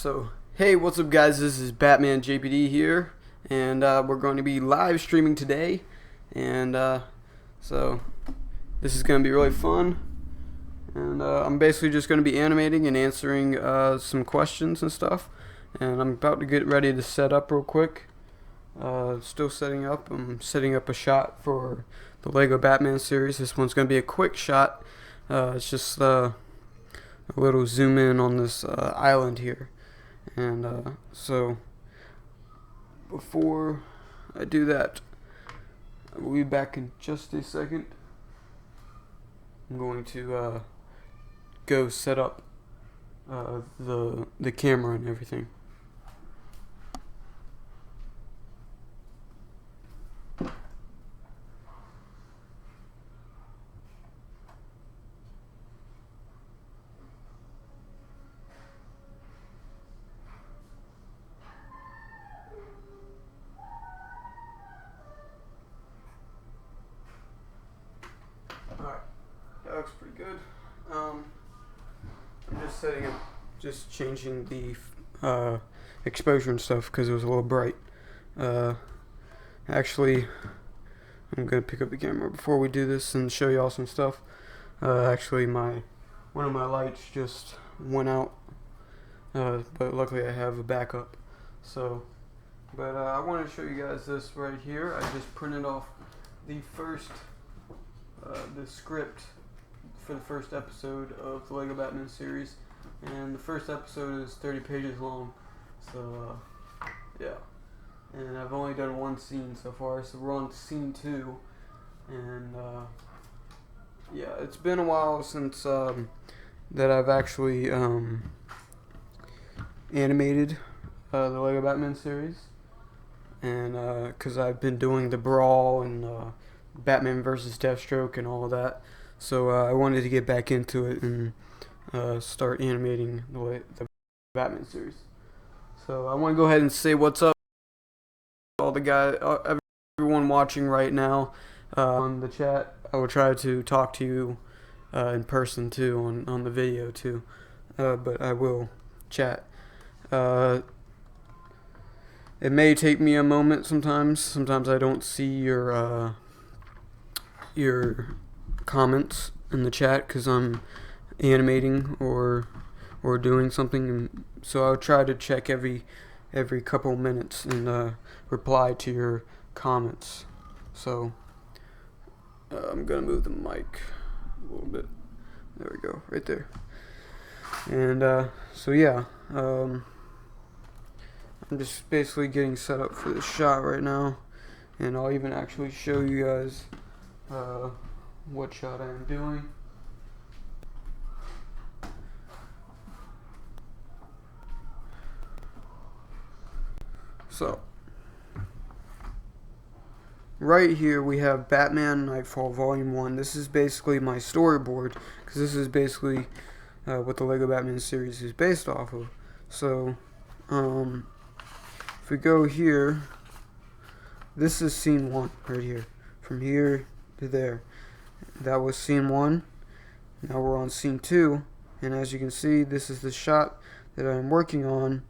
So, hey, what's up, guys? This is Batman JPD here, and we're going to be live streaming today. And so, this is going to be really fun. And I'm basically just going to be animating and answering some questions and stuff. And I'm about to get ready to set up real quick. Still setting up. I'm setting up a shot for the Lego Batman series. This one's going to be a quick shot. It's just a little zoom in on this island here. And so before I do that, I'll be back in just a second. I'm going to go set up the camera and everything. Alright, that looks pretty good. I'm just setting up, just changing the exposure and stuff because it was a little bright. Actually, I'm gonna pick up the camera before we do this and show y'all some stuff. Actually, one of my lights just went out, but luckily I have a backup. So, but I want to show you guys this right here. I just printed off the script for the first episode of the Lego Batman series, and the first episode is 30 pages long. So yeah, and I've only done one scene so far, so we're on scene 2. And yeah, it's been a while since that I've actually animated the Lego Batman series, and because I've been doing the Brawl and Batman versus Deathstroke and all of that, so I wanted to get back into it and start animating the Batman series. So I want to go ahead and say what's up, all the guys, everyone watching right now on the chat. I will try to talk to you in person too, on the video too, but I will chat. It may take me a moment sometimes. Sometimes I don't see your comments in the chat because I'm animating or doing something, and so I'll try to check every couple minutes and reply to your comments. So I'm gonna move the mic a little bit. There we go, right there. And so yeah, I'm just basically getting set up for the shot right now, and I'll even actually show you guys what shot I am doing. So, right here we have Batman Nightfall Volume 1. This is basically my storyboard, because this is basically what the Lego Batman series is based off of. So, if we go here, this is scene 1 right here. From here to there. That was scene 1. Now we're on scene 2. And as you can see, this is the shot that I'm working on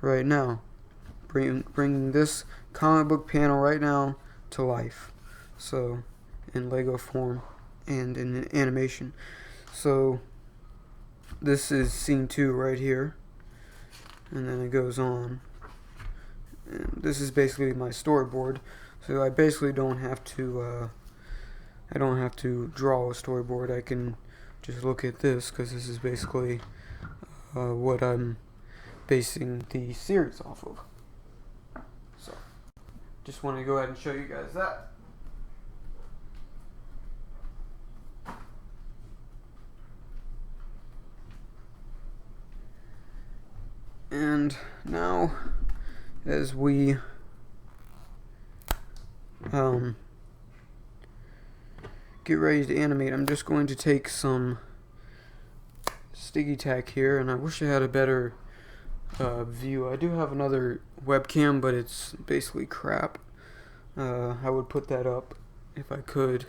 right now. Bringing this comic book panel right now to life. So, in Lego form and in animation. So, this is scene 2 right here. And then it goes on. And this is basically my storyboard. So I basically don't have to draw a storyboard. I can just look at this because this is basically what I'm basing the series off of. So, just want to go ahead and show you guys that. And now, as we get ready to animate, I'm just going to take some sticky tack here, and I wish I had a better view. I do have another webcam, but it's basically crap. I would put that up if I could,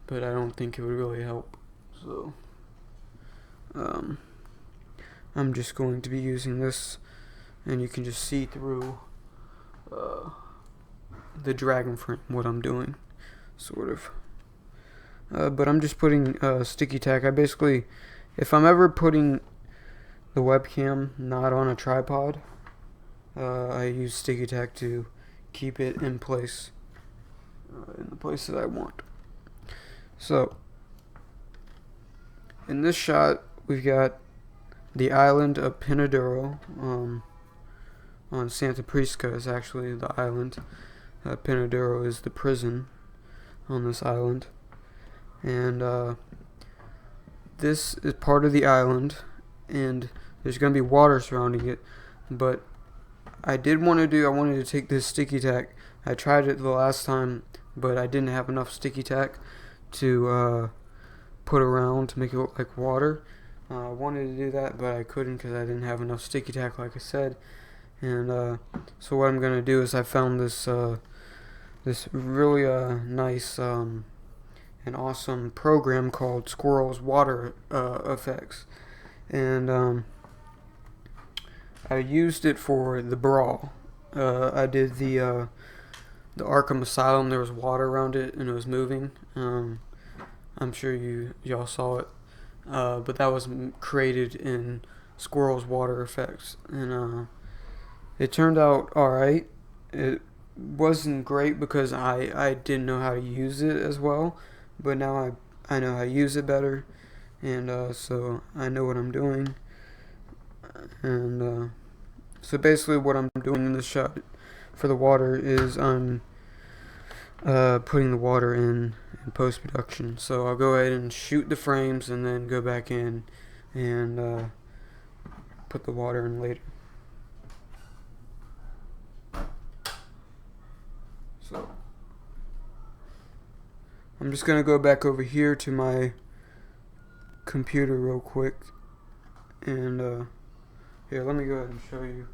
but I don't think it would really help. So I'm just going to be using this, and you can just see through the dragon frame what I'm doing, sort of. But I'm just putting sticky tack. I basically, if I'm ever putting the webcam not on a tripod, I use sticky tack to keep it in place, in the place that I want. So, in this shot, we've got the island of Pinaduro, on Santa Prisca is actually the island. Pinaduro is the prison on this island. And this is part of the island, and there's going to be water surrounding it. But I wanted to take this sticky tack. I tried it the last time, but I didn't have enough sticky tack to put around to make it look like water. I wanted to do that, but I couldn't because I didn't have enough sticky tack, like I said. And so what I'm going to do is I found this really nice and awesome program called Squirrel's Water Effects. And I used it for the Brawl. I did the Arkham Asylum. There was water around it and it was moving. I'm sure y'all saw it. But that was created in Squirrel's Water Effects. And it turned out alright. It wasn't great because I didn't know how to use it as well. But now I know how to use it better. And so I know what I'm doing. And so basically what I'm doing in this shot for the water is I'm putting the water in post-production. So I'll go ahead and shoot the frames and then go back in and put the water in later. So I'm just going to go back over here to my computer real quick. And here, let me go ahead and show you.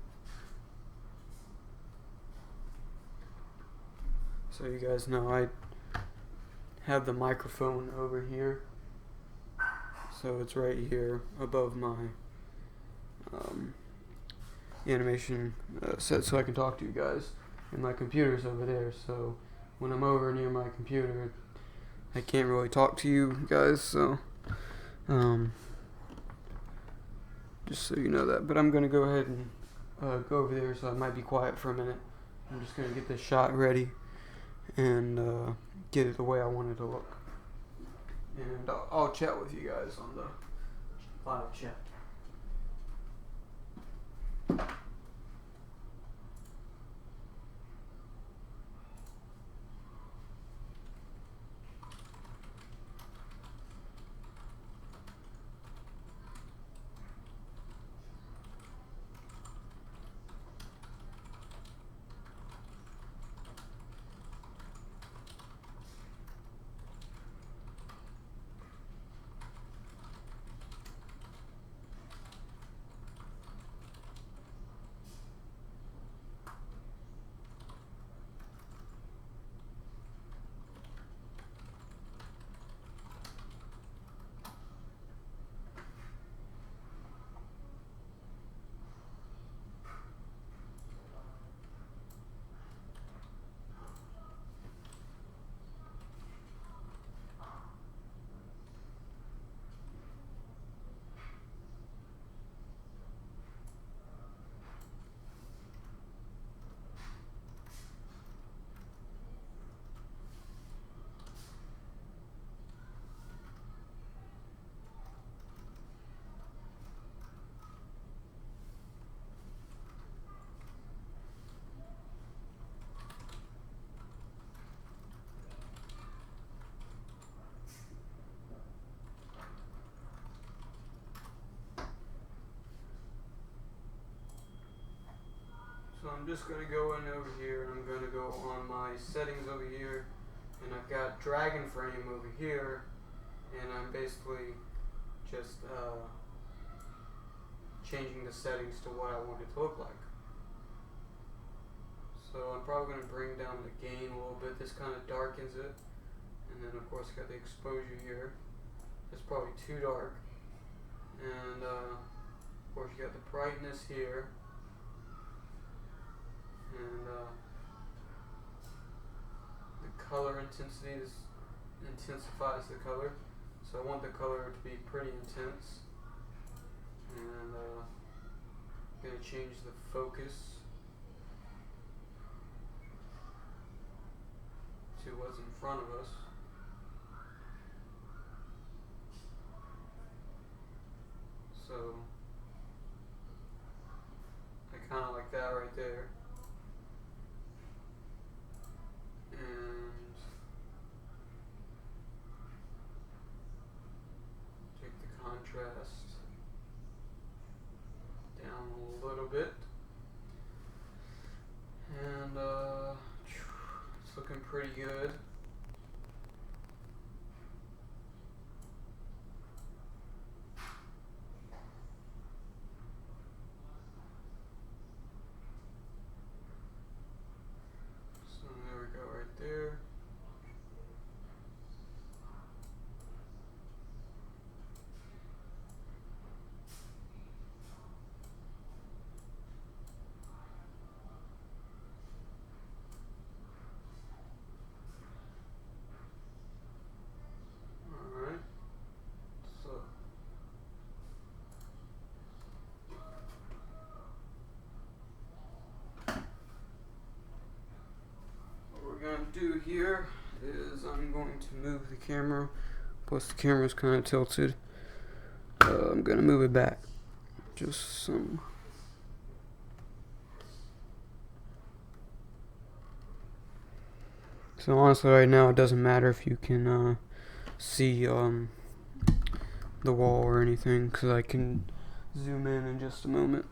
So you guys know I have the microphone over here. So it's right here above my animation set so I can talk to you guys. And my computer's over there, so when I'm over near my computer, I can't really talk to you guys, so just so you know that. But I'm going to go ahead and go over there, so I might be quiet for a minute. I'm just going to get this shot ready and get it the way I want it to look. And I'll chat with you guys on the live chat. So I'm just going to go in over here, and I'm going to go on my settings over here, and I've got dragon frame over here, and I'm basically just changing the settings to what I want it to look like. So I'm probably going to bring down the gain a little bit. This kind of darkens it, and then of course got the exposure here. It's probably too dark, and Of course, you got the brightness here, and the color intensity intensifies the color. So I want the color to be pretty intense, and I'm going to change the focus to what's in front of us. So I kind of like that right there. And take the contrast down a little bit. And it's looking pretty good. So there we go right there. Alright. So what we're going to do here is I'm going to move the camera. Plus the camera's kind of tilted. I'm going to move it back. Just some. So honestly, right now it doesn't matter if you can see the wall or anything, because I can zoom in just a moment.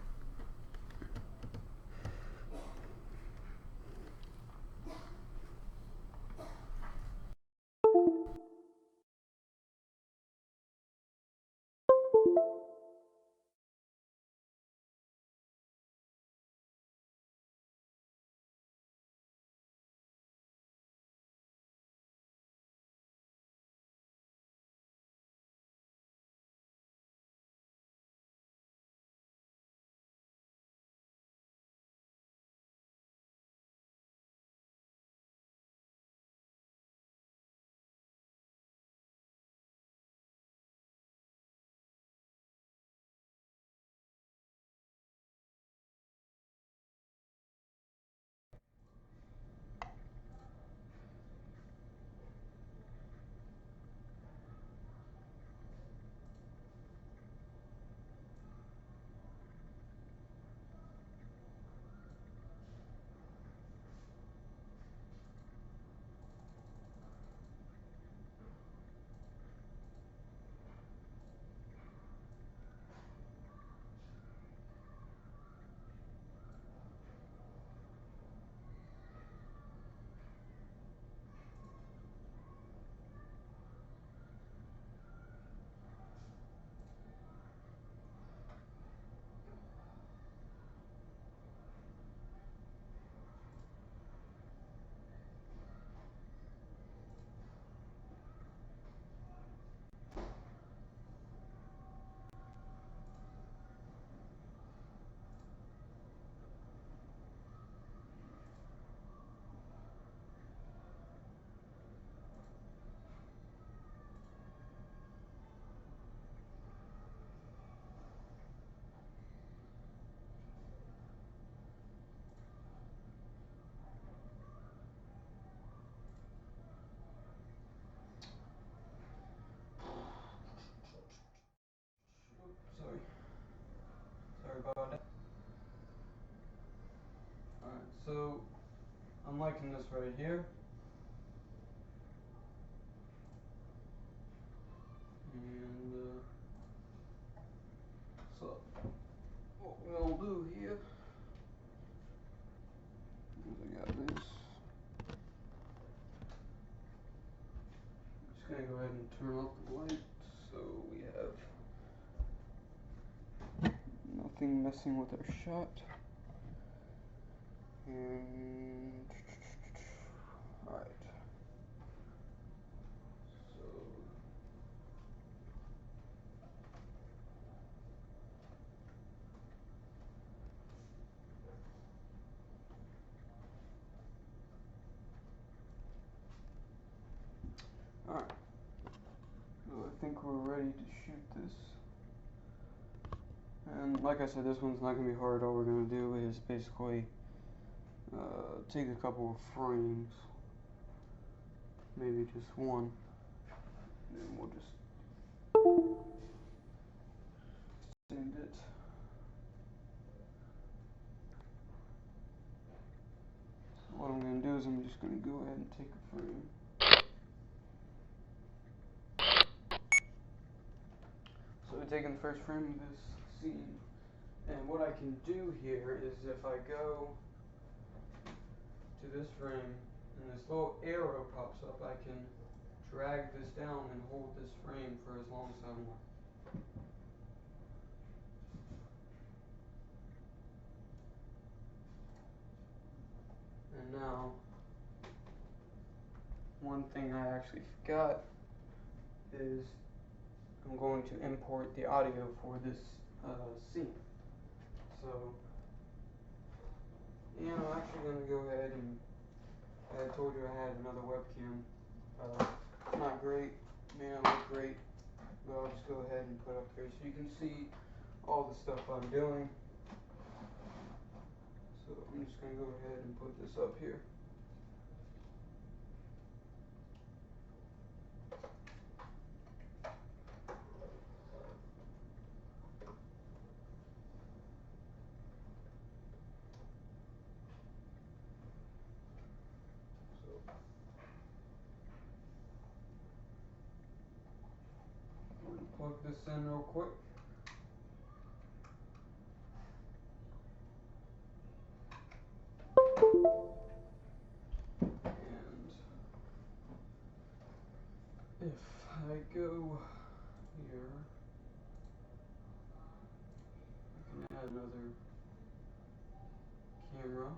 Sorry about that. Alright, so I'm liking this right here. And so what we'll do here is I got this. I'm just gonna go ahead and turn off the light so we have nothing messing with our shot. And alright. So And like I said, this one's not going to be hard. All we're going to do is basically take a couple of frames, maybe just one, and we'll just send it. What I'm going to do is I'm just going to go ahead and take a frame. So we're taking the first frame of this scene, and what I can do here is if I go to this frame and this little arrow pops up, I can drag this down and hold this frame for as long as I want. And now, one thing I actually forgot is I'm going to import the audio for this scene. So, yeah, I'm actually going to go ahead and, I told you I had another webcam. It's not great, may not look great, but I'll just go ahead and put up here so you can see all the stuff I'm doing. So I'm just going to go ahead and put this up here. Plug this in real quick. And if I go here, I can add another camera.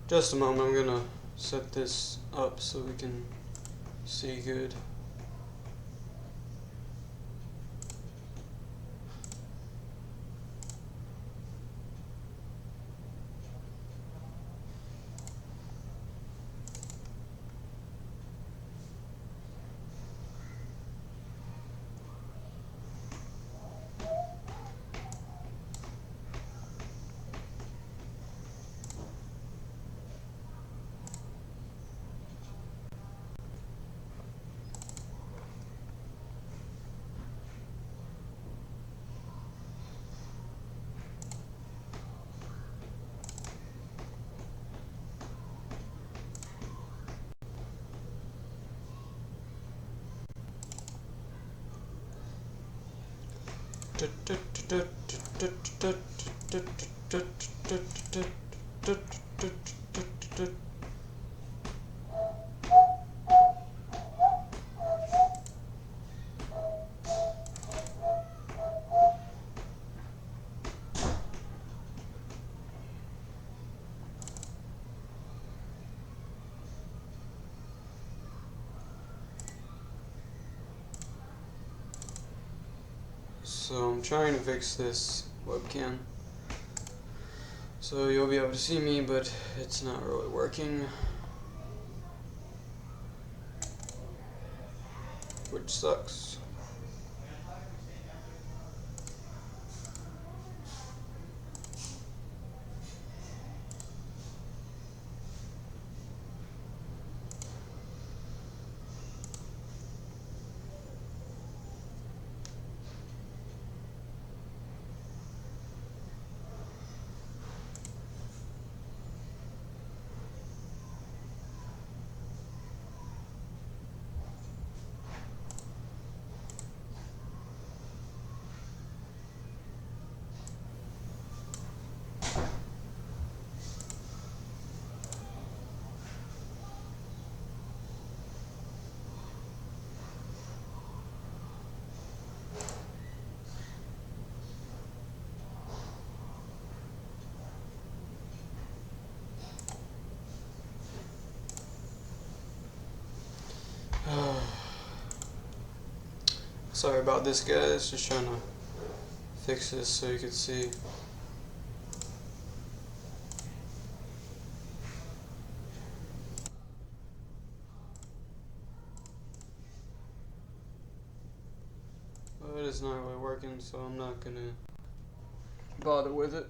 Just a moment, I'm gonna set this up so we can see good. So I'm trying to fix this webcam so you'll be able to see me, but it's not really working, which sucks. Sorry about this, guys. Just trying to fix this so you can see. But it's not really working, so I'm not gonna bother with it.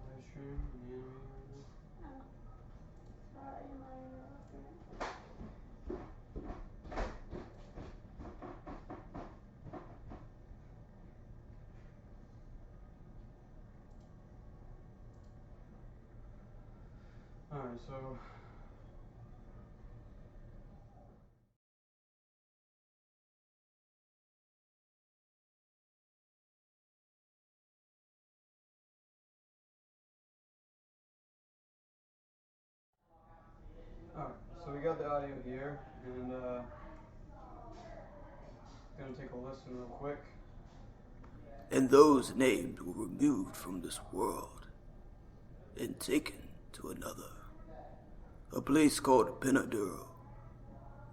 Live stream and animating right now. Sorry, am I interrupting? Alright, so we got the audio here, and gonna take a listen real quick. And those named were removed from this world and taken to another, a place called Penaduro,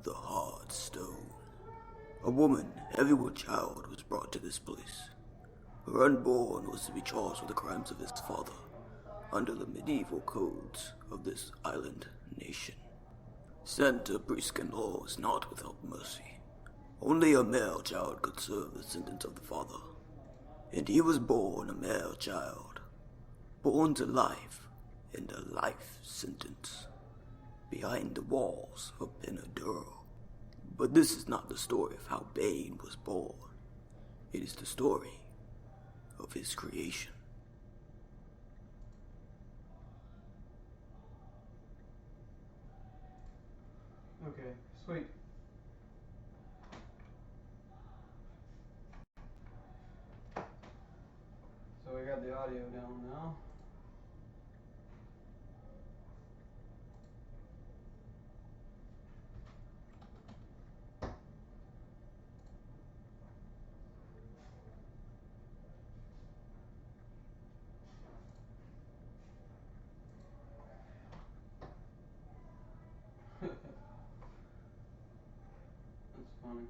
the Hard Stone. A woman, heavy with child, was brought to this place. Her unborn was to be charged with the crimes of his father under the medieval codes of this island nation. Santa Briscan law is not without mercy. Only a male child could serve the sentence of the father. And he was born a male child, born to life and a life sentence, behind the walls of Benaduro. But this is not the story of how Bane was born. It is the story of his creation. Okay, sweet. So we got the audio down now. That's funny.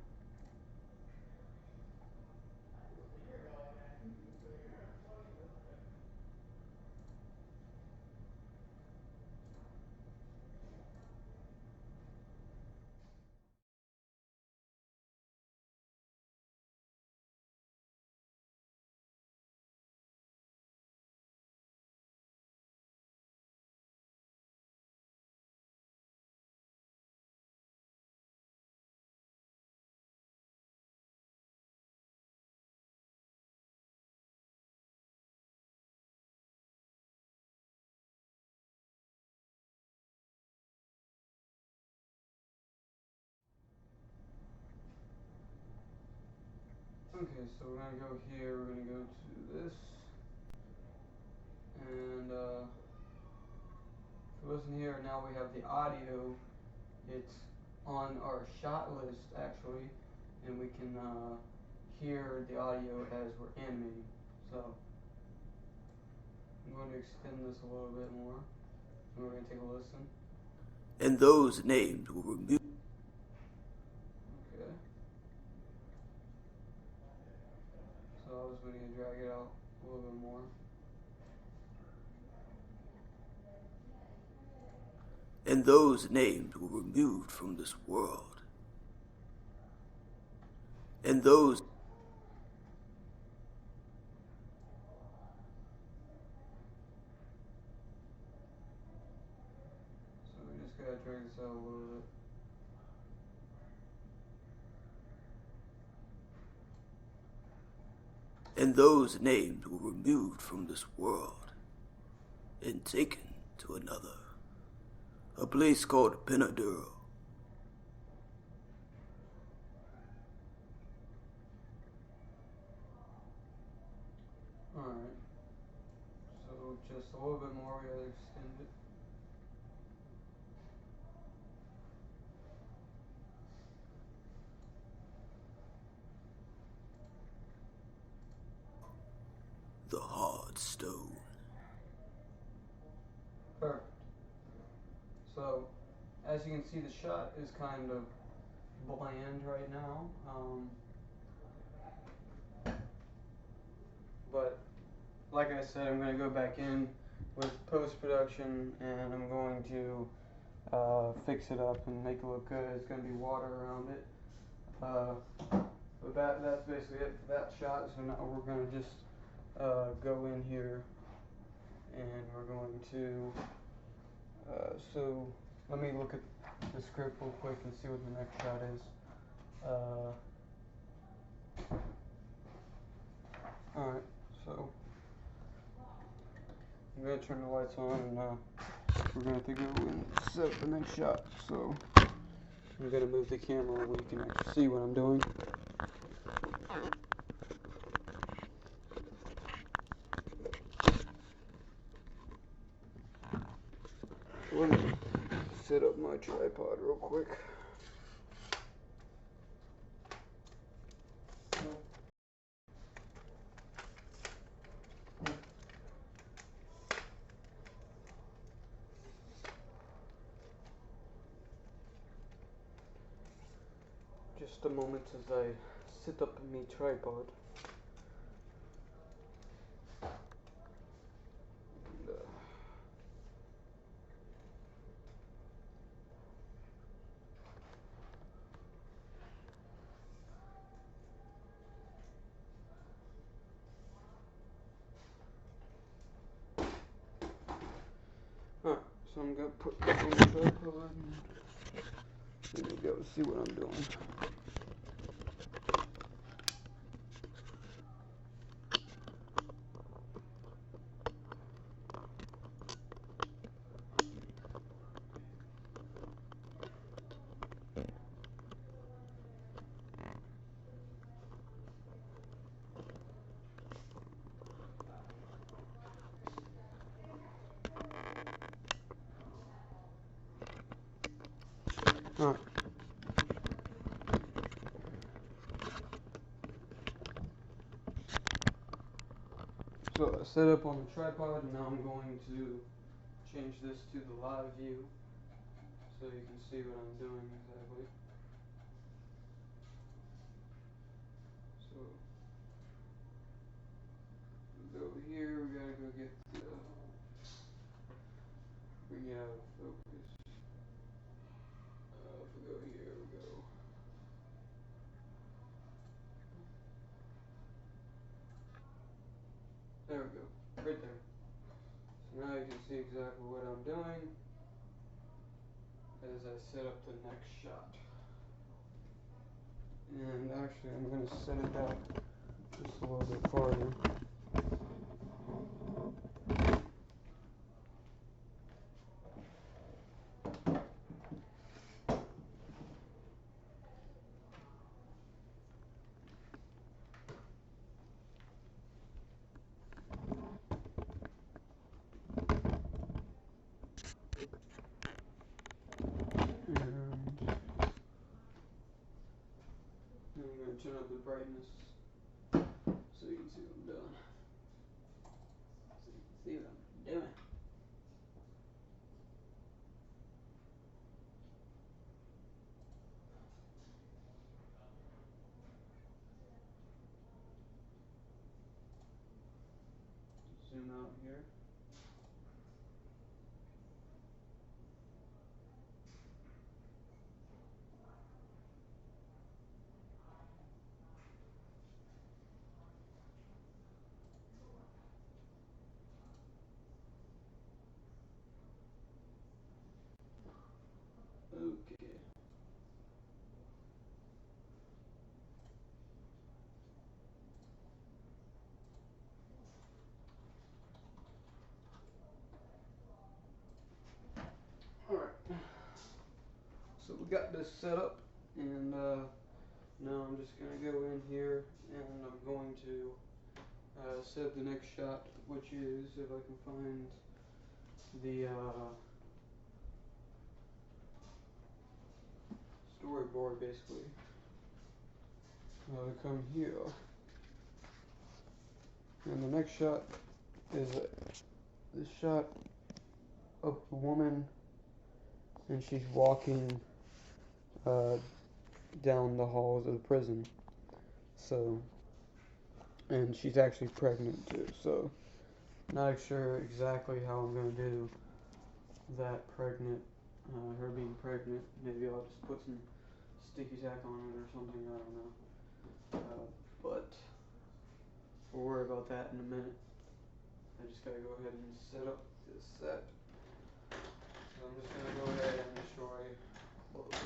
Okay, so we're gonna go here, we're gonna go to this, and if you listen here, now we have the audio. It's on our shot list actually, and we can hear the audio as we're animating. So I'm going to extend this a little bit more, and we're going to take a listen. And those named were removed. Okay. So I was going to drag it out a little bit more. And those named were removed from this world. And those So we just gotta drag this out a little bit. and those named were removed from this world and taken to another, a place called Pinaduro. Alright. So just a little bit more, we gotta extend it. The hard stone. Perfect. So, as you can see, the shot is kind of bland right now. But like I said, I'm going to go back in with post-production and I'm going to fix it up and make it look good. It's going to be water around it. But that's basically it for that shot. So now we're going to just go in here and we're going to so let me look at the script real quick and see what the next shot is. Alright, so I'm going to turn the lights on and we're going to go and set the next shot. So I'm going to move the camera where you can actually see what I'm doing. Let me set up my tripod real quick. Just a moment as I set up my tripod. Alright, so I'm going to put this on the tripod. There we go, see what I'm doing. Alright. So I set up on the tripod and now I'm going to change this to the live view so you can see what I'm doing exactly. So we go here, we gotta go get the bring it out of focus. If we go here, we go. There we go, right there. So now you can see exactly what I'm doing as I set up the next shot. And actually I'm going to set it back just a little bit farther. turn up the brightness so you can see what I'm doing. So you can see what I'm doing. Zoom out here. Okay. Alright. So we got this set up, and now I'm just going to go in here and I'm going to set up the next shot, which is, if I can find the storyboard, basically. Come here. And the next shot is this shot of a woman, and she's walking down the halls of the prison. So, and she's actually pregnant too. So, not sure exactly how I'm gonna do that pregnant, her being pregnant. Maybe I'll just put some sticky tack on it or something. I don't know. But we'll worry about that in a minute. I just gotta go ahead and set up this set. So I'm just gonna go ahead and destroy close.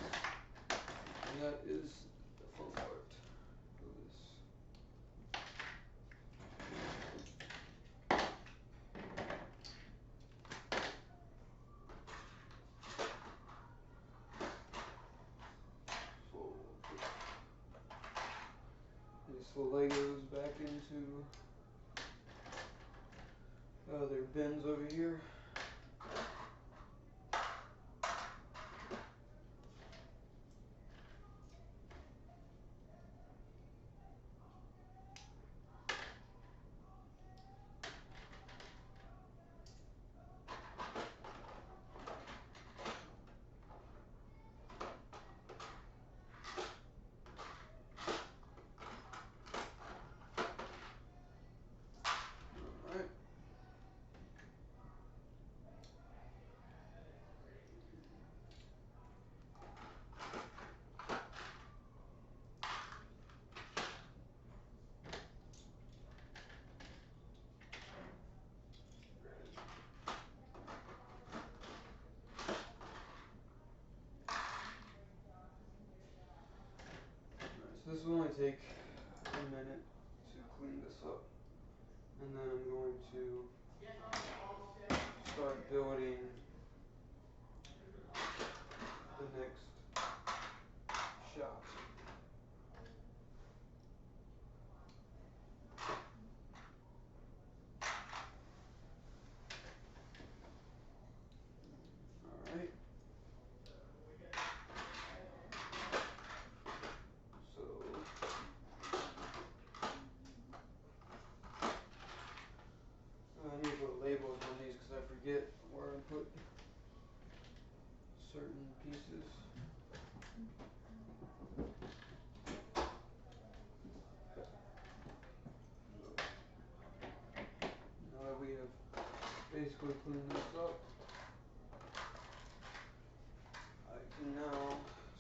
And that is the fun part of this. So put these little Legos back into their bins over here. Alright. So this will only take a minute to clean this up, and then I'm going to start building the next shot. Alright. So I need to put labels on these because I forget where I put certain pieces. So now that we have basically cleaned this up, I can now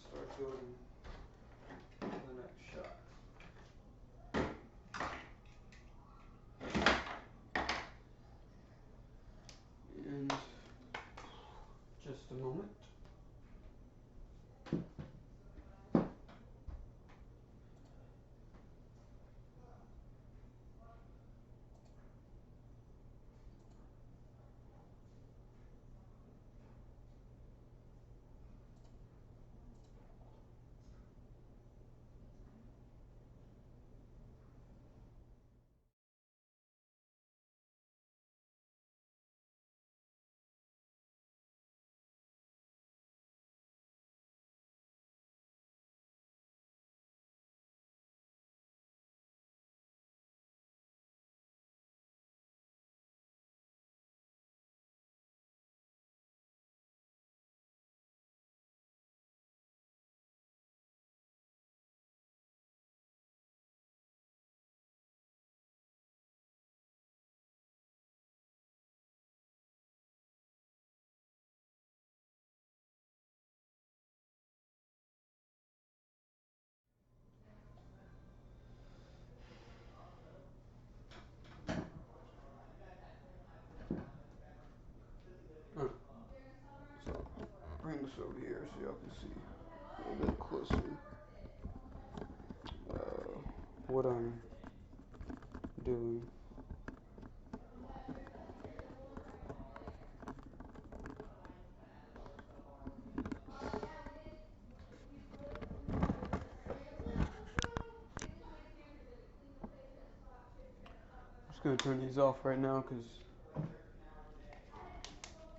start building the next shot. And just a moment. so y'all can see a little bit closer what I'm doing. I'm just gonna turn these off right now because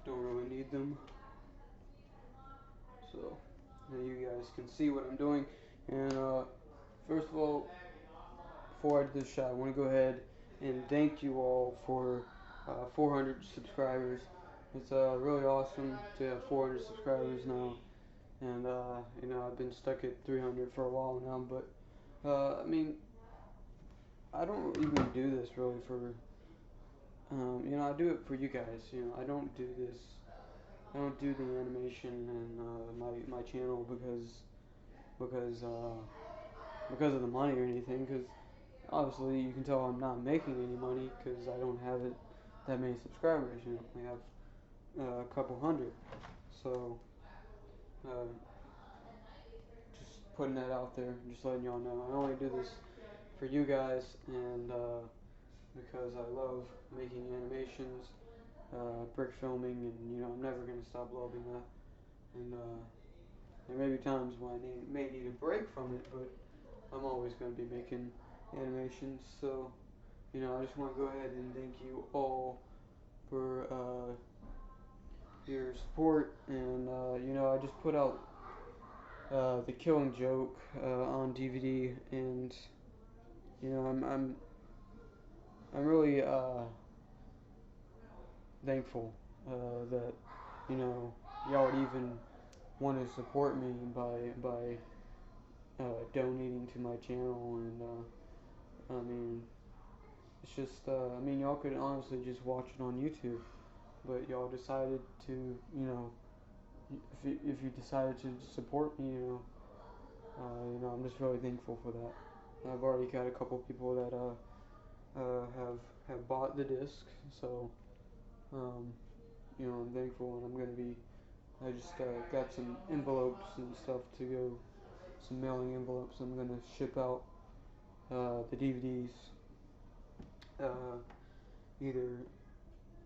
don't really need them. So now you guys can see what I'm doing. And first of all, before I do this shot, I want to go ahead and thank you all for 400 subscribers. It's really awesome to have 400 subscribers now. And you know, I've been stuck at 300 for a while now, but I mean, I don't even do this really for you know, I do it for you guys. You know, I don't do this. I don't do the animation and my channel because because of the money or anything. Because obviously you can tell I'm not making any money because I don't have it that many subscribers. You know, I have a couple hundred. So uh, just putting that out there, just letting y'all know. I only do this for you guys and because I love making animations, brick filming, and you know I'm never gonna stop loving that. And there may be times when I may need a break from it, but I'm always gonna be making animations. So you know I just want to go ahead and thank you all for your support. And you know I just put out The Killing Joke on DVD, and you know I'm really thankful that you know y'all would even want to support me by donating to my channel. And I mean it's just I mean y'all could honestly just watch it on YouTube, but y'all decided to, you know, if you decided to support me, you know I'm just really thankful for that. I've already got a couple people that have bought the disc, so um, you know I'm thankful, and I'm gonna be. I just got some envelopes and stuff to go, some mailing envelopes. I'm gonna ship out the DVDs uh, either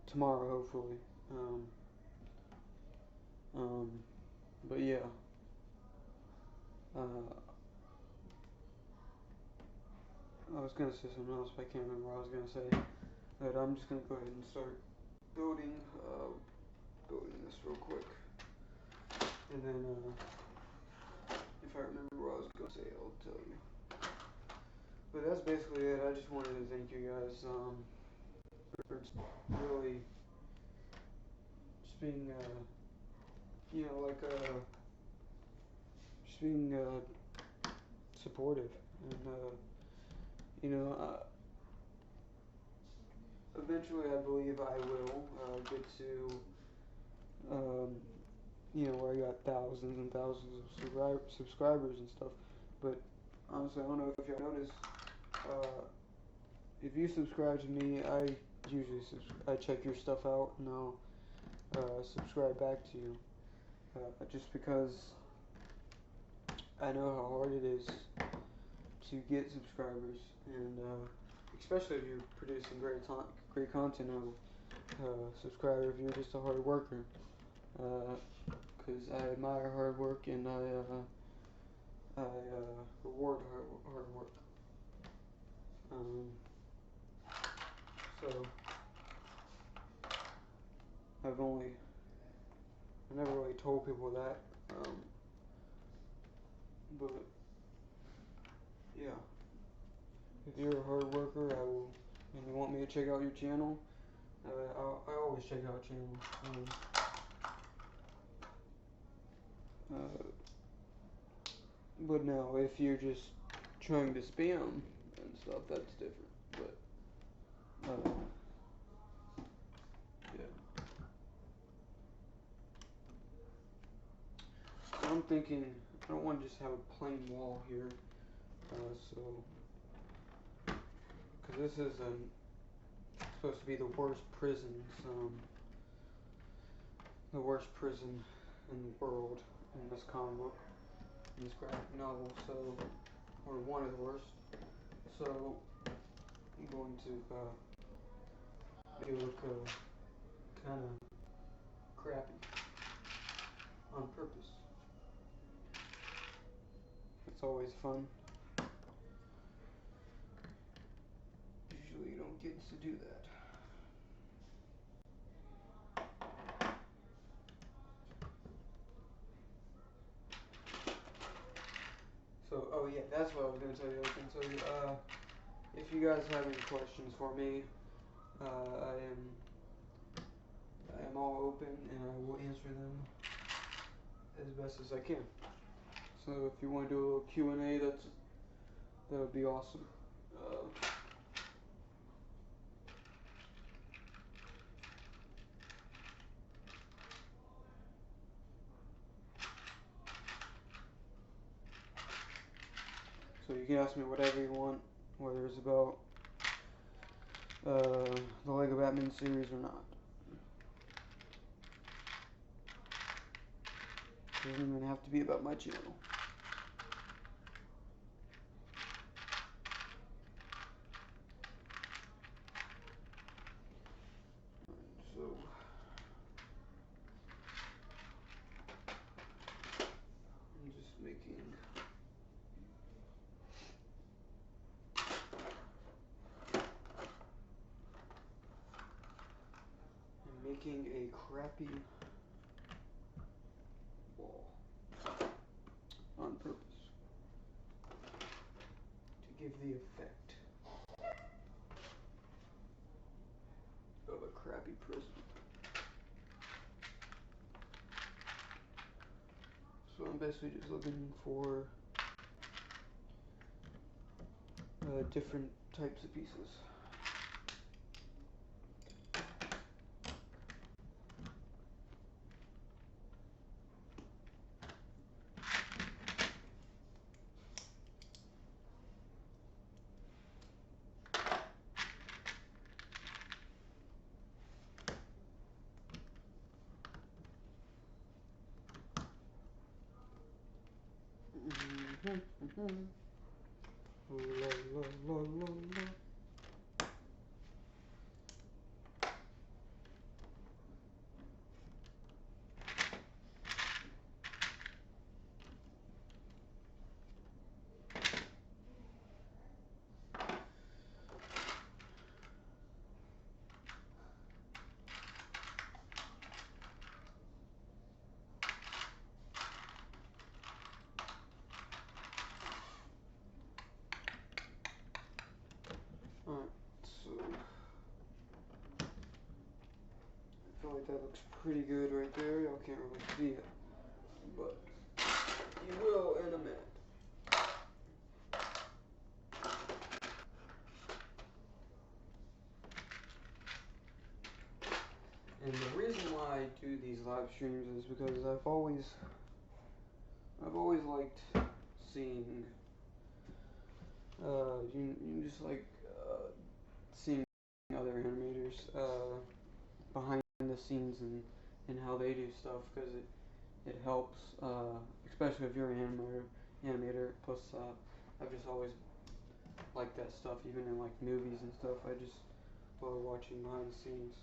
tomorrow, hopefully. Um, um, but yeah, uh, I was gonna say something else, but I can't remember what I was gonna say. But I'm just gonna go ahead and start building building this real quick, and then if I remember what I was gonna say, I'll tell you. But that's basically it. I just wanted to thank you guys for really just being you know like just being supportive, and you know eventually I believe I will get to um, you know where I got thousands and thousands of subscribers and stuff. But honestly, I don't know if y'all noticed. Uh, if you subscribe to me, I usually I check your stuff out and I'll subscribe back to you. Just because I know how hard it is to get subscribers, and especially if you're producing great content, I'll subscribe if you're just a hard worker. Because I admire hard work, and I reward hard work. Um, so I never really told people that, but yeah, if you're a hard worker, and you want me to check out your channel, I always check out channels. Uh, but no, if you're just trying to spam and stuff, that's different. But uh, yeah, so I'm thinking I don't want to just have a plain wall here. So because this is supposed to be the worst prison in the world. in this comic book, in this graphic novel, so, or one of the worst. So I'm going to make it look kind of crappy on purpose. It's always fun. Usually you don't get to do that. So, oh yeah, that's what I was going to tell you. I was going to tell you, if you guys have any questions for me, I am all open and I will answer them as best as I can. So if you want to do a little Q&A, that would be awesome. So you can ask me whatever you want, whether it's about the Lego Batman series or not. It doesn't even have to be about my channel. So I'm just making a crappy wall on purpose to give the effect of a crappy prison. So I'm basically just looking for different types of pieces. La, la, la, la, la. Alright, so I feel like that looks pretty good right there. Y'all can't really see it, but you will in a minute. And the reason why I do these live streams is because I've always liked seeing you just like seeing other animators behind the scenes and how they do stuff, because it helps, especially if you're an animator. Plus I've just always liked that stuff, even in like movies and stuff. I just love watching behind the scenes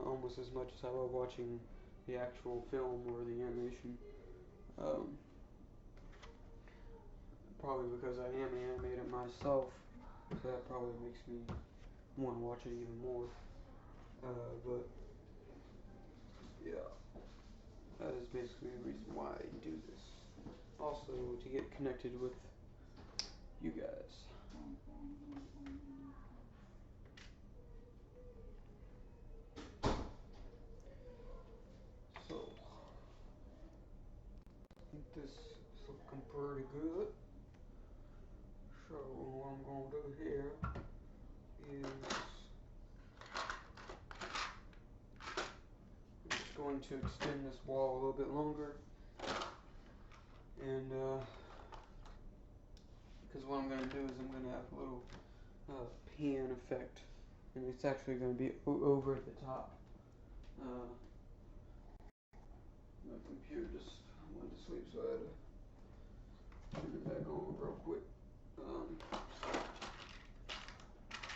almost as much as I love watching the actual film or the animation. Probably because I am an animator myself, so that probably makes me want to watch it even more. But yeah, that is basically the reason why I do this. Also, to get connected with you guys. So, I think this is looking pretty good. So, what I'm going to do here is I'm just going to extend this wall a little bit longer. And, because what I'm going to do is I'm going to have a little pan effect, and it's actually going to be over the top. My computer just wanted to asleep, so I had to turn it back on real quick.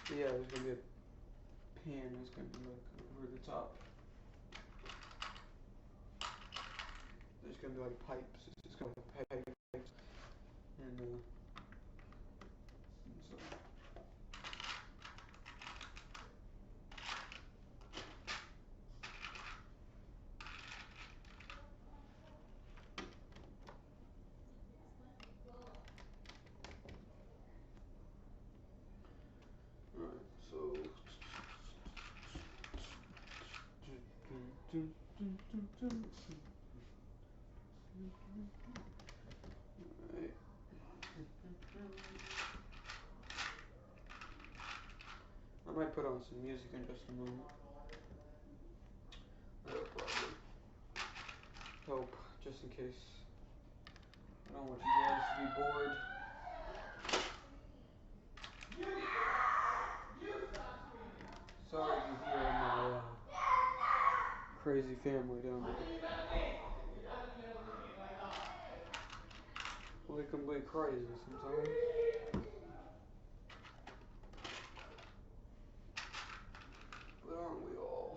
But yeah, there's gonna be a pan that's gonna be like over the top. There's gonna be like pipes. It's just gonna be pipes, and so. Alright, so. Alright. I might put on some music in just a moment. That'll probably help, just in case. I don't want you guys to be bored. Sorry if you hear my crazy family down there. Well, they can be crazy sometimes. But aren't we all?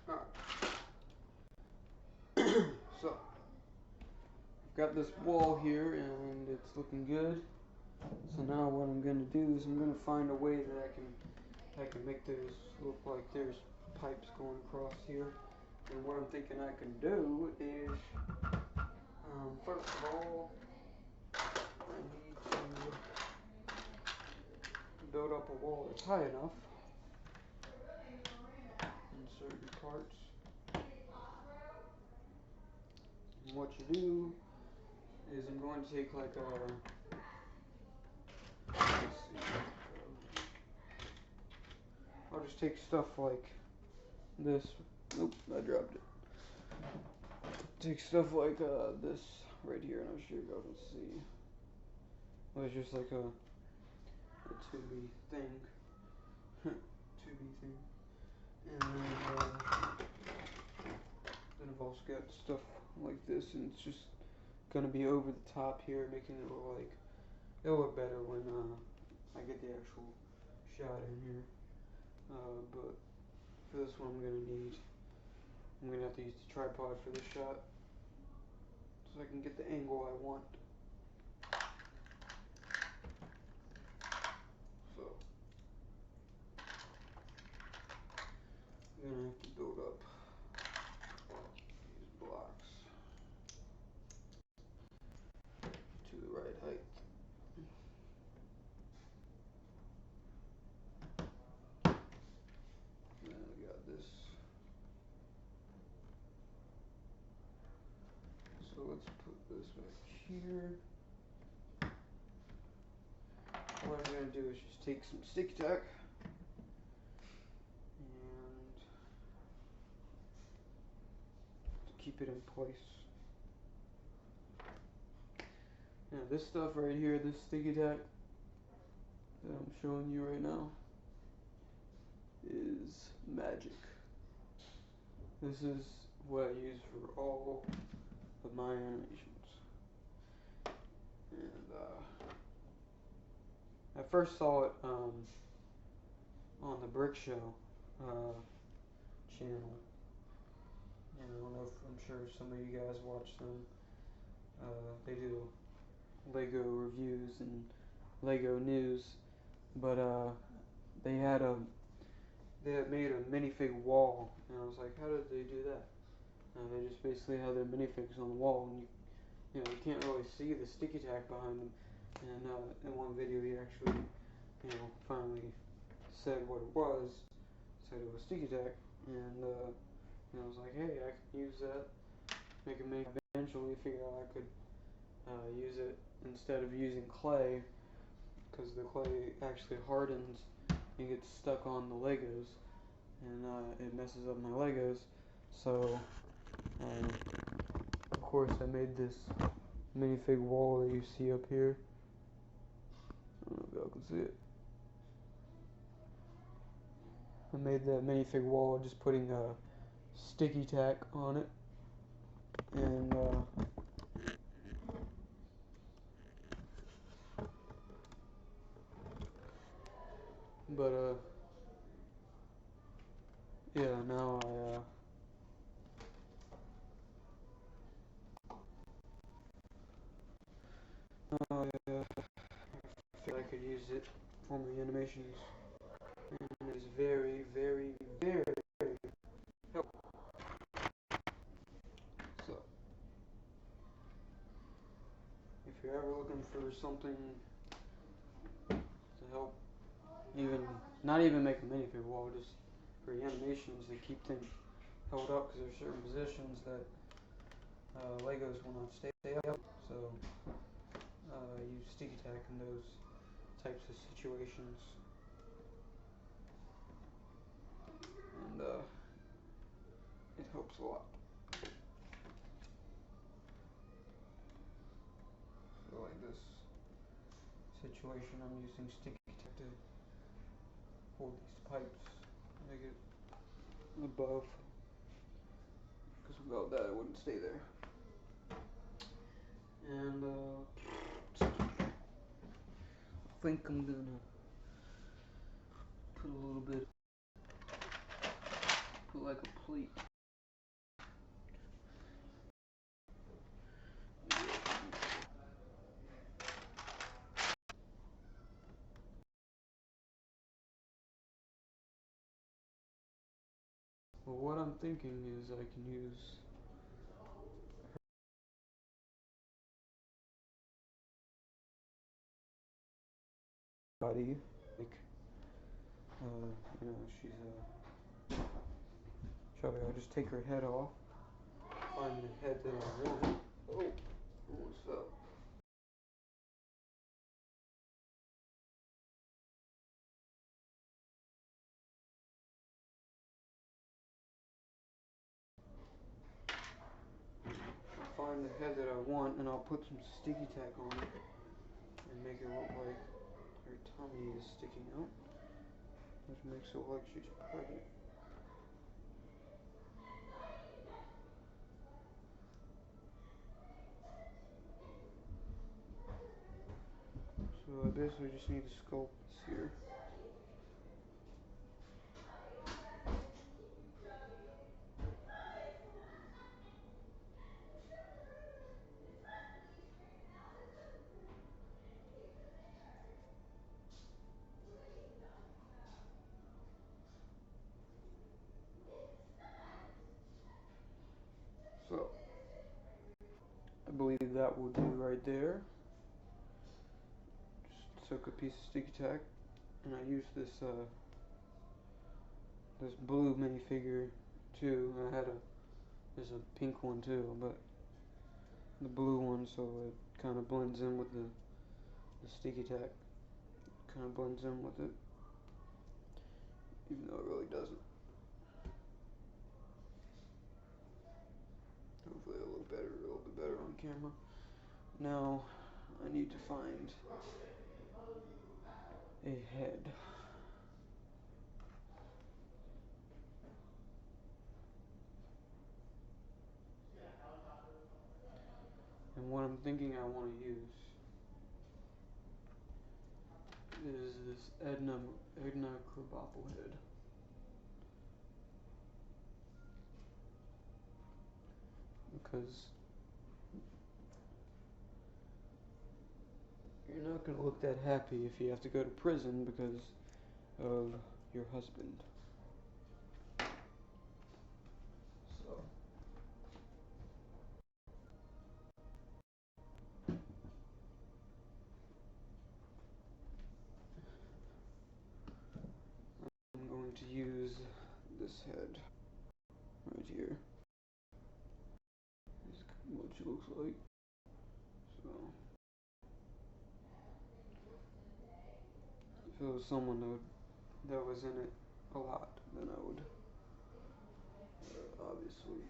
Alright. So, I've got this wall here and it's looking good. So now what I'm going to do is I'm going to find a way that I can make those look like there's pipes going across here. And what I'm thinking I can do is, first of all, I need to build up a wall that's high enough in certain parts. And what you do is I'm going to take like let's see, I'll just take stuff like this. Nope, I dropped it. Take stuff like this right here, and I'm sure y'all can see. Well, it's just like a 2B thing. 2B thing. And then I've also got stuff like this, and it's just gonna be over the top here, making it look like it'll look better when I get the actual shot in here. But for this one, I'm gonna have to use the tripod for this shot, so I can get the angle I want. So I'm gonna have to build up these blocks to the right height. Then we got this. So let's put this back here. What I'm going to do is just take some sticky tack and keep it in place. Now this stuff right here, this sticky tack that I'm showing you right now, is magic. This is what I use for all of my animations. And I first saw it on the Brick Show channel. And I don't know if I'm sure some of you guys watch them. They do Lego reviews and Lego news, but they had made a minifig wall, and I was like, how did they do that? And they just basically had their minifigs on the wall, and you can't really see the sticky tack behind them. And in one video, he actually, finally said what it was. Said it was sticky tack, and I was like, hey, I could use that. Make a mini. Eventually, figure out I could use it instead of using clay, because the clay actually hardens and gets stuck on the Legos, and it messes up my Legos. So, of course, I made this minifig wall that you see up here. I don't know if y'all can see it. I made the minifig wall just putting sticky tack on it, and but yeah, now I feel I could use it for my animations, and it's very, very, very helpful. So if you're ever looking for something to help, even not even make a minifig wall, just for animations to keep things held up, because there's certain positions that Legos will not stay up. So use sticky tack in those types of situations, and it helps a lot. So like this situation, I'm using sticky tack to hold these pipes, make it above, because without that it wouldn't stay there. And I think I'm gonna put a little bit, put like a plate. Well, what I'm thinking is I can use body, like, she's shall I just take her head off, find the head that I want. Oh, almost fell. Find the head that I want, and I'll put some sticky tack on it and make it look like her tummy is sticking out, which makes it look like she's pregnant. So I basically just need to sculpt this here. So I believe that will do right there. Just took a piece of sticky tack, and I used this blue minifigure too. I had there's a pink one too, but the blue one, so it kind of blends in with the sticky tack. Kind of blends in with it, even though it really doesn't. Hopefully it'll look better, a little bit better on camera. Now I need to find a head. And what I'm thinking I want to use is this Edna Krabappel head. Because you're not going to look that happy if you have to go to prison because of your husband. So I'm going to use this head right here. This is what she looks like. So if it was someone that was in it a lot, then I would obviously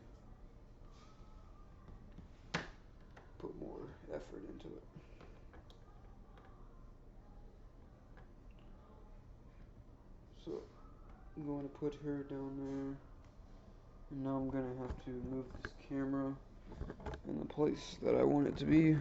put more effort into it. So going to put her down there. And now I'm gonna have to move this camera in the place that I want it to be.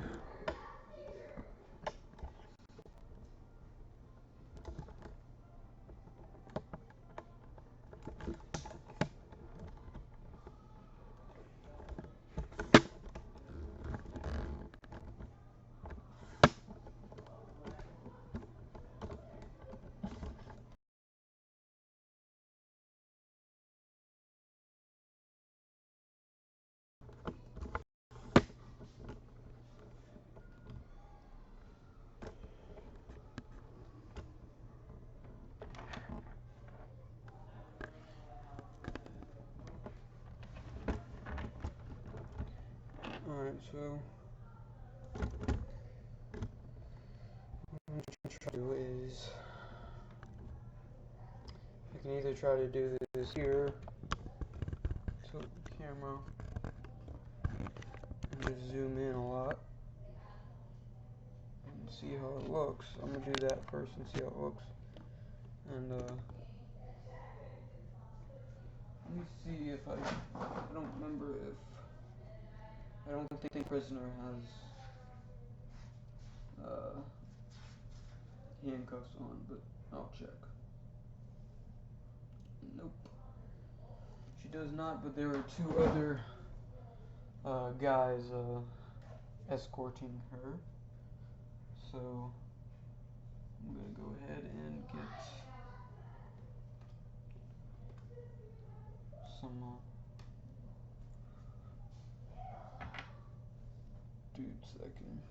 Alright, so what I'm trying to do is I can either try to do this here, tilt the camera, and just zoom in a lot and see how it looks. I'm gonna do that first and see how it looks. And let me see if I don't remember if I don't think prisoner has handcuffs on, but I'll check. Nope. She does not, but there are two other guys escorting her. So I'm gonna go ahead and get some dudes that can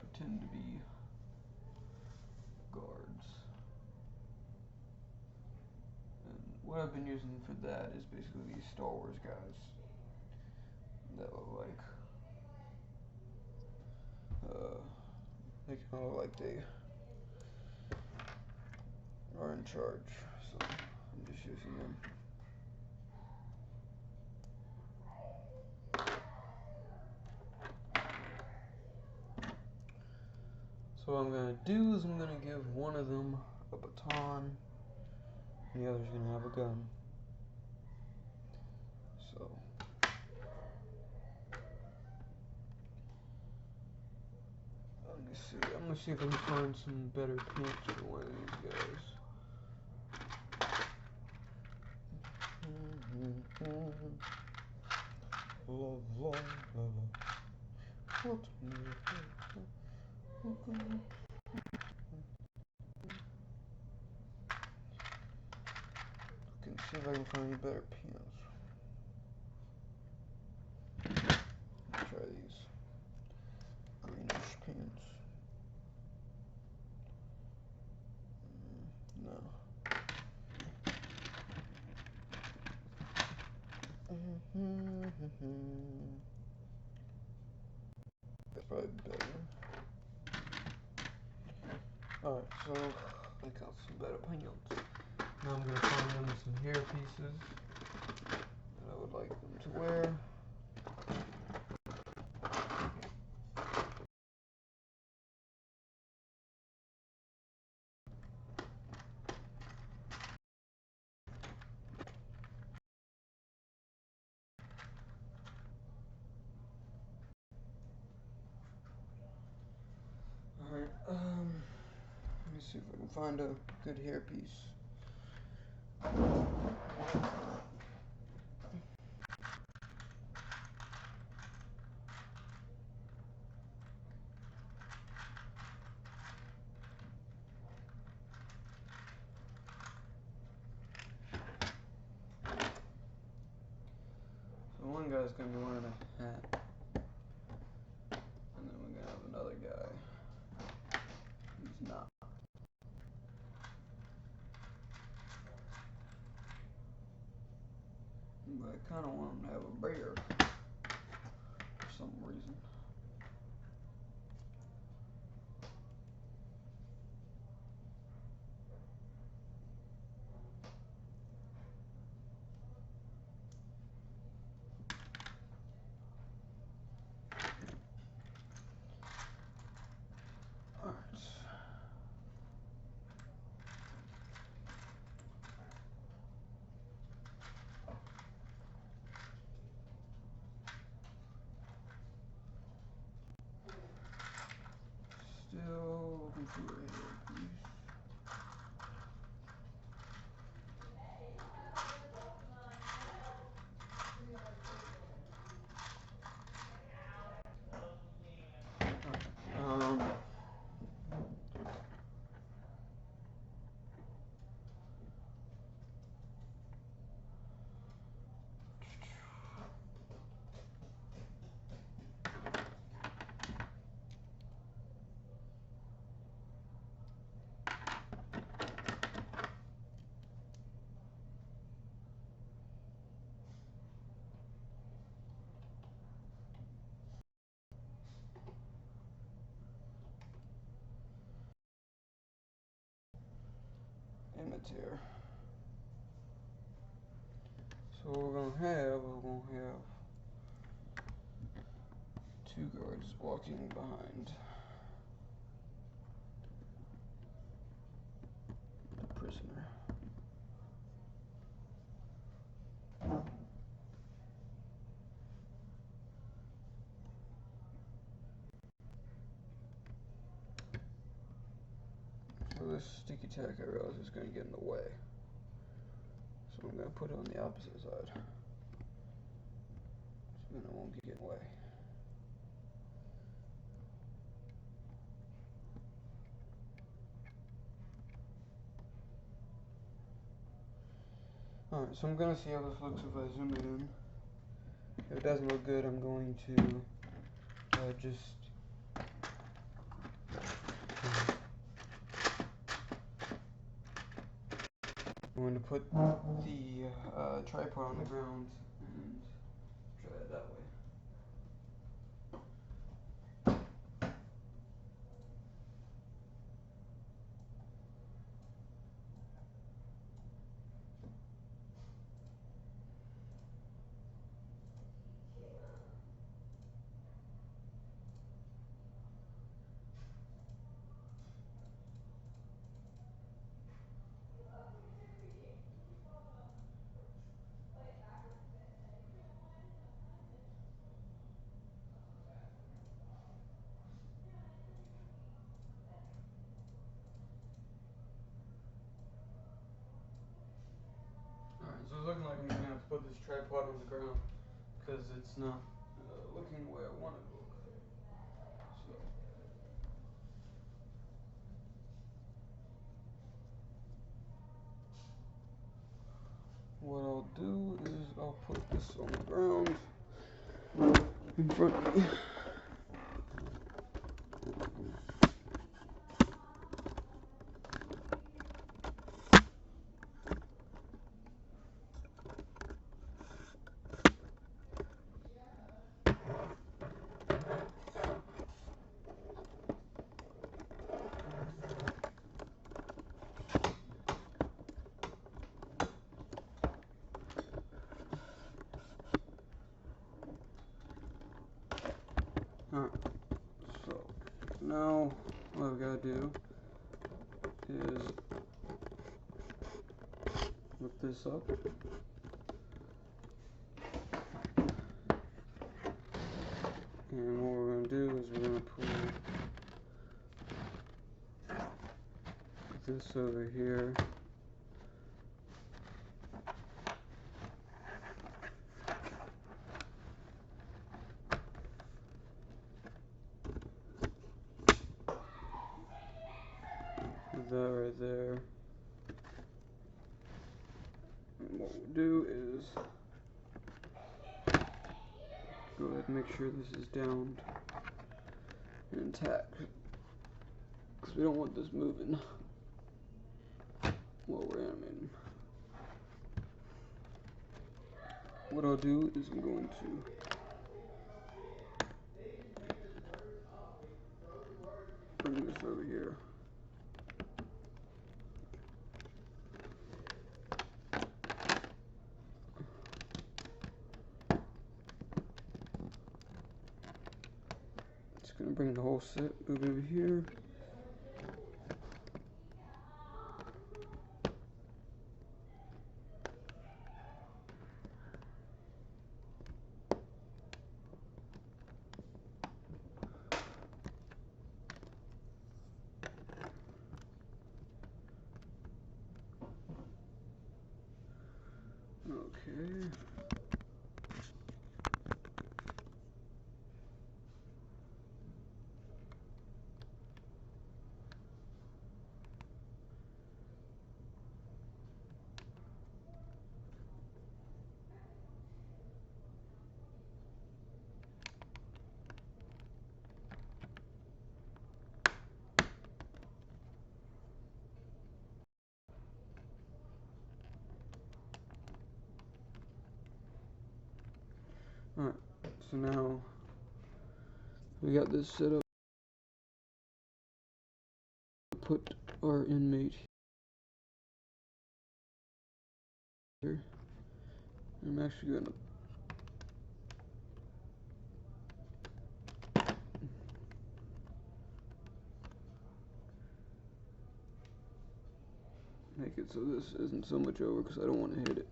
pretend to be guards. And what I've been using for that is basically these Star Wars guys that look like they kind of look like they are in charge. So I'm just using them. So what I'm gonna do is I'm gonna give one of them a baton, and the other's gonna have a gun. So I'm gonna see if I can find some better pants for one of these guys. Can see if I can find any better pants. Try these greenish pants. No. That's probably better. Alright, so I got some better pants. Now I'm gonna find them some hair pieces that I would like them to wear. Alright, let me see if I can find a good hair piece. So one guy's gonna be wearing a hat, and then we're gonna have another guy who's not. But I kind of want him to have a beard for some reason. Alright. Animate here. So we're gonna have two guards walking behind the prisoner. So this sticky tack I realize is going to get in the way. So I'm going to put it on the opposite side. So then it won't get in the way. Alright, so I'm going to see how this looks if I zoom it in. If it doesn't look good, I'm going to I'm going to put the tripod on the ground and try it that way. Alright, so it's looking like I'm going to have to put this tripod on the ground because it's not looking the way I want it to look. So what I'll do is I'll put this on the ground in front of me. Alright, so now what I've got to do is lift this up. And what we're going to do is we're going to pull this over here. That right there. And what we'll do is go ahead and make sure this is down and intact, because we don't want this moving while we're animating. What I'll do is I'm going to bring this over here. Just gonna bring the whole set over here. Okay. Alright, so now we got this set up. Put our inmate here. I'm actually gonna make it so this isn't so much over because I don't want to hit it.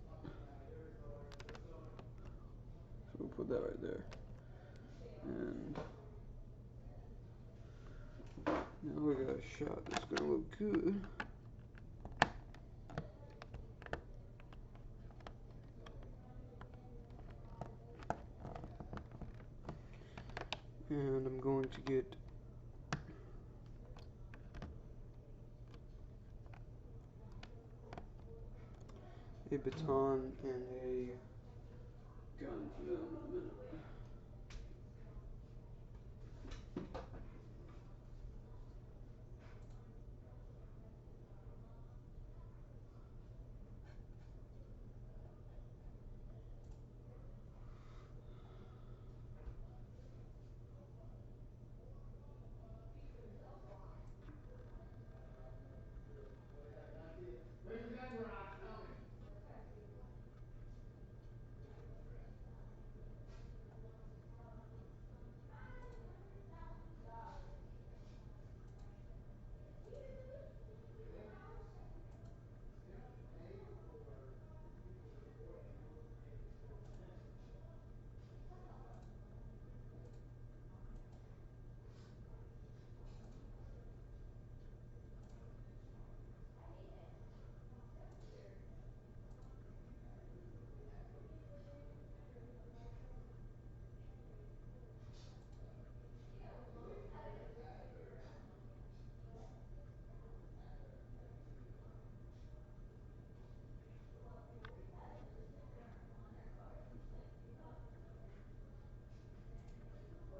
So we'll put that right there. And now we got a shot that's gonna look good. And I'm going to get a baton and a gun for them in a minute.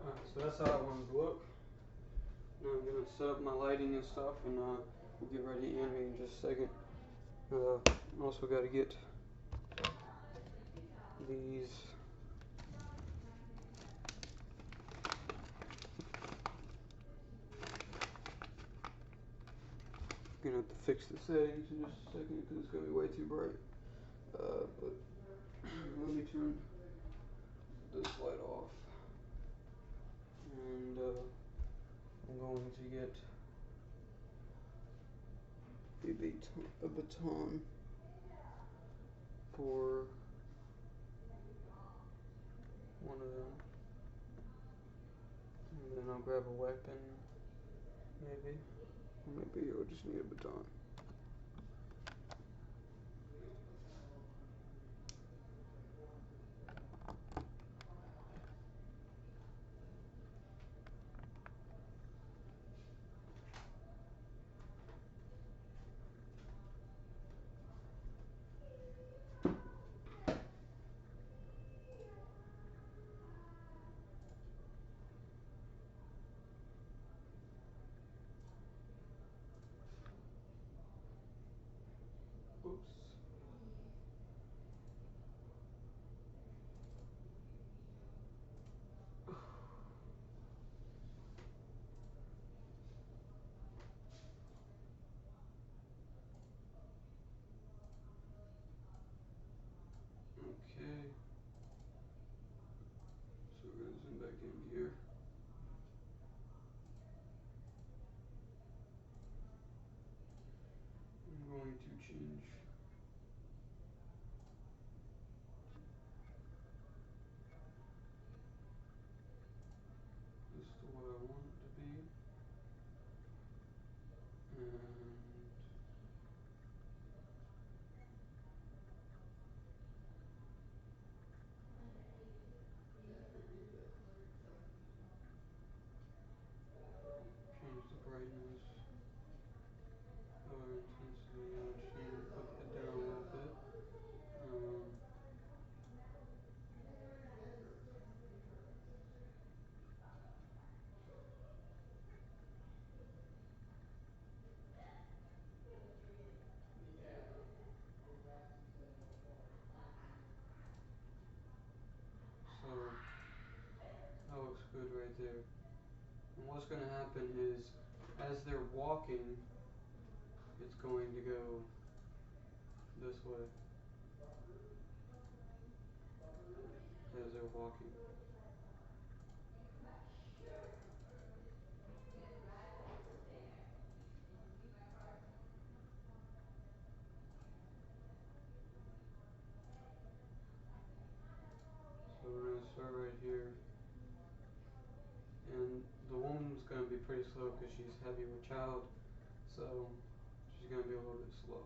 Alright, so that's how I wanted to look. Now I'm gonna set up my lighting and stuff, and we'll get ready to animate in just a second. Also got to get these. Gonna have to fix the settings in just a second because it's gonna be way too bright. But let me turn this light off, and I'm going to get a baton for one of them, and then I'll grab a weapon, maybe. Or maybe you'll just need a baton. Oops. Okay. So we're gonna zoom back in here. I'm going to change this to what I want it to be. And change the brightness, color intensity, and put that down a little bit. Um, so that looks good right there. And what's going to happen is, as they're walking, it's going to go this way. as they're walking. So we're going to start right here. And the woman's going to be pretty slow because she's heavy with child. So she's going to be a little bit slow.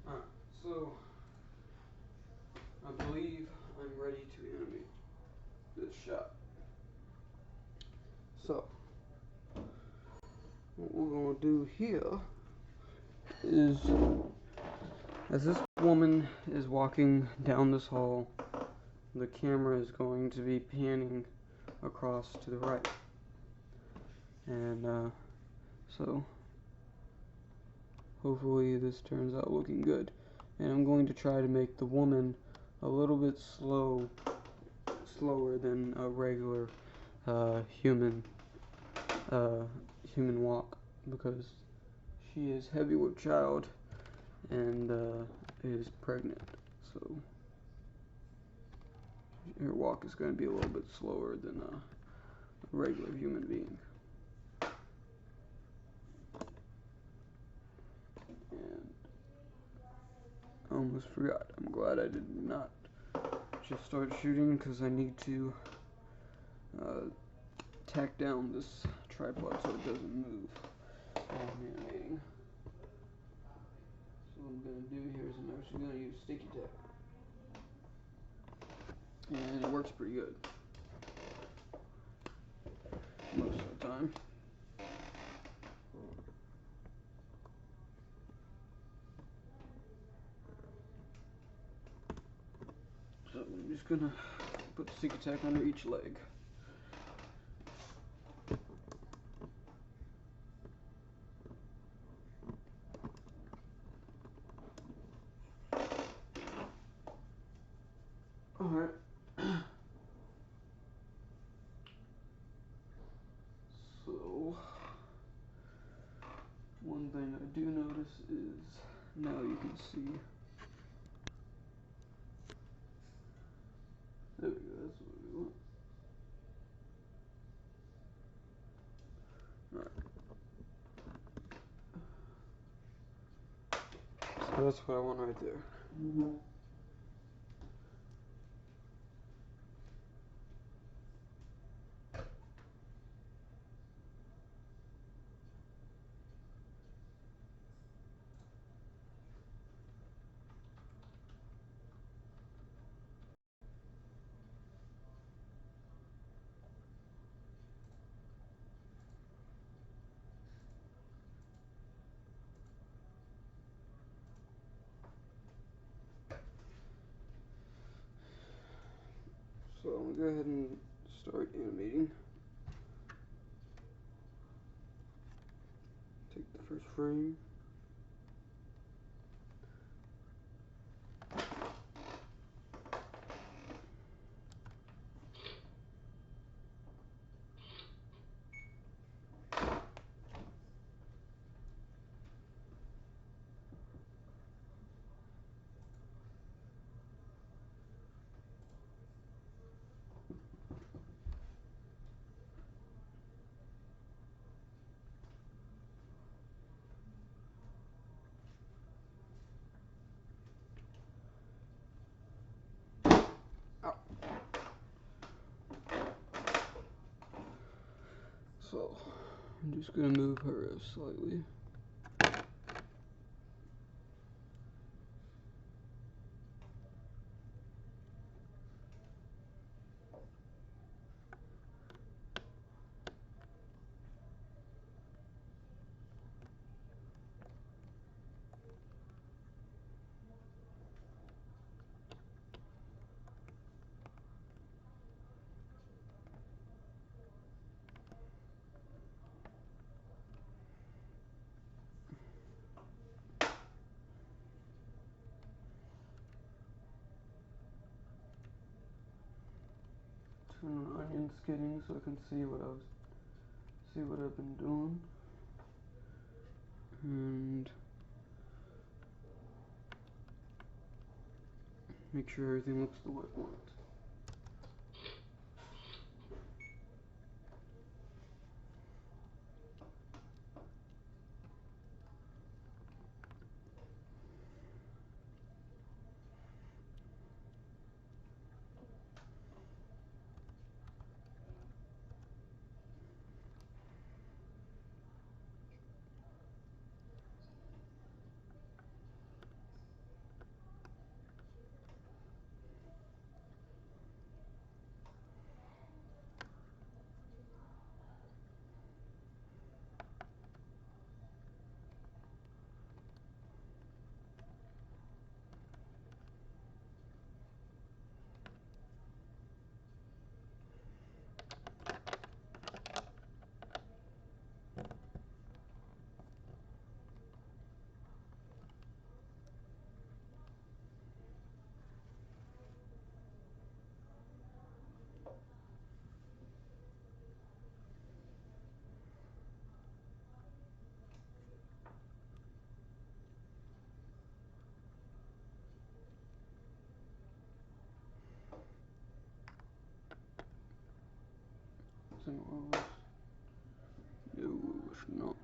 Alright, so I believe I'm ready to animate this shot. So what we're going to do here is, as this woman is walking down this hall, the camera is going to be panning across to the right. And so hopefully this turns out looking good. And I'm going to try to make the woman a little bit slower than a regular human walk, because she is heavy with child and is pregnant. So her walk is going to be a little bit slower than a regular human being. And I almost forgot. I'm glad I did not just start shooting, because I need to tack down this tripod so it doesn't move while I'm animating. So what I'm going to do here is I'm actually going to use sticky tack. And it works pretty good most of the time. So I'm just going to put the sticky tack under each leg. Alright. So one thing I do notice is, now you can see. There we go, that's what we want. Alright. So that's what I want right there. So I'm gonna go ahead and start animating. Take the first frame. So I'm just gonna move her slightly. Turn on onion skinning so I can see what I've been doing. And make sure everything looks the way I want. No, it's not.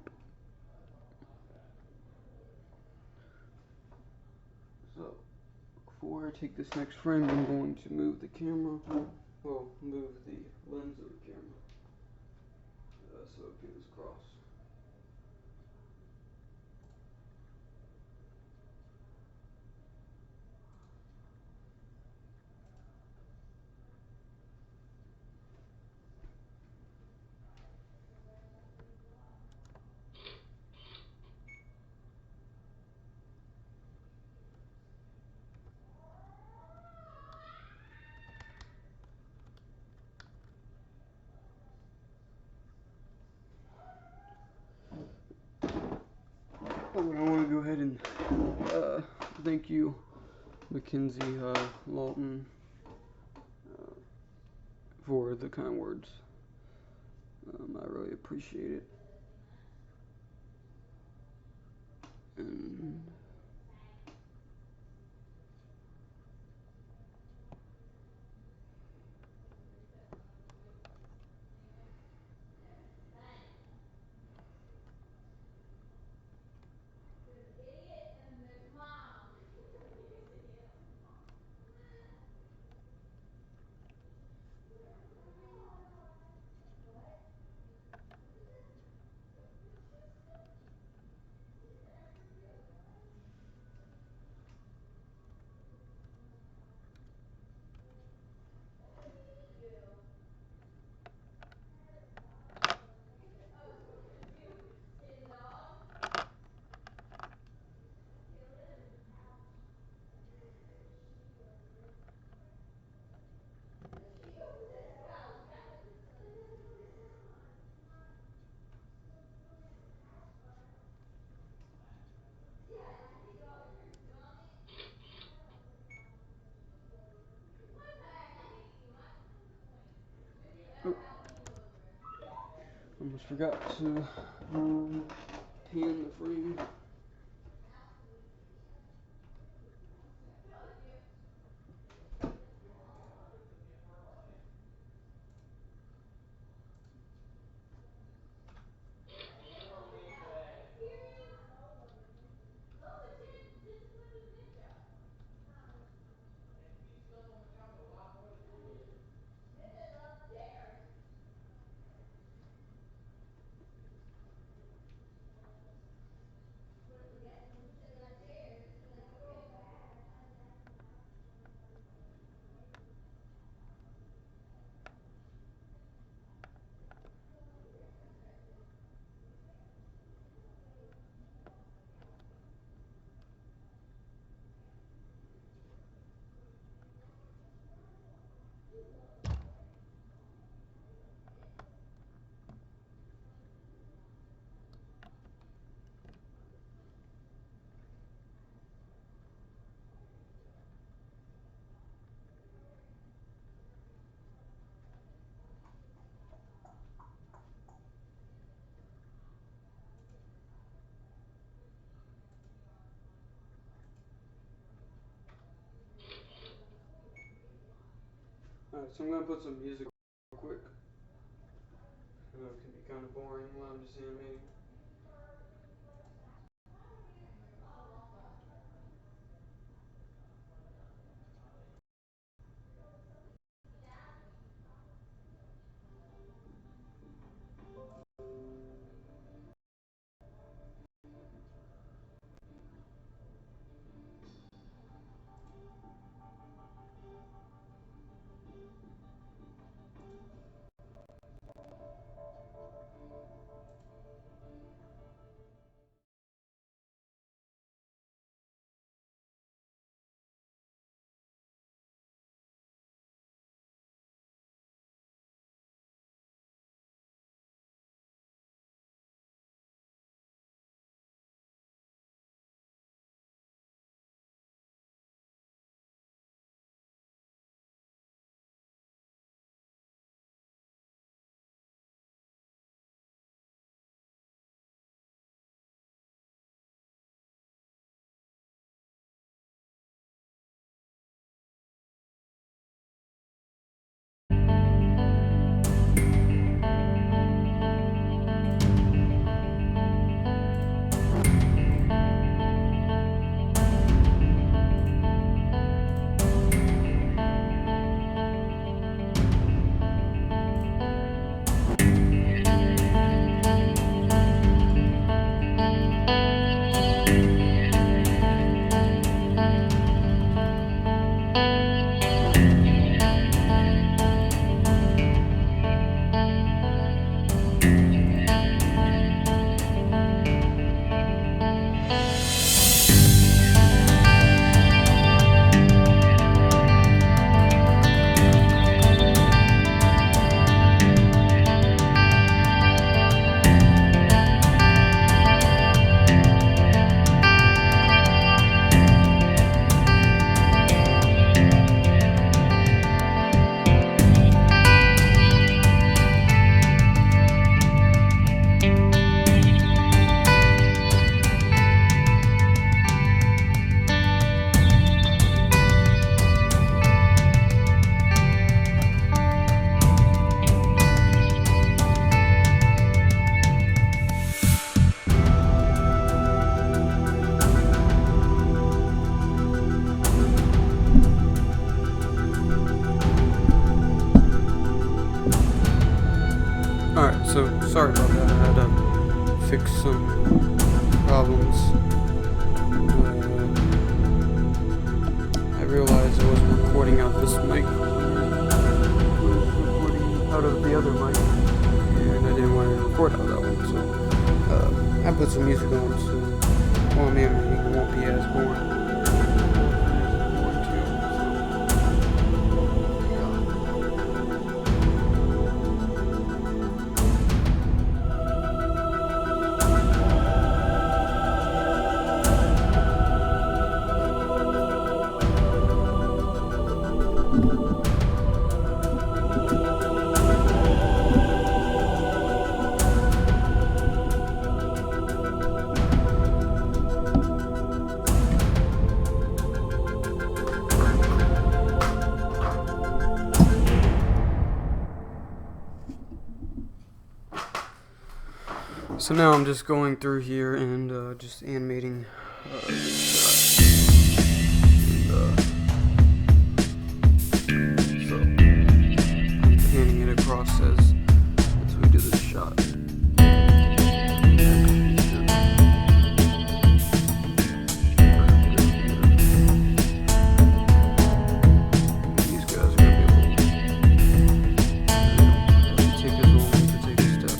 So, before I take this next frame, I'm going to move the camera. Well, move the lens of the camera so it goes across. Oh, and I want to go ahead and thank you, Mackenzie Lawton, for the kind words. I really appreciate it. And oh, almost forgot to pan the frame. Alright, so I'm gonna put some music real quick. I know it can be kind of boring while I'm just animating. Alright, so sorry about that. I had to fix some problems. I realized I wasn't recording out this mic. I was recording out of the other mic. And I didn't want to record out that one, so I put some music on, so while I'm animating, it won't be as boring. So now I'm just going through here and just animating this shot. So I'm panning it across as we do this shot. These guys are gonna be able to take this moment to take a step.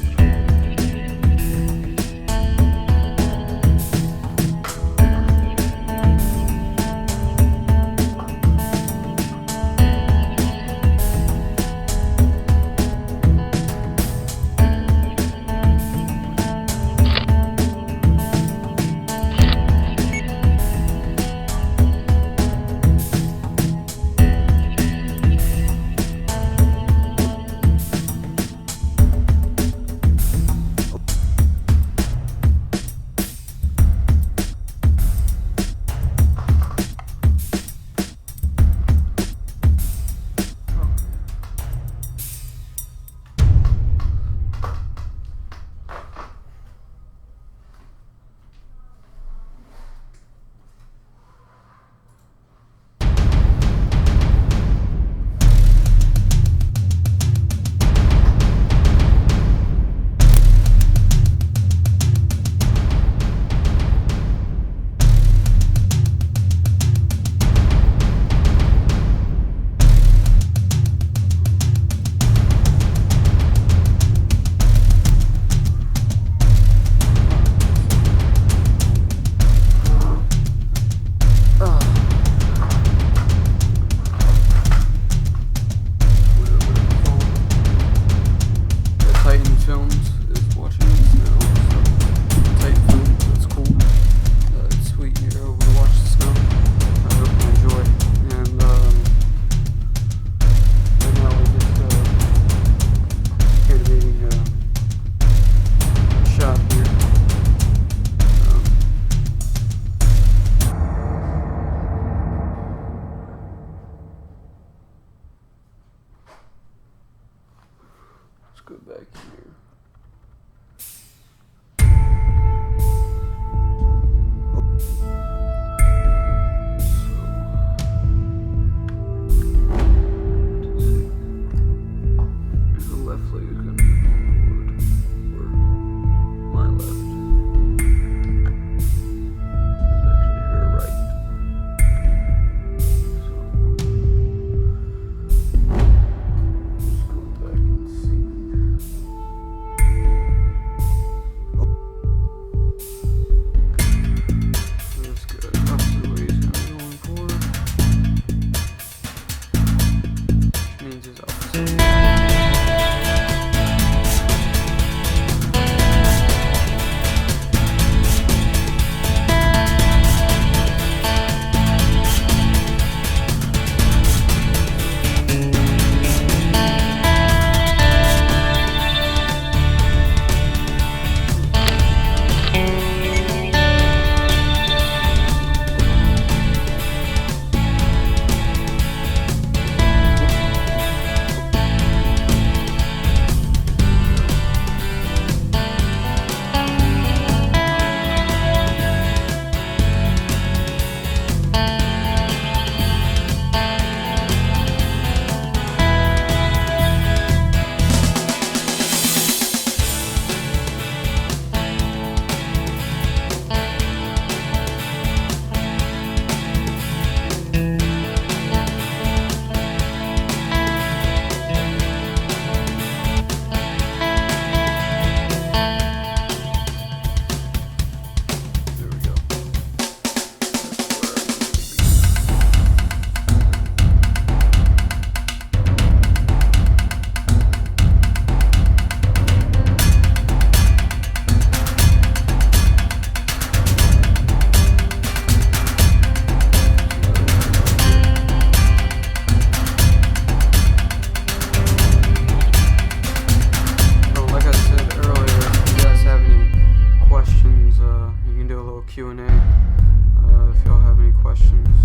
Q&A. If y'all have any questions,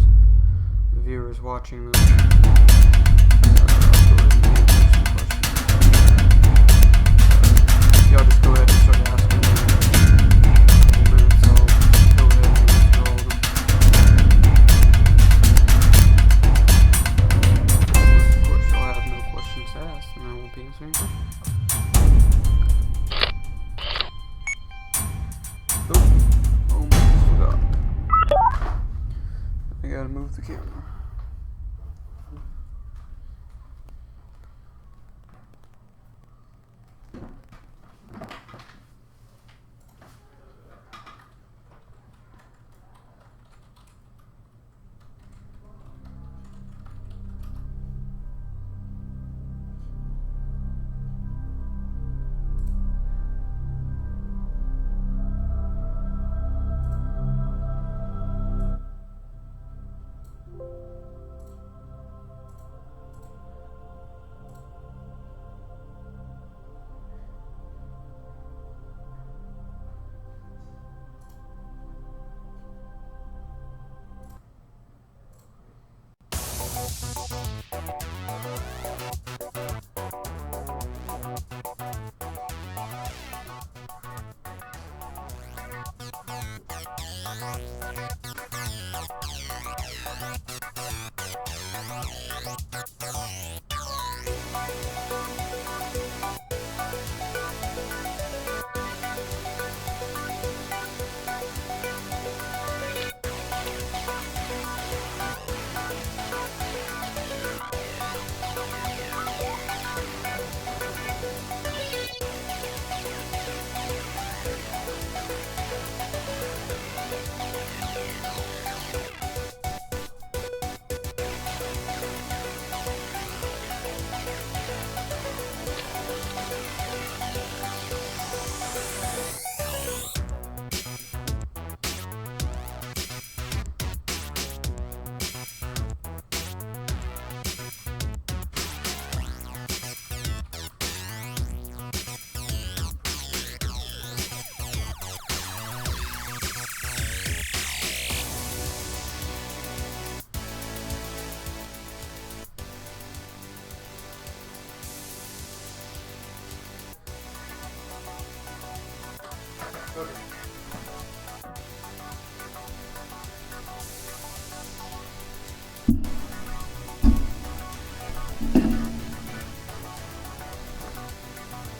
the viewers watching this, y'all just go ahead and start asking them. In a couple minutes, I'll go ahead and answer all of them. Unless, of course, y'all have no questions to ask, and I won't be answering. Almost forgot. I gotta move the camera.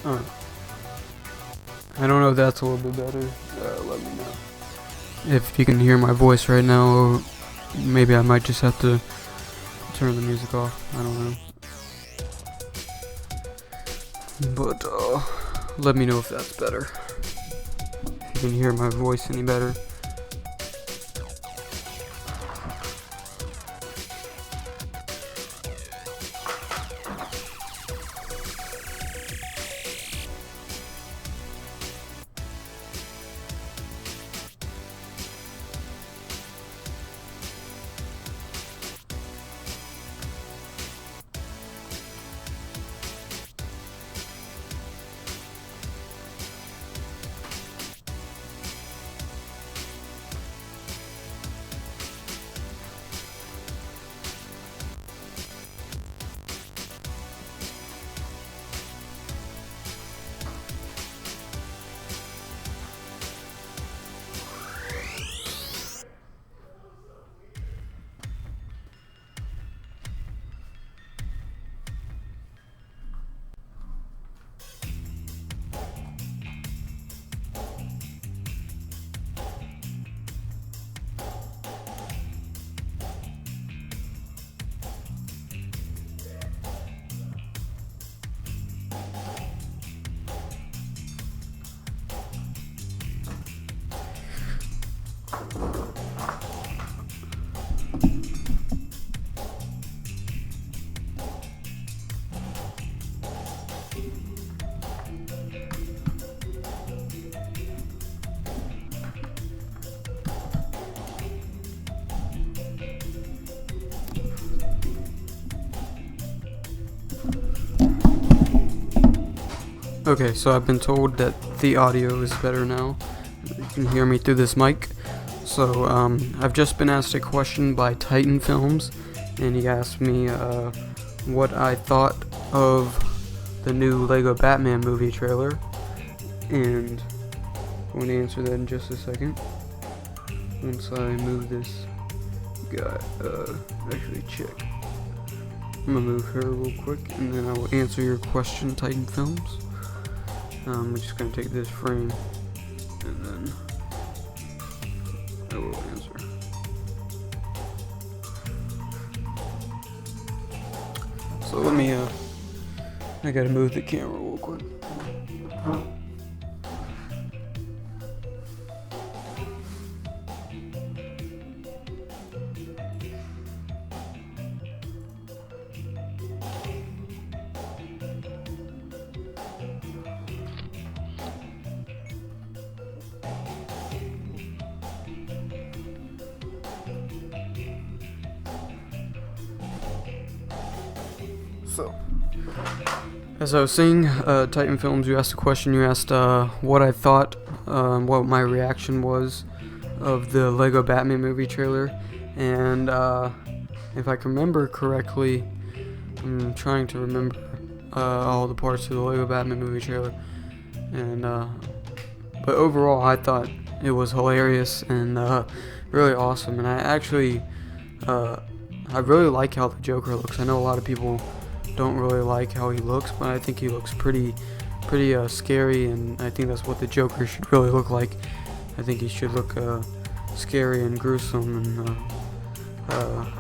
Alright. I don't know if that's a little bit better. Let me know. If you can hear my voice right now, or maybe I might just have to turn the music off. I don't know. But, let me know if that's better. If you can hear my voice any better. Okay, so I've been told that the audio is better now. You can hear me through this mic. So, I've just been asked a question by Titan Films, and he asked me what I thought of the new Lego Batman movie trailer, and I'm going to answer that in just a second. Once I move this guy, actually check. I'm going to move her real quick, and then I will answer your question, Titan Films. We're just going to take this frame, and then I will answer. So let me, I gotta move the camera real quick. So, as I was saying, Titan Films, you asked a question. You asked what I thought, what my reaction was of the Lego Batman movie trailer. And if I can remember correctly, I'm trying to remember all the parts of the Lego Batman movie trailer. And but overall, I thought it was hilarious and really awesome. And I actually, I really like how the Joker looks. I know a lot of people don't really like how he looks, but I think he looks pretty scary, and I think that's what the Joker should really look like. I think he should look scary and gruesome, and I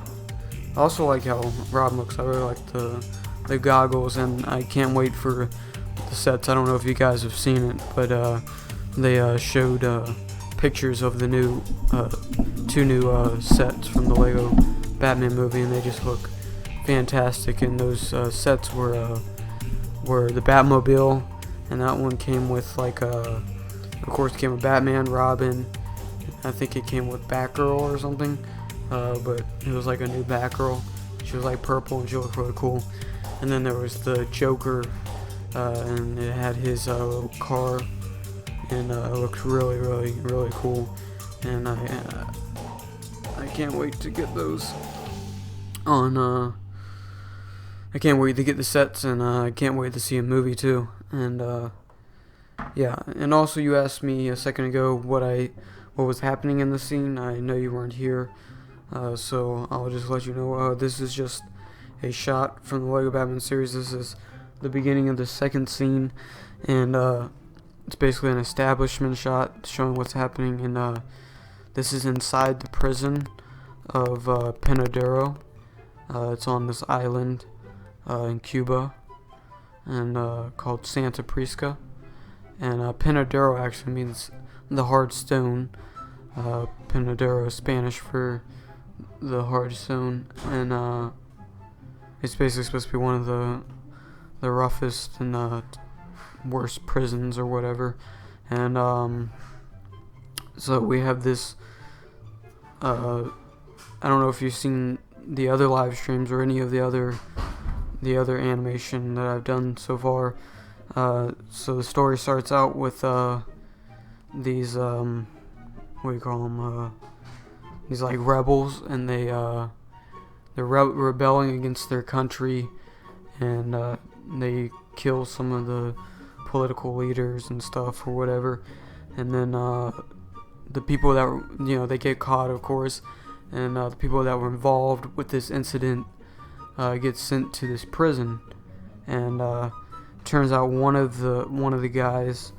also like how Rob looks. I really like the goggles, and I can't wait for the sets. I don't know if you guys have seen it, but they showed pictures of the new two new sets from the Lego Batman movie, and they just look fantastic. And those sets were the Batmobile, and that one came with of course, came with Batman, Robin. I think it came with Batgirl or something, but it was like a new Batgirl. She was like purple, and she looked really cool. And then there was the Joker, and it had his little car, and it looked really cool. And I can't wait to get those on. I can't wait to get the sets, and I can't wait to see a movie too. And yeah, and also you asked me a second ago what was happening in the scene. I know you weren't here, so I'll just let you know. This is just a shot from the Lego Batman series. This is the beginning of the second scene, and it's basically an establishment shot showing what's happening. And this is inside the prison of Penadero. It's on this island in Cuba, and called Santa Prisca. And Penadero actually means the hard stone. Penadero is Spanish for the hard stone, and it's basically supposed to be one of the roughest and worst prisons or whatever. And so we have this. I don't know if you've seen the other live streams or any of the other animation that I've done so far. So the story starts out with these what do you call them? These like rebels, and they're rebelling against their country, and they kill some of the political leaders and stuff or whatever. And then the people that they get caught, of course, and the people that were involved with this incident get sent to this prison. And turns out one of the guys,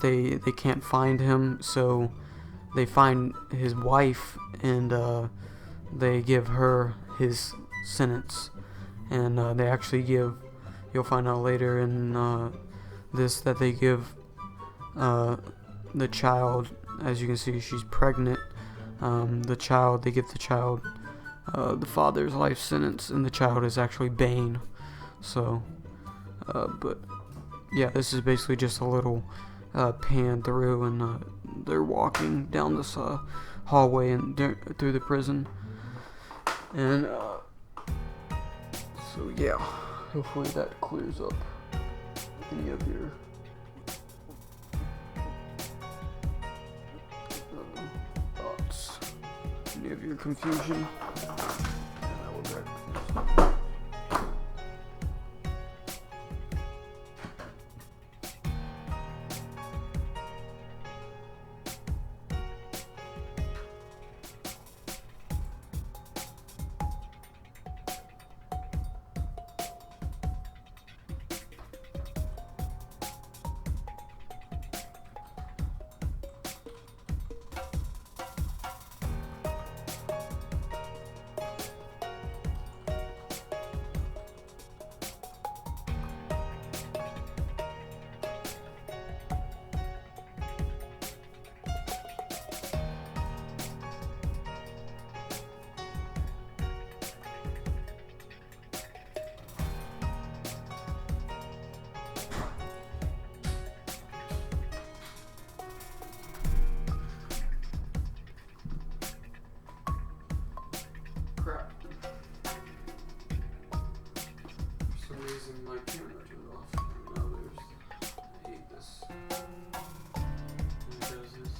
they can't find him, so they find his wife, and they give her his sentence. And they actually give, you'll find out later in this, that they give the child, as you can see, she's pregnant. They give the child the father's life sentence, and the child is actually Bane. So, but yeah, this is basically just a little pan through, and they're walking down this hallway and through the prison. And so yeah, hopefully that clears up any of your thoughts. of your confusion. Crap. For some reason my camera turned off. Now there's... I hate this. It does this.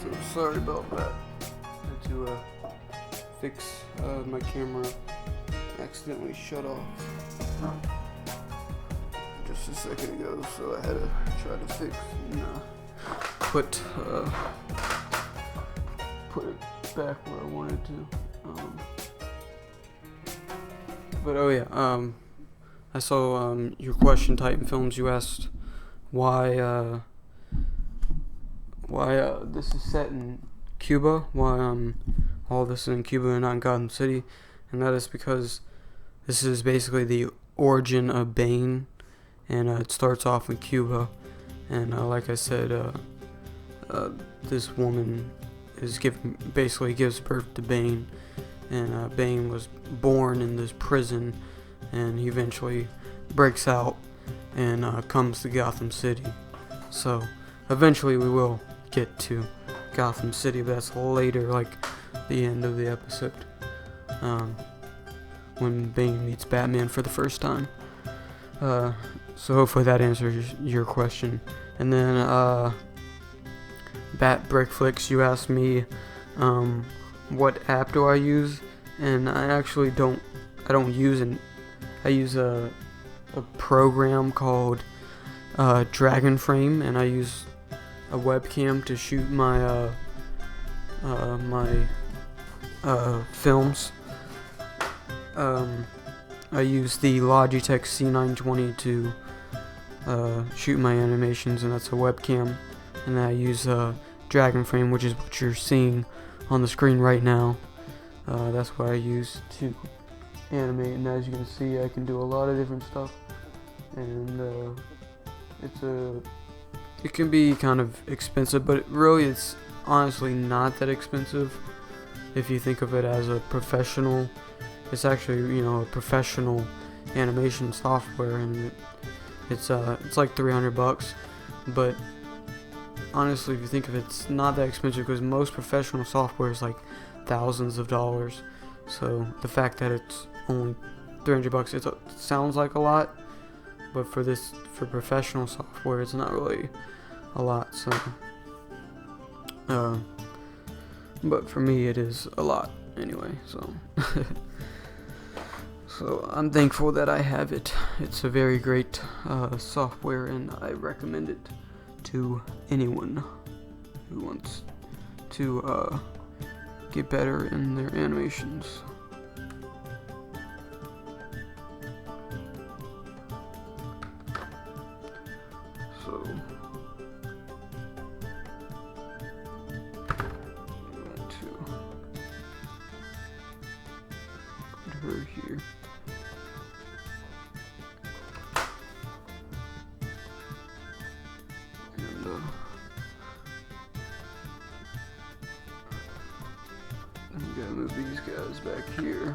So sorry about that. I had to fix my camera. Accidentally shut off just a second ago, so I had to try to fix and put it back where I wanted to. But oh yeah, I saw your question, Titan Films. You asked why this is set in Cuba, why all this is in Cuba and not in Gotham City, and that is because this is basically the origin of Bane, and it starts off in Cuba, and like I said, this woman basically gives birth to Bane, and Bane was born in this prison, and he eventually breaks out and comes to Gotham City. So eventually we will get to Gotham City, but that's later, like the end of the episode, when Bane meets Batman for the first time. So hopefully that answers your question. And then Bat Brickflix, you asked me what app do I use, and I actually don't use I use a program called Dragon frame, and I use a webcam to shoot my films. I use the Logitech C920 to shoot my animations, and that's a webcam. And then I use Dragon frame, which is what you're seeing on the screen right now. That's what I use to animate, and as you can see, I can do a lot of different stuff, and it can be kind of expensive, but really it's honestly not that expensive if you think of it as a professional. It's actually, a professional animation software, and it's like $300, but honestly, if you think of it, it's not that expensive because most professional software is like thousands of dollars. So the fact that it's only $300, it sounds like a lot, but for professional software, it's not really a lot. So, but for me, it is a lot anyway. So, so I'm thankful that I have it. It's a very great software, and I recommend it to anyone who wants to get better in their animations. So I'm going to put her here. And I'm gonna move these guys back here.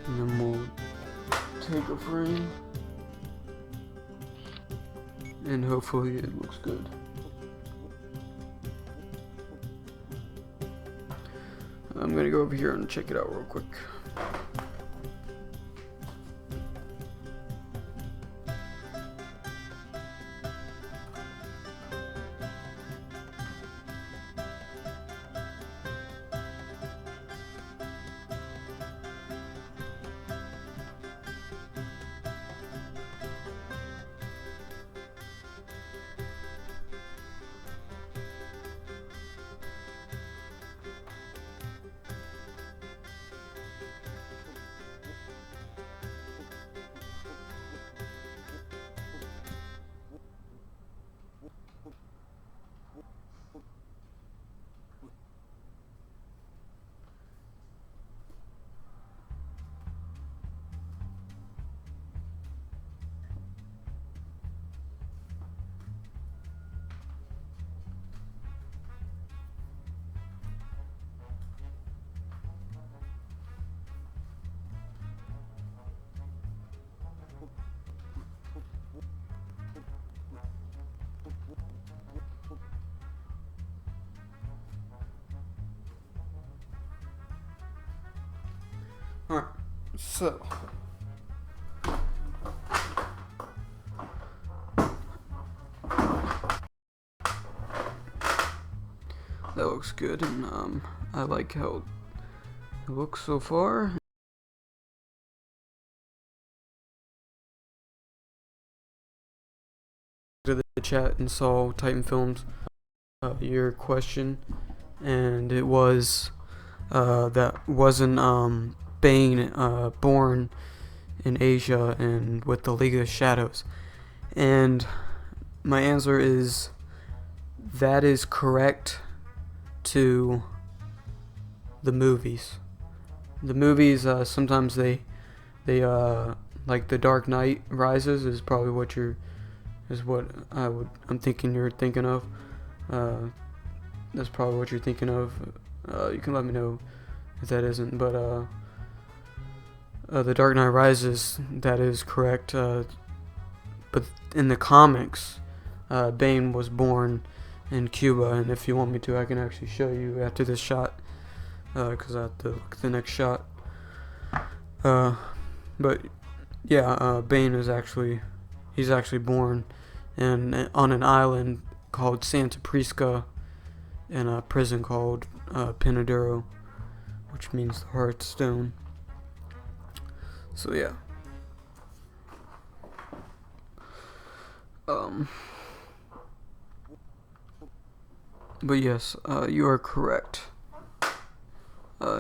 And then we'll take a frame, and hopefully it looks good. I'm gonna go over here and check it out real quick. Alright, so that looks good, and I like how it looks so far. To the chat and saw Titan Films your question, and it was that wasn't Bane born in Asia and with the League of Shadows, and my answer is that is correct to the movies. The movies sometimes they like The Dark Knight Rises is probably what I'm thinking you're thinking of. That's probably what you're thinking of. You can let me know if that isn't, but The Dark Knight Rises, that is correct. But in the comics, Bane was born in Cuba, and if you want me to, I can actually show you after this shot, because I have to look at the next shot. But yeah, Bane is he's actually born on an island called Santa Prisca in a prison called Pinaduro, which means the Heart Stone. So yeah. But yes, you are correct.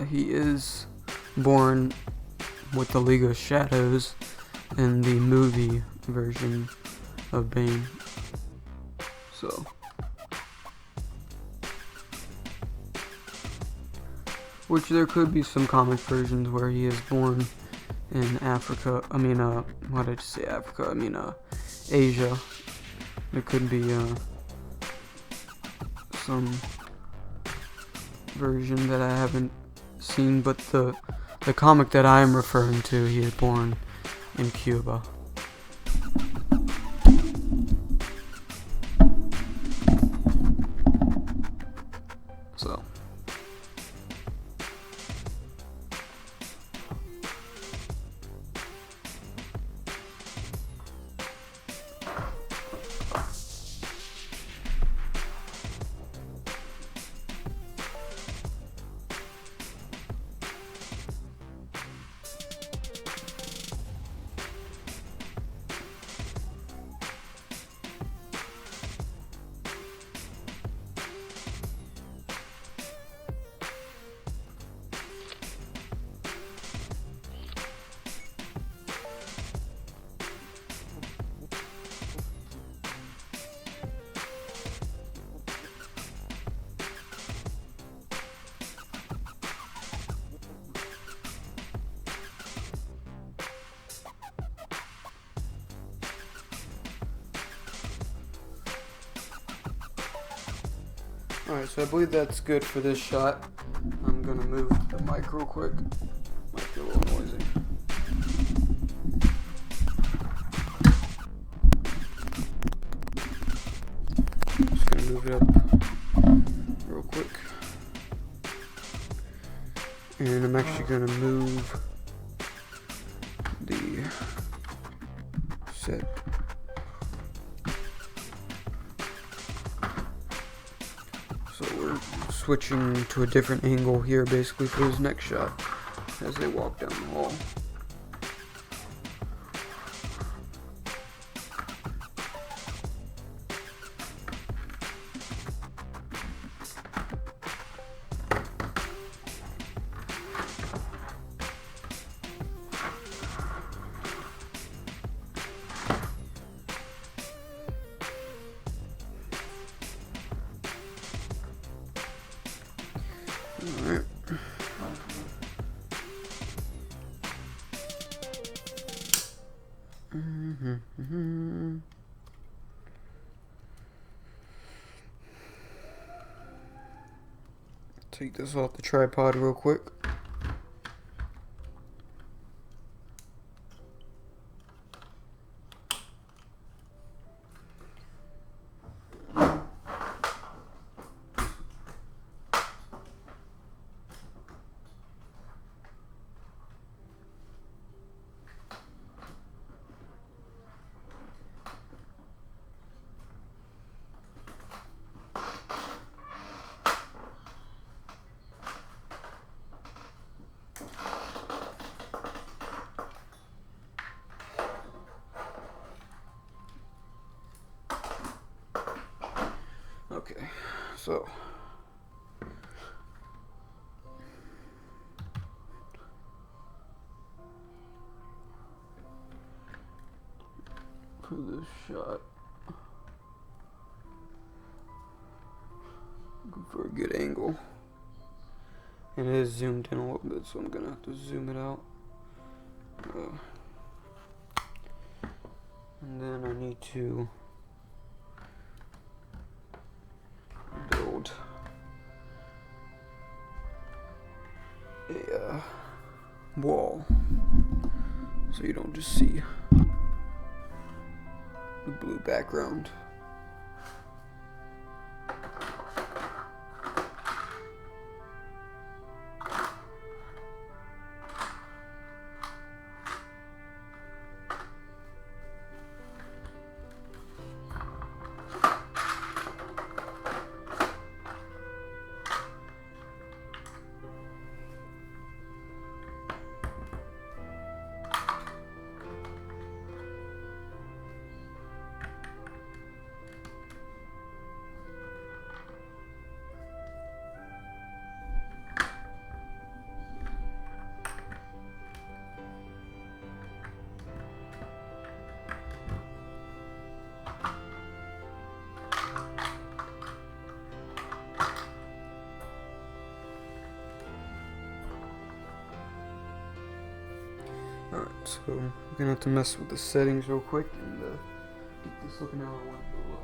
He is born with the League of Shadows in the movie version of Bane. So, which there could be some comic versions where he is born in Africa. Why did I just say Africa? Asia. There could be some version that I haven't seen, but the comic that I am referring to, he is born in Cuba. So. Alright, so I believe that's good for this shot. I'm gonna move the mic real quick. Might be a little noisy. Just gonna move it up real quick. And I'm actually gonna move the set. So we're switching to a different angle here basically for his next shot as they walk down the hall. Alright. Take this off the tripod real quick. Okay, so for this shot, looking for a good angle, and it is zoomed in a little bit, so I'm gonna have to zoom it out. And then I need to build a wall so you don't just see the blue background. so we're gonna have to mess with the settings real quick and get this looking how I want it to look.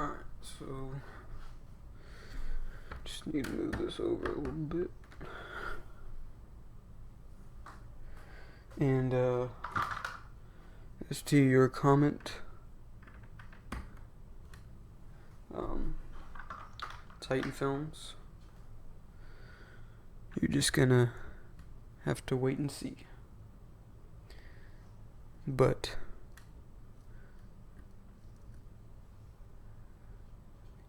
Alright, so just need to move this over a little bit. And as to your comment, Titan Films, you're just gonna have to wait and see. But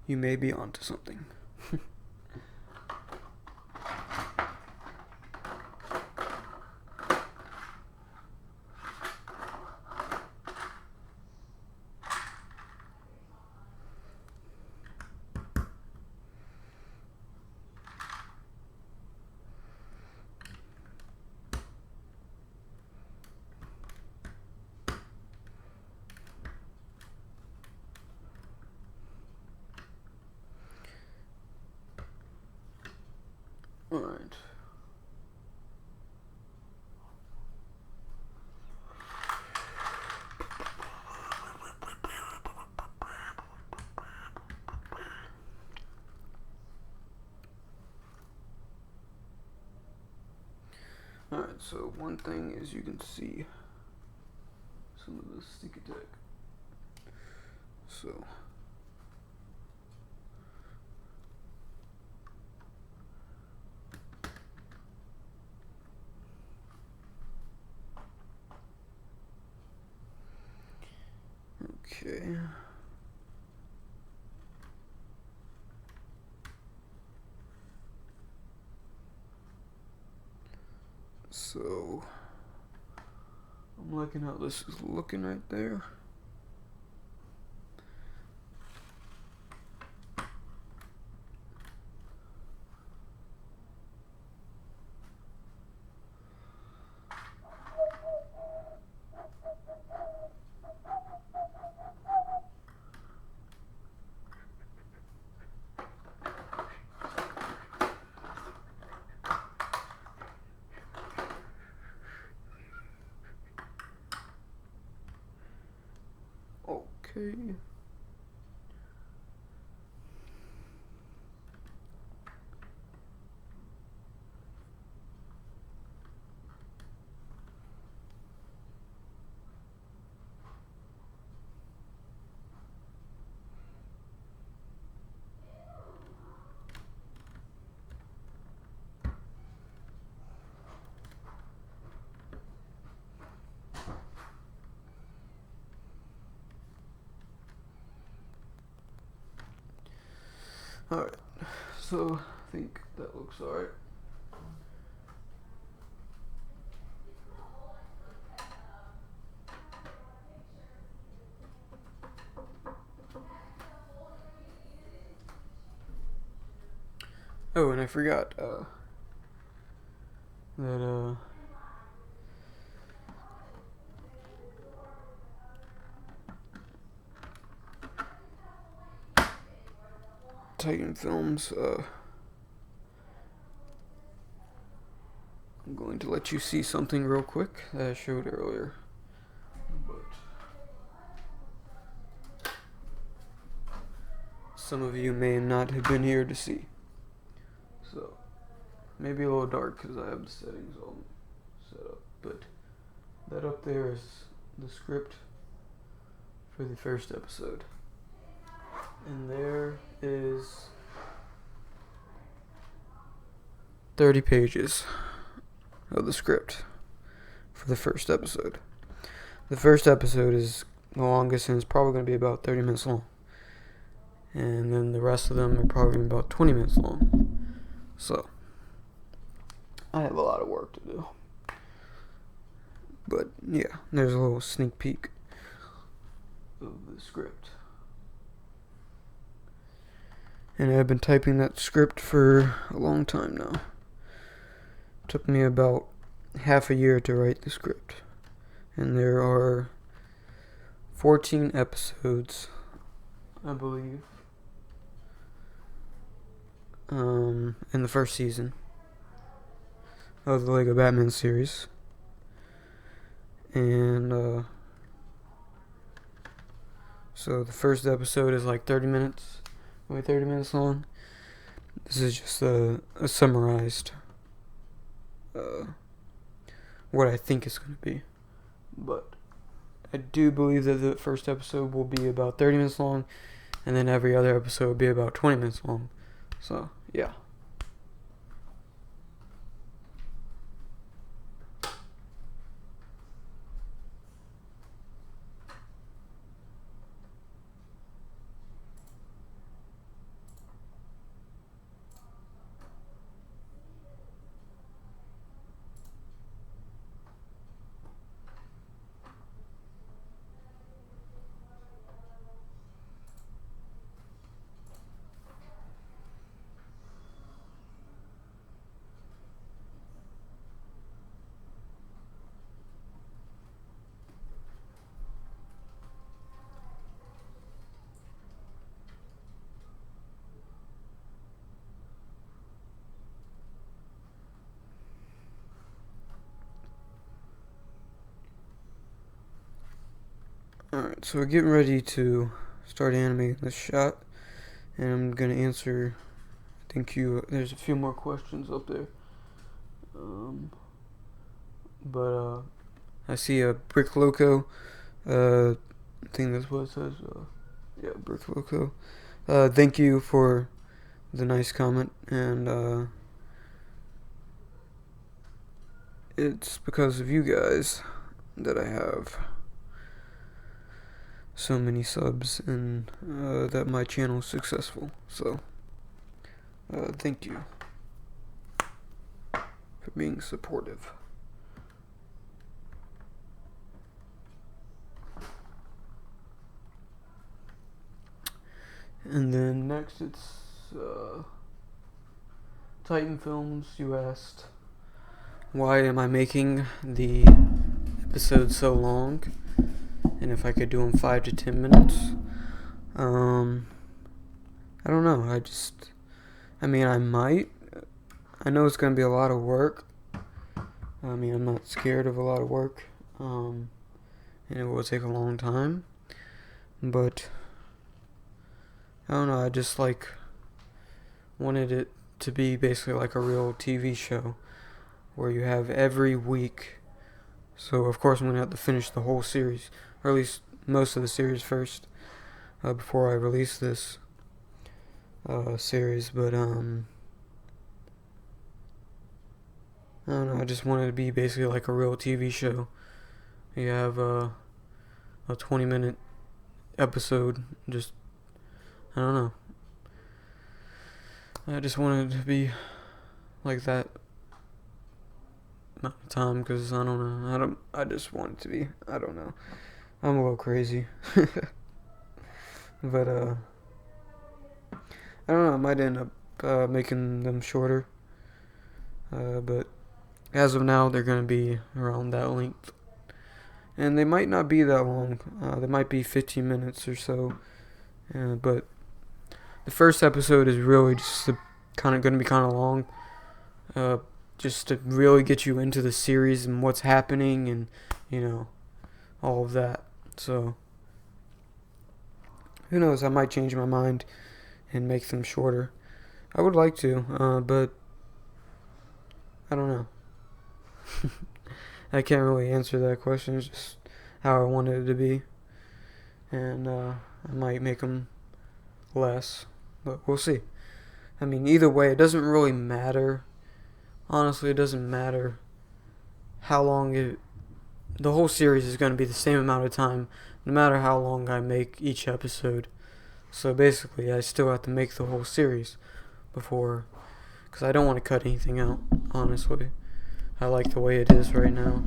you may be onto something. Alright. Alright, so one thing is you can see some of the stick attack. So okay. So I'm liking how this is looking right there. Okay. Alright, so I think that looks alright. Oh, and I forgot that Titan Films, I'm going to let you see something real quick that I showed earlier. But some of you may not have been here to see. So, maybe a little dark because I have the settings all set up. But that up there is the script for the first episode. And there is 30 pages of the script for the first episode. The first episode is the longest and it's probably going to be about 30 minutes long. And then the rest of them are probably going to be about 20 minutes long. So, I have a lot of work to do. But yeah, there's a little sneak peek of the script. And I've been typing that script for a long time now. It took me about half a year to write the script. And there are 14 episodes, I believe, in the first season of the Lego Batman series. And so the first episode is like 30 minutes long. This is just a summarized what I think it's going to be. But I do believe that the first episode will be about 30 minutes long, and then every other episode will be about 20 minutes long. So, yeah. Alright, so we're getting ready to start animating this shot, and I'm gonna answer, there's a few more questions up there, but I see a Brick Loco, I think that's what it says, yeah, Brick Loco, thank you for the nice comment, and it's because of you guys that I have so many subs and that my channel is successful. So thank you for being supportive. And then next it's Titan Films. You asked, why am I making the episode so long? And if I could do them 5 to 10 minutes. I don't know. I might. I know it's going to be a lot of work. I'm not scared of a lot of work. And it will take a long time. But, I don't know. I just wanted it to be basically like a real TV show. Where you have every week. So, of course, I'm going to have to finish the whole series. Or at least most of the series first, before I release this series. But I don't know. I just wanted to be basically like a real TV show. You have a 20-minute episode. Just I don't know. I just wanted to be like that amount of time because I don't know. I just want it to be. I don't know. I'm a little crazy. But, I don't know, I might end up making them shorter. But as of now, they're going to be around that length. And they might not be that long. They might be 15 minutes or so. But the first episode is really just going to be kind of long. Just to really get you into the series and what's happening and, all of that. So, who knows, I might change my mind and make them shorter. I would like to, but I don't know. I can't really answer that question. It's just how I wanted it to be. and I might make them less, but we'll see. I mean, either way, it doesn't really matter. Honestly, it doesn't matter how long it. The whole series is going to be the same amount of time, no matter how long I make each episode. So basically, I still have to make the whole series before, because I don't want to cut anything out. Honestly, I like the way it is right now,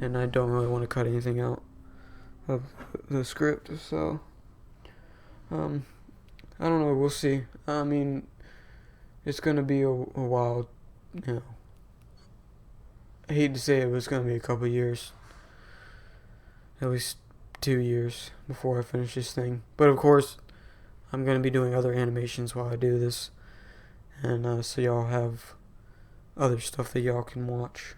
and I don't really want to cut anything out of the script. So, I don't know. We'll see. I mean, it's gonna be a while. You know, I hate to say it, but it's gonna be a couple years, at least 2 years before I finish this thing. But of course, I'm gonna be doing other animations while I do this, and so y'all have other stuff that y'all can watch.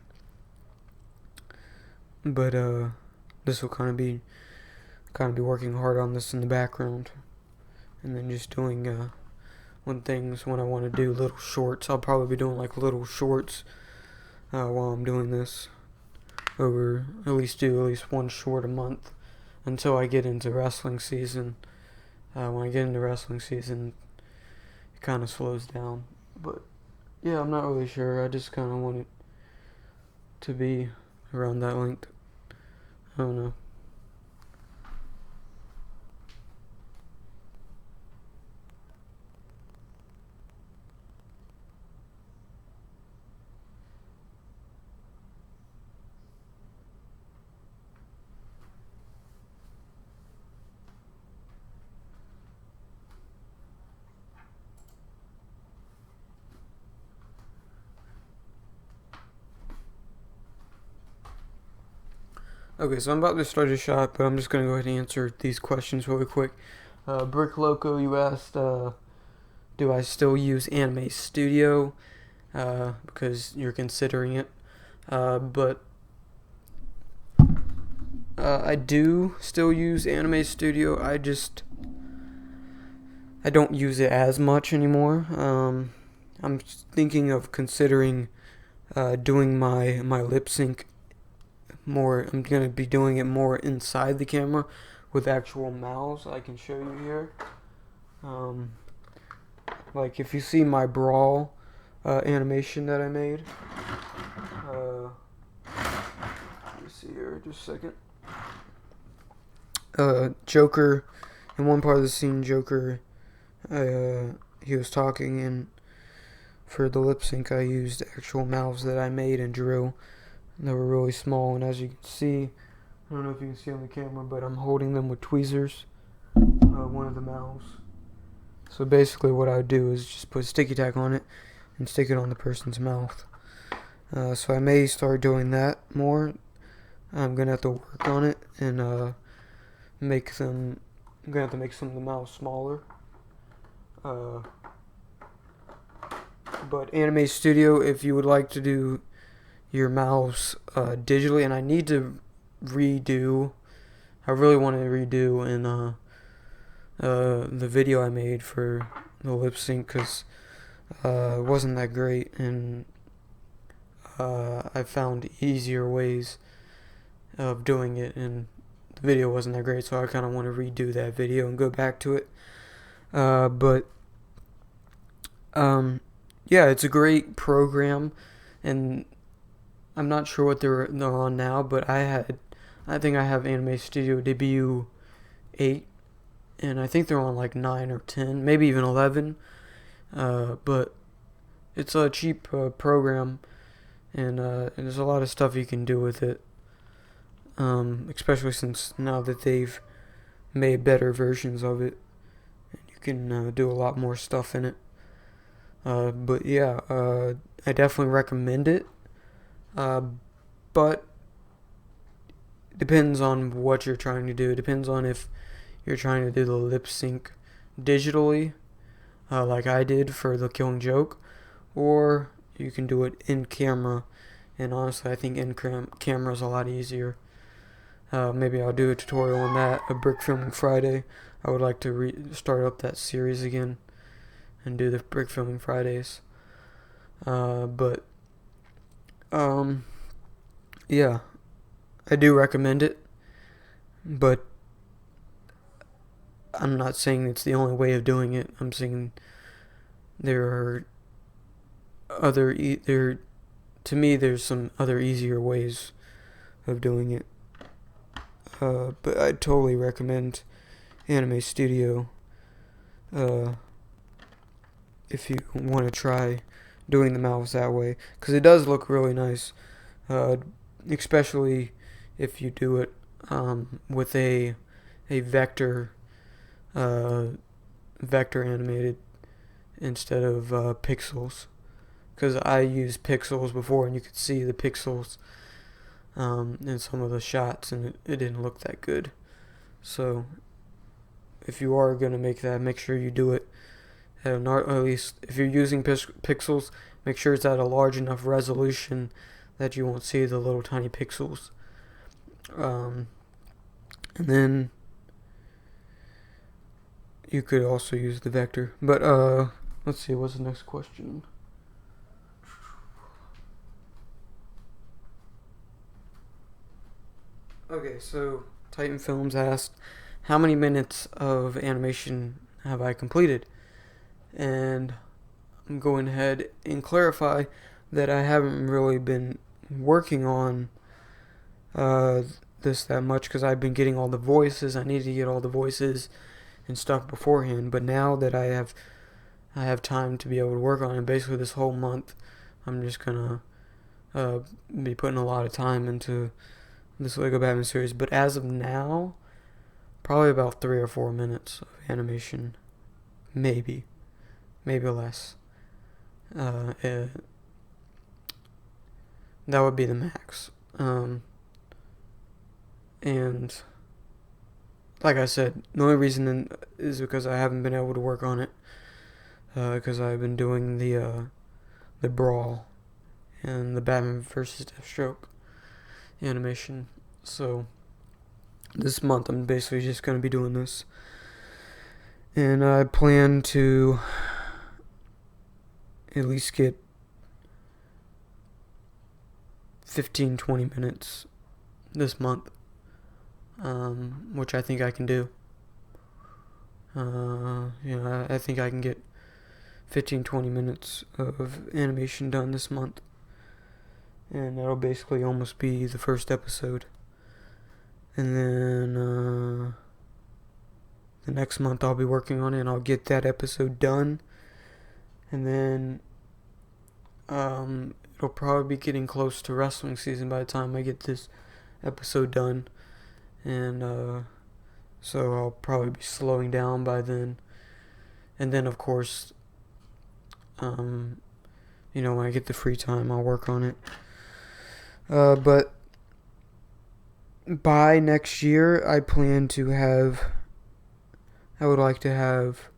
But this will kind of be working hard on this in the background, and then just doing when I want to do little shorts. I'll probably be doing like little shorts while I'm doing this. Do at least one short a month until I get into wrestling season. When I get into wrestling season, it kind of slows down. But yeah, I'm not really sure. I just kind of want it to be around that length. I don't know. Okay, so I'm about to start a shot, but I'm just going to go ahead and answer these questions really quick. Brick Loco, you asked, do I still use Animate Studio? Because you're considering it. But I do still use Animate Studio. I don't use it as much anymore. I'm thinking of considering doing my lip sync more. I'm going to be doing it more inside the camera with actual mouths. I can show you here. Like if you see my brawl animation that I made. Let me see here, just a second. Joker, in one part of the scene, Joker, he was talking, and for the lip sync, I used actual mouths that I made and drew. They were really small, and as you can see, I don't know if you can see on the camera, but I'm holding them with tweezers, one of the mouths. So basically what I would do is just put sticky tack on it and stick it on the person's mouth. So I may start doing that more. I'm going to have to work on it and I'm going to have to make some of the mouths smaller. But Anime Studio, if you would like to do your mouths digitally, and I need to redo. I really want to redo in the video I made for the lip sync, because it wasn't that great, and I found easier ways of doing it, and the video wasn't that great, so I kind of want to redo that video and go back to it. But yeah, it's a great program, and I'm not sure what they're on now, but I think I have Anime Studio debut 8, and I think they're on like 9 or 10, maybe even 11. But it's a cheap program, and there's a lot of stuff you can do with it. Especially since now that they've made better versions of it, and you can do a lot more stuff in it. But yeah, I definitely recommend it. But depends on what you're trying to do. It depends on if you're trying to do the lip sync digitally, like I did for the Killing Joke, or you can do it in camera. And honestly, I think in camera is a lot easier. Maybe I'll do a tutorial on that, a Brick Filming Friday. I would like to start up that series again and do the Brick Filming Fridays. Yeah, I do recommend it, but I'm not saying it's the only way of doing it. I'm saying there are there to me there's some other easier ways of doing it. But I'd totally recommend Anime Studio if you want to try doing the mouths that way, because it does look really nice, especially if you do it with a vector animated instead of pixels, because I used pixels before and you could see the pixels in some of the shots, and it didn't look that good. So if you are going to make that, make sure you do it at least if you're using pixels, make sure it's at a large enough resolution that you won't see the little tiny pixels. And then you could also use the vector. But let's see, what's the next question? Okay, so Titan Films asked, how many minutes of animation have I completed? And I'm going ahead and clarify that I haven't really been working on this that much, because I've been getting all the voices. I needed to get all the voices and stuff beforehand, but now that I have time to be able to work on it, basically this whole month I'm just gonna be putting a lot of time into this Lego Batman series. But as of now, probably about 3 or 4 minutes of animation, maybe less. That would be the max. And like I said, the only reason is because I haven't been able to work on it, because I've been doing the brawl and the Batman versus Deathstroke animation. So this month I'm basically just going to be doing this, and I plan to at least get 15-20 minutes this month, which I think I can do. I think I can get 15-20 minutes of animation done this month, and that'll basically almost be the first episode. And then the next month I'll be working on it, and I'll get that episode done. And then it'll probably be getting close to wrestling season by the time I get this episode done. And so I'll probably be slowing down by then. And then, of course, when I get the free time, I'll work on it. But by next year, I would like to have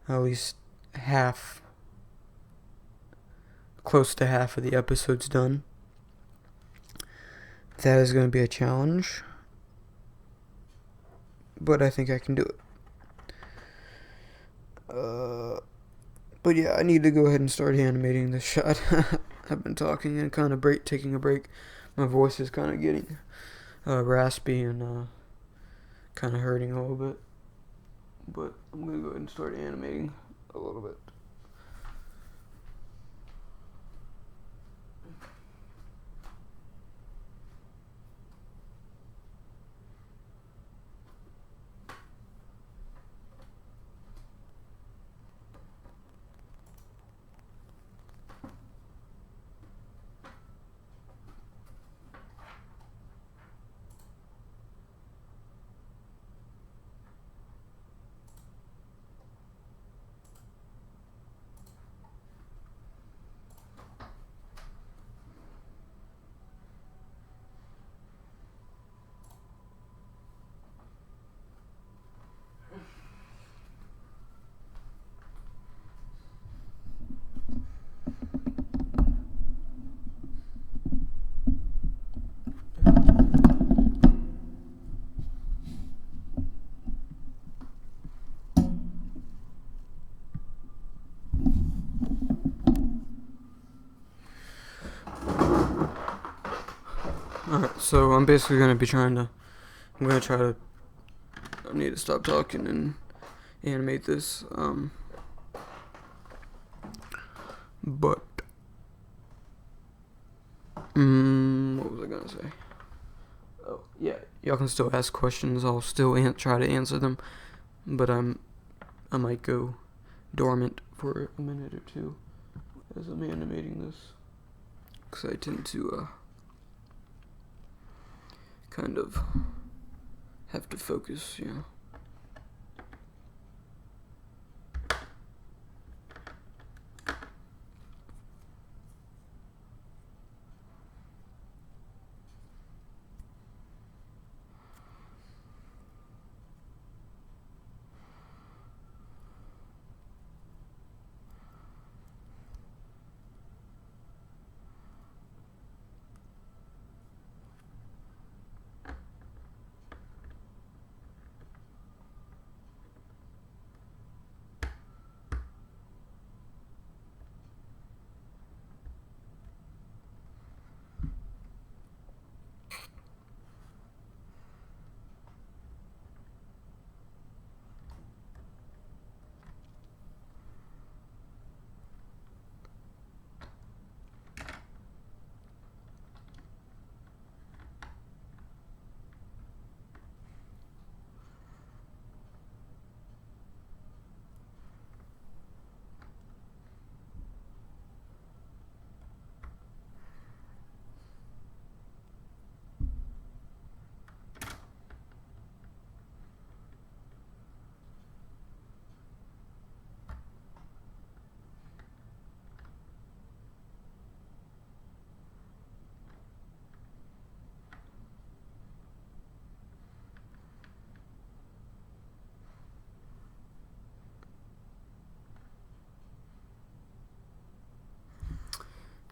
at least close to half of the episodes done. That is going to be a challenge, but I think I can do it. But yeah, I need to go ahead and start animating this shot. I've been talking and kind of taking a break. My voice is kind of getting raspy and kind of hurting a little bit. But I'm going to go ahead and start animating a little bit. Alright, so I'm basically going to try to I need to stop talking and animate this. But what was I gonna say? Oh yeah, y'all can still ask questions. I'll still try to answer them, but I might go dormant for a minute or two as I'm animating this, because I tend to kind of have to focus, you know.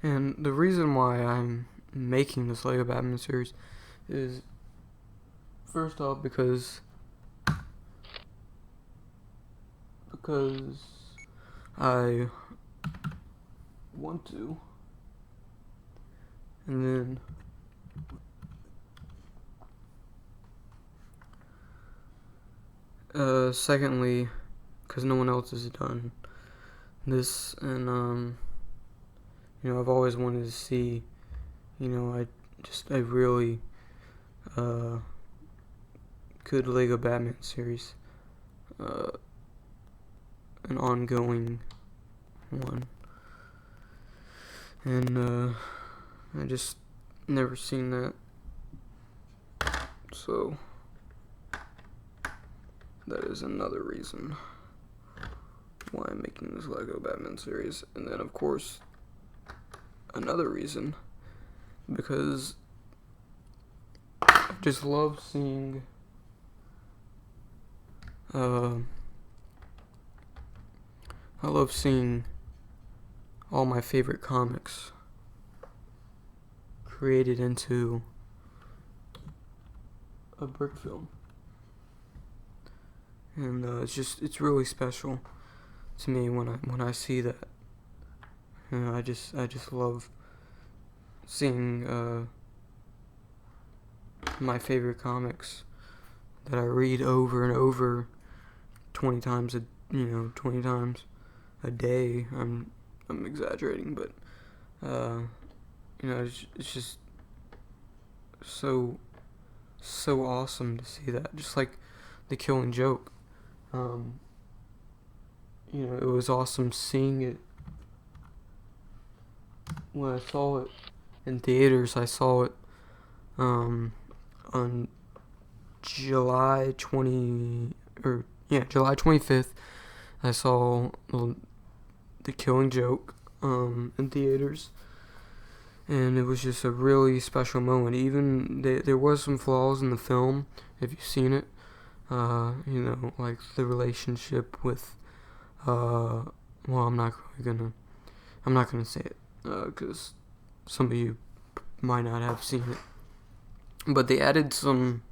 And the reason why I'm making this Lego Batman series is, first off, because I want to, and then secondly, because no one else has done this, and you know, I've always wanted to see, you know, I really good Lego Batman series, an ongoing one, and I just never seen that, so that is another reason why I'm making this Lego Batman series. And then, of course, another reason, because I just love seeing all my favorite comics created into a brick film, and it's really special to me when I see that. You know, I just love seeing my favorite comics that I read over and over 20 times a day. I'm exaggerating, but you know, it's just so awesome to see that. Just like The Killing Joke. You know, it was awesome seeing it when I saw it in theaters. I saw it on July 25th. I saw The Killing Joke in theaters, and it was just a really special moment. Even there was some flaws in the film, if you've seen it. You know, like the relationship with well, I'm not gonna say it, because some of you might not have seen it. But they added some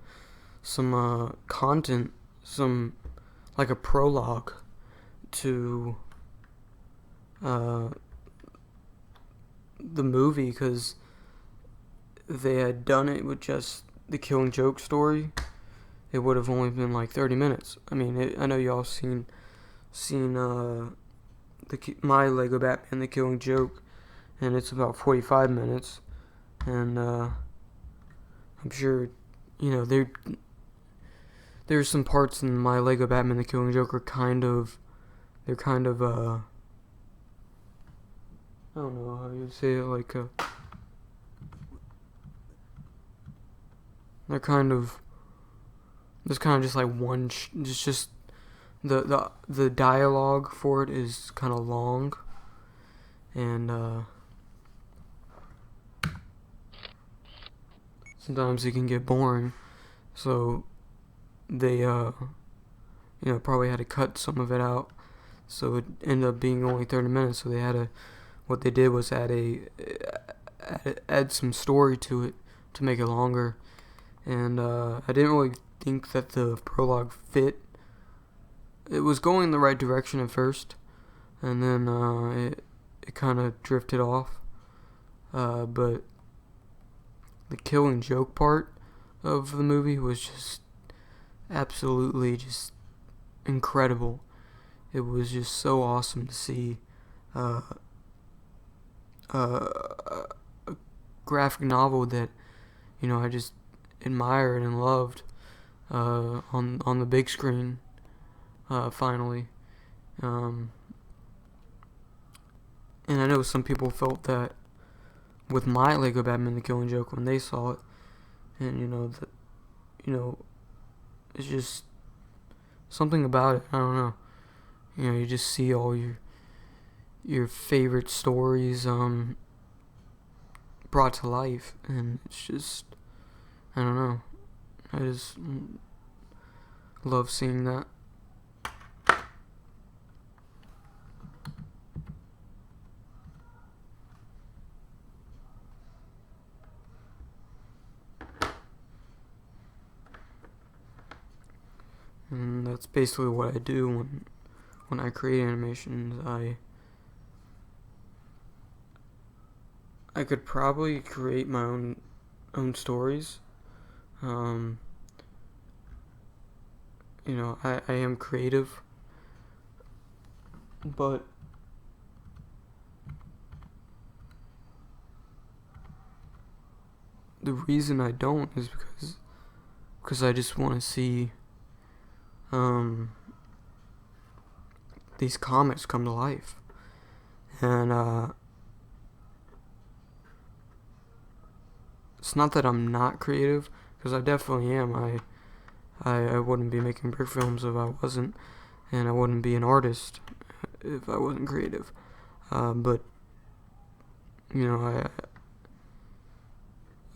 content, some like a prologue to the movie, because they had done it with just the Killing Joke story, it would have only been like 30 minutes. I mean, I know y'all seen my Lego Batman: The Killing Joke, and it's about 45 minutes, and I'm sure there's some parts in my Lego Batman: The Killing Joke are they're kind of I don't know how you say it, like they're kind of there's kind of just like it's just the dialogue for it is kind of long, and sometimes it can get boring, so they probably had to cut some of it out, so it ended up being only 30 minutes. So what they did was add some story to it to make it longer, and I didn't really think that the prologue fit. It was going in the right direction at first, and then it kind of drifted off, but the Killing Joke part of the movie was just absolutely just incredible. It was just so awesome to see a graphic novel that I just admired and loved on the big screen finally. And I know some people felt that with my Lego Batman: The Killing Joke when they saw it, and it's just something about it. I don't know. You just see all your favorite stories brought to life, and it's just, I don't know. I just love seeing that. And that's basically what I do when I create animations. I could probably create my own stories. I am creative, but the reason I don't is because I just want to see these comics come to life, and it's not that I'm not creative, because I definitely am. I wouldn't be making brick films if I wasn't, and I wouldn't be an artist if I wasn't creative. But I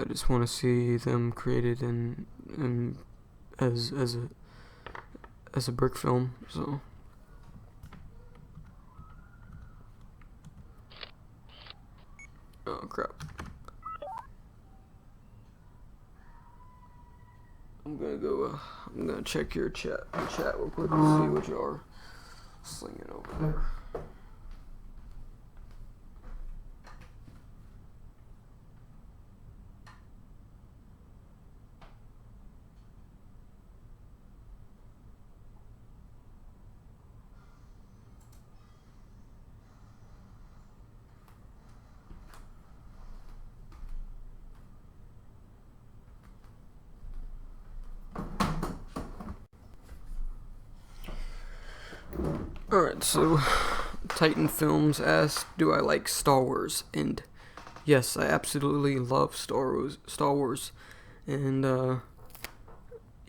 just want to see them created in as a brick film. So. Oh crap. I'm gonna check your chat real quick and see what you are slinging over there. Alright, so Titan Films asked, do I like Star Wars? And yes, I absolutely love Star Wars. And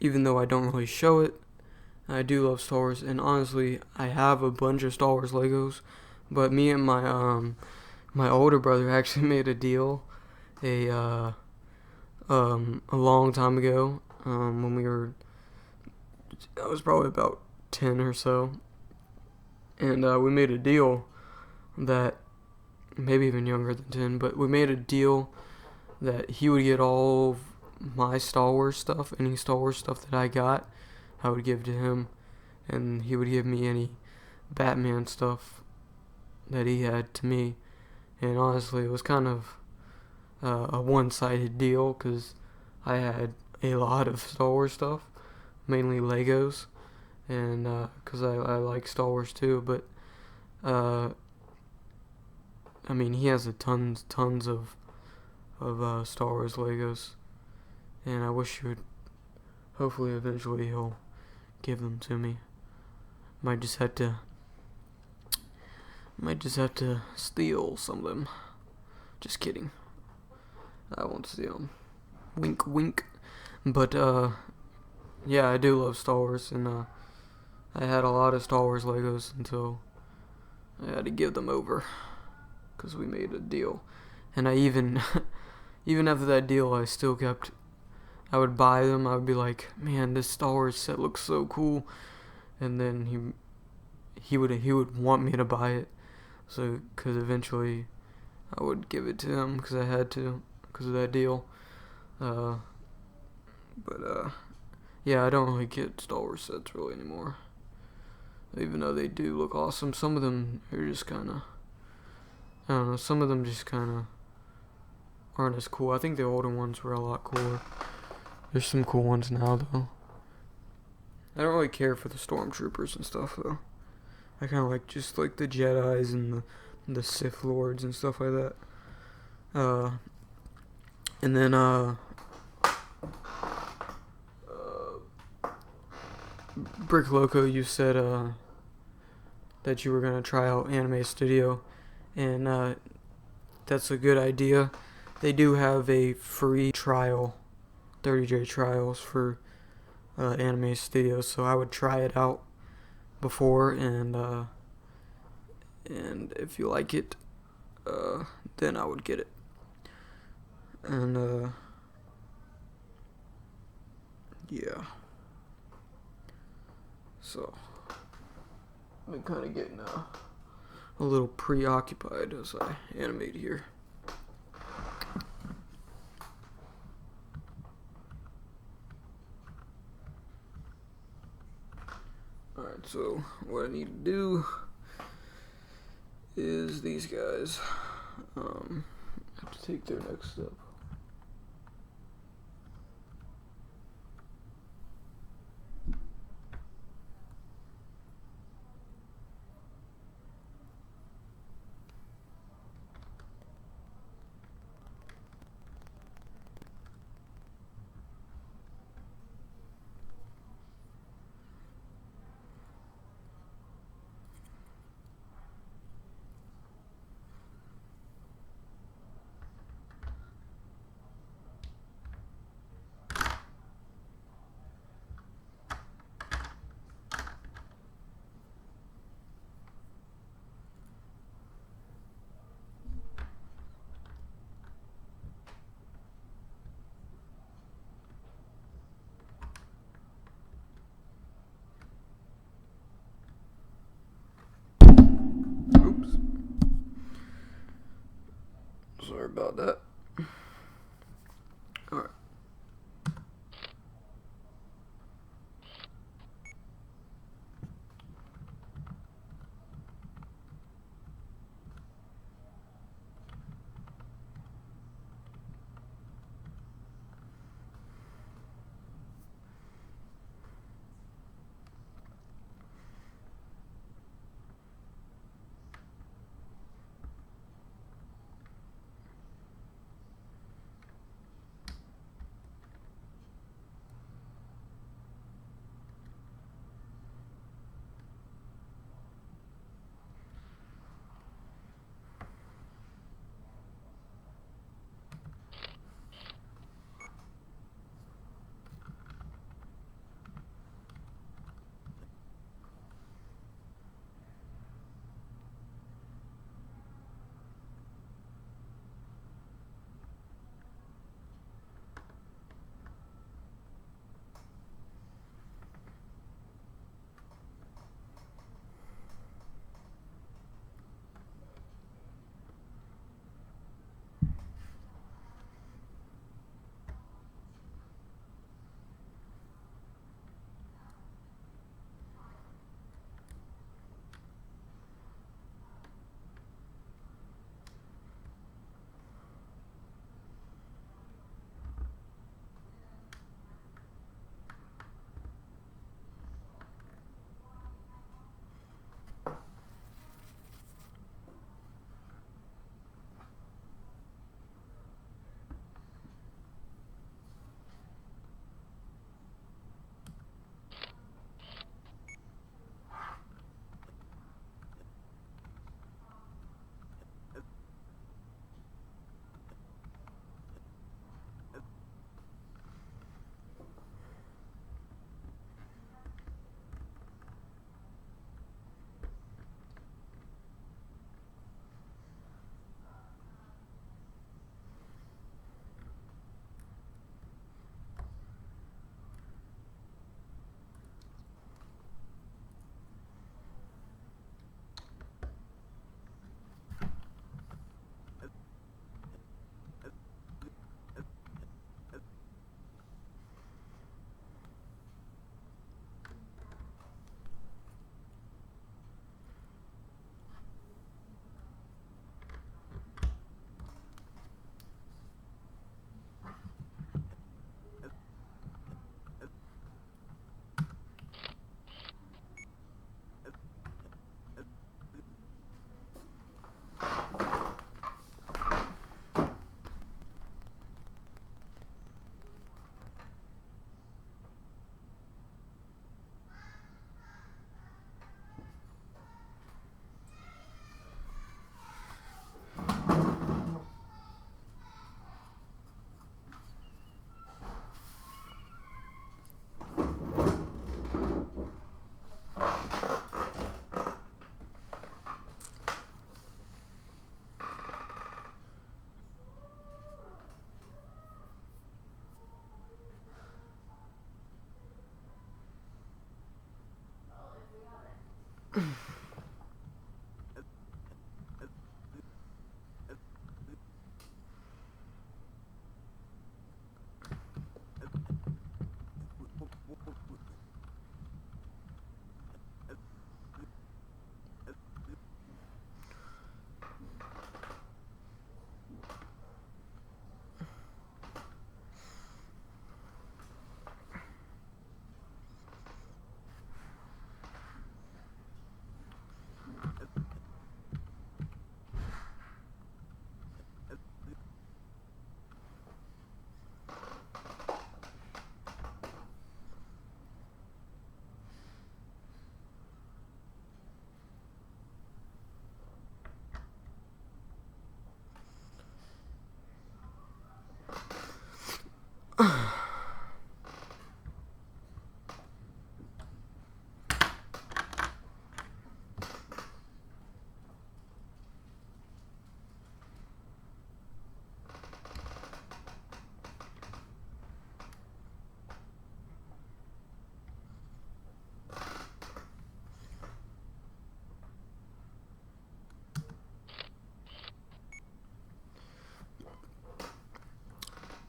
even though I don't really show it, I do love Star Wars. And honestly, I have a bunch of Star Wars Legos, but me and my older brother actually made a deal a long time ago, when I was probably about 10 or so. And we made a deal that, maybe even younger than 10, but we made a deal that he would get all of my Star Wars stuff, any Star Wars stuff that I got, I would give to him, and he would give me any Batman stuff that he had to me. And honestly, it was kind of a one-sided deal, because I had a lot of Star Wars stuff, mainly Legos, and because I like Star Wars too. But I mean, he has tons of Star Wars Legos, and I wish he would. Hopefully, eventually, he'll give them to me. Might just have to. Might just have to steal some of them. Just kidding. I won't steal them. Wink, wink. But yeah, I do love Star Wars, and I had a lot of Star Wars Legos until I had to give them over because we made a deal, and I even even after that deal, I still kept. I would buy them. I would be like, man, this Star Wars set looks so cool, and then he would want me to buy it, so because eventually I would give it to him because I had to because of that deal. But yeah, I don't really get Star Wars sets really anymore. Even though they do look awesome, some of them are just kind of, I don't know, some of them just kind of aren't as cool. I think the older ones were a lot cooler. There's some cool ones now, though. I don't really care for the stormtroopers and stuff, though. I kind of like just like the Jedis and the Sith Lords and stuff like that. And then Brick Loco, you said that you were gonna try out Anime Studio, and that's a good idea. They do have a free trial, 30-day trials for Anime Studio, so I would try it out before, and if you like it, then I would get it. And yeah. So I'm kind of getting a little preoccupied as I animate here. Alright, so what I need to do is these guys have to take their next step. Oops. Sorry about that. Alright.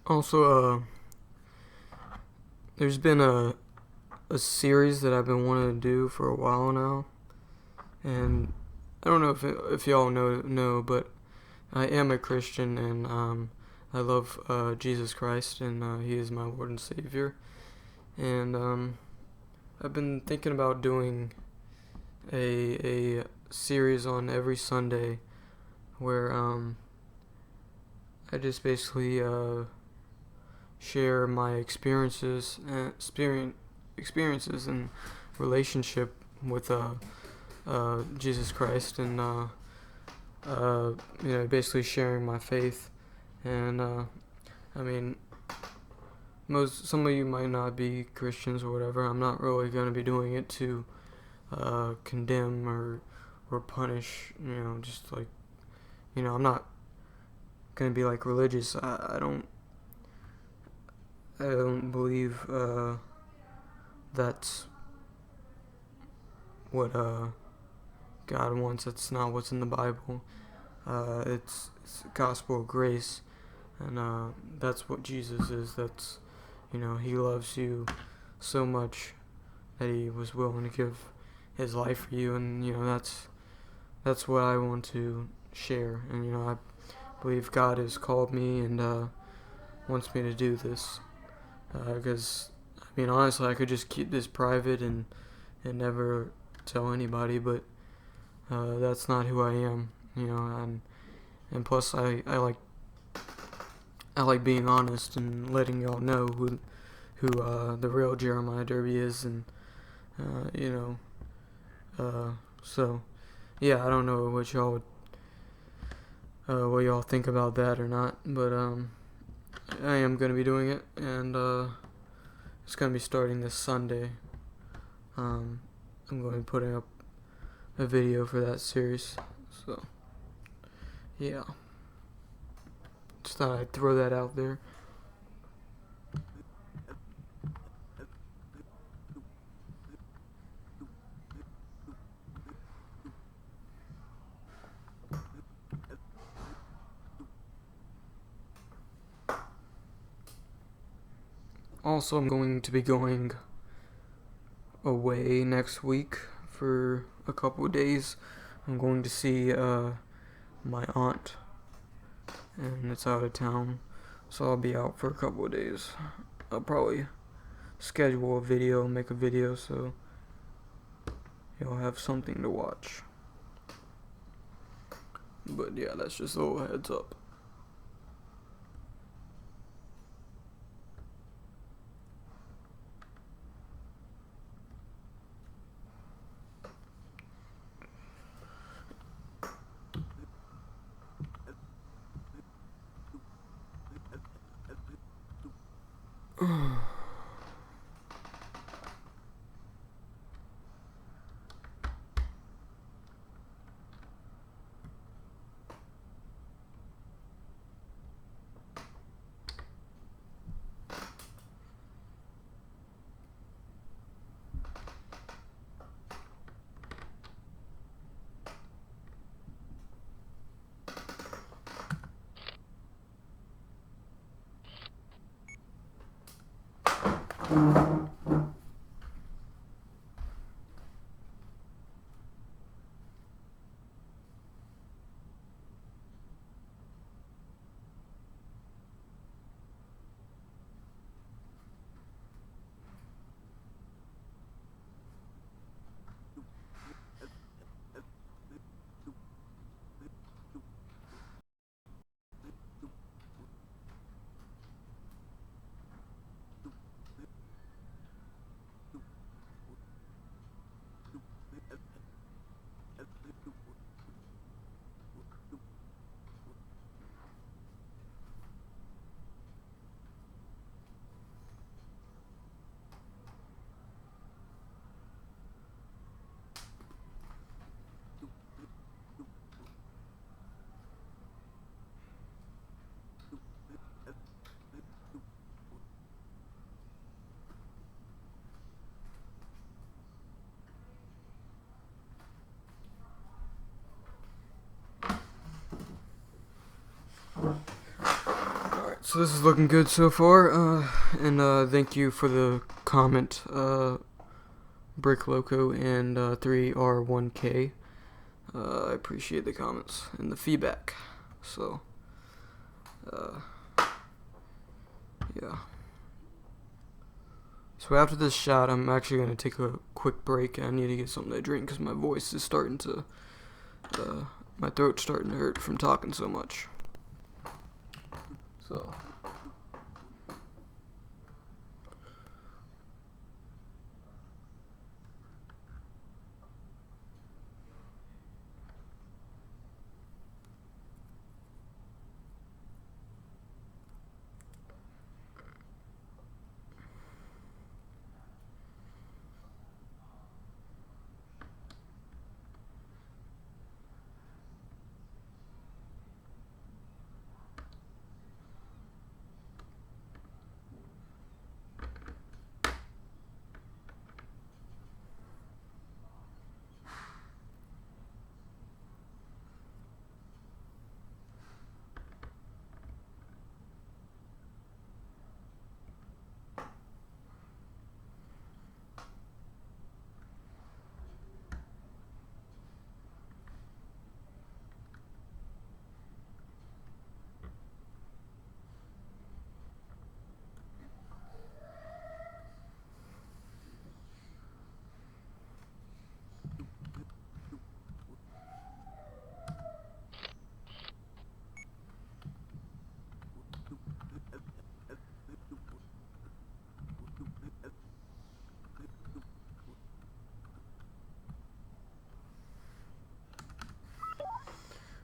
Also, there's been a series that I've been wanting to do for a while now, and I don't know if y'all know, but I am a Christian, and I love Jesus Christ, and He is my Lord and Savior. And I've been thinking about doing a series on every Sunday where I just basically share my experiences and relationship with Jesus Christ, and basically sharing my faith. And I mean, some of you might not be Christians or whatever. I'm not really going to be doing it to condemn or punish. Just like I'm not going to be like religious. I don't believe that's what God wants. That's not what's in the Bible. It's gospel of grace, and that's what Jesus is. That's He loves you so much that He was willing to give His life for you, and that's what I want to share. And I believe God has called me and wants me to do this, because honestly, I could just keep this private and never tell anybody, but that's not who I am. And plus I like being honest and letting y'all know who the real Jeremiah Derby is, and uh, you know so yeah, I don't know what y'all think about that or not, but I am gonna be doing it, and it's gonna be starting this Sunday. I'm going to be putting up a video for that series, so yeah, just thought I'd throw that out there. Also, I'm going to be going away next week for a couple of days. I'm going to see my aunt, and it's out of town, so I'll be out for a couple of days. I'll probably schedule a video, make a video, so you'll have something to watch. But yeah, that's just a little heads up. So this is looking good so far, and thank you for the comment, Brick Loco and 3R1K. I appreciate the comments and the feedback. So, uh, yeah. So after this shot, I'm actually going to take a quick break. I need to get something to drink because my voice is starting to, my throat's starting to hurt from talking so much. So.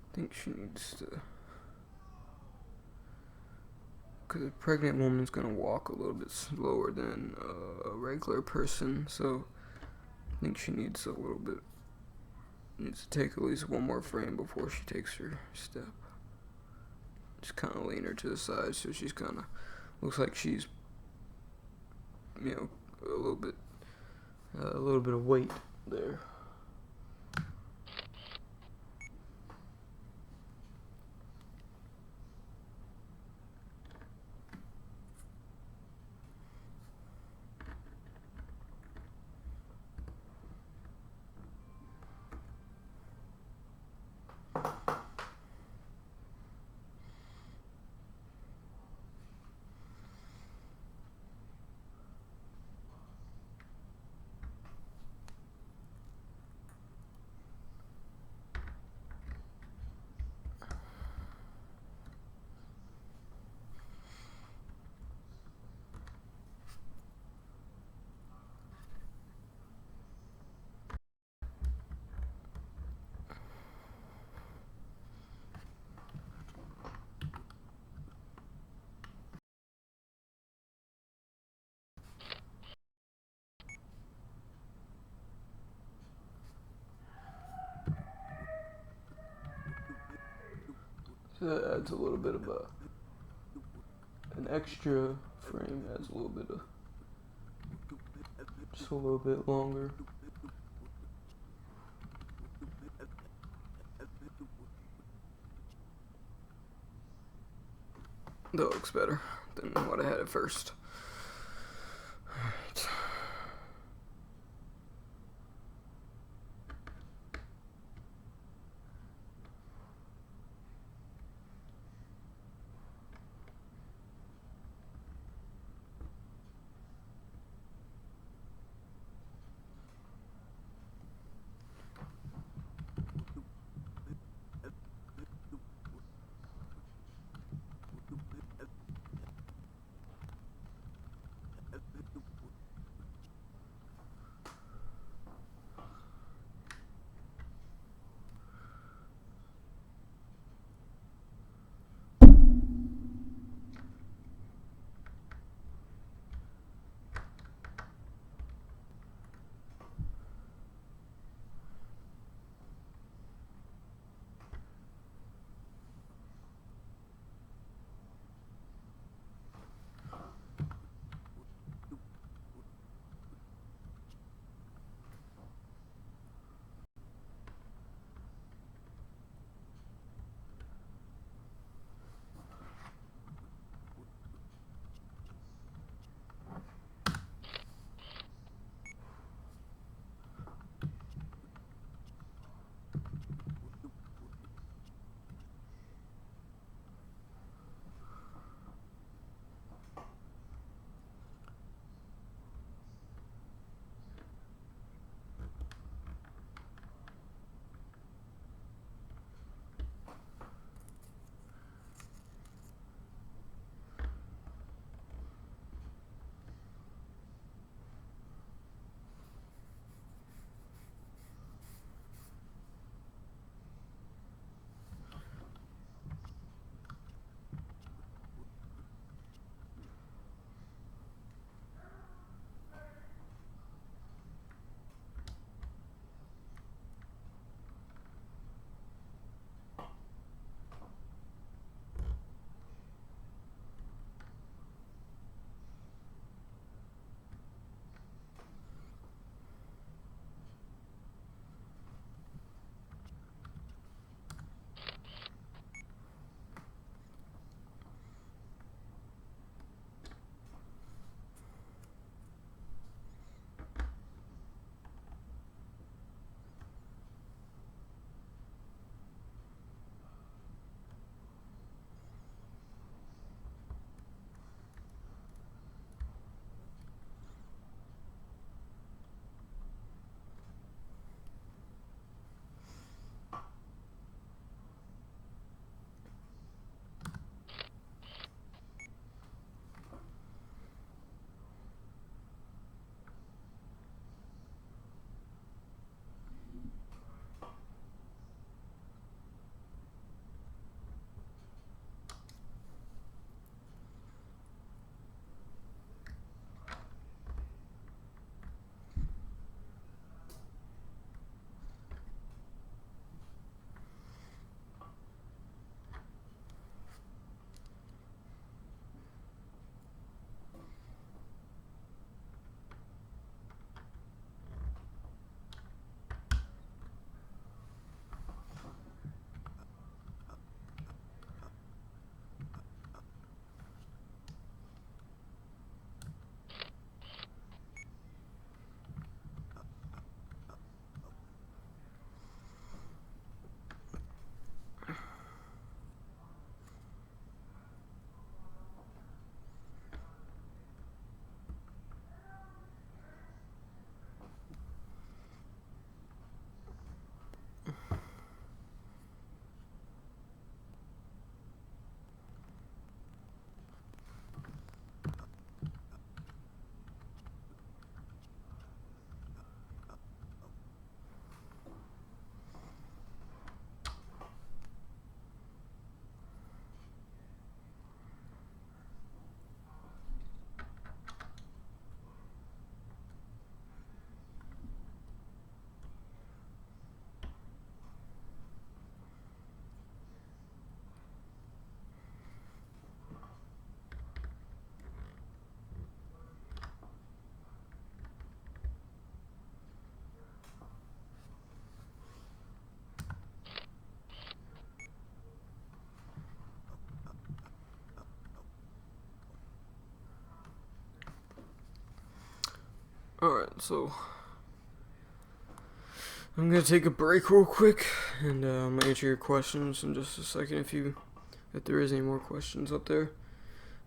I think she needs to, because a pregnant woman's gonna walk a little bit slower than a regular person, so I think she needs needs to take at least one more frame before she takes her step. Just kind of lean her to the side so she's kind of, looks like she's, a little bit of weight there. So that adds a little bit of an extra frame, adds a little bit of, just a little bit longer. That looks better than what I had at first. Alright. Alright, so I'm gonna take a break real quick, and I'm gonna answer your questions in just a second if there is any more questions up there.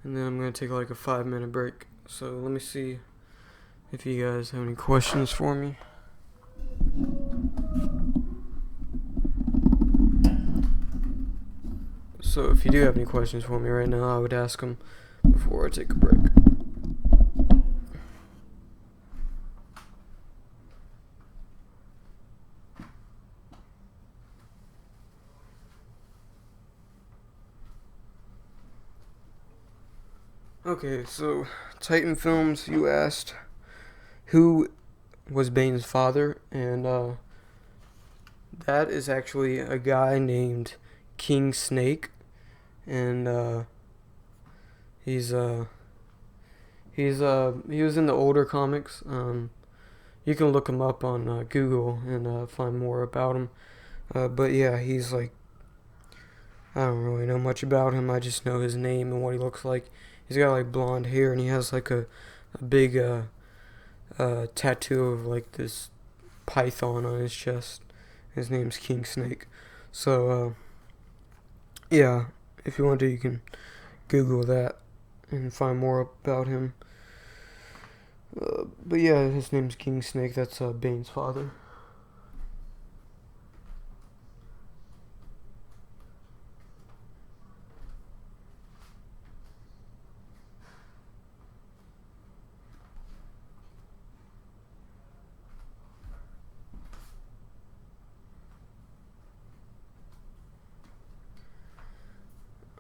And then I'm gonna take like a 5-minute break. So let me see if you guys have any questions for me. So if you do have any questions for me right now, I would ask them before I take a break. Okay, so Titan Films, you asked who was Bane's father, and that is actually a guy named King Snake, and he was in the older comics. You can look him up on Google and find more about him. But yeah, he's like, I don't really know much about him. I just know his name and what he looks like. He's got like blonde hair, and he has like a big tattoo of like this python on his chest. His name's King Snake. So yeah, if you want to, you can Google that and find more about him. But yeah, his name's King Snake. That's Bane's father.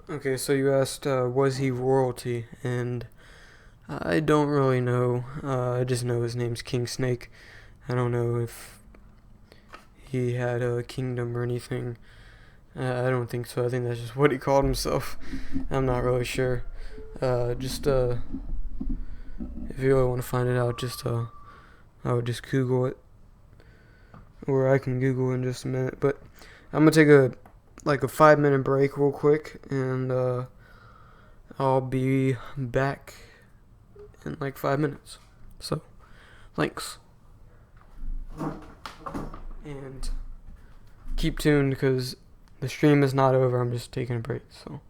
Okay, so you asked, was he royalty? And I don't really know. I just know his name's King Snake. I don't know if he had a kingdom or anything. I don't think so. I think that's just what he called himself. I'm not really sure. Just if you really want to find it out, I would just Google it, or I can Google in just a minute. But I'm gonna take a 5-minute break real quick, and I'll be back in like 5 minutes. So, thanks. And keep tuned because the stream is not over. I'm just taking a break. So.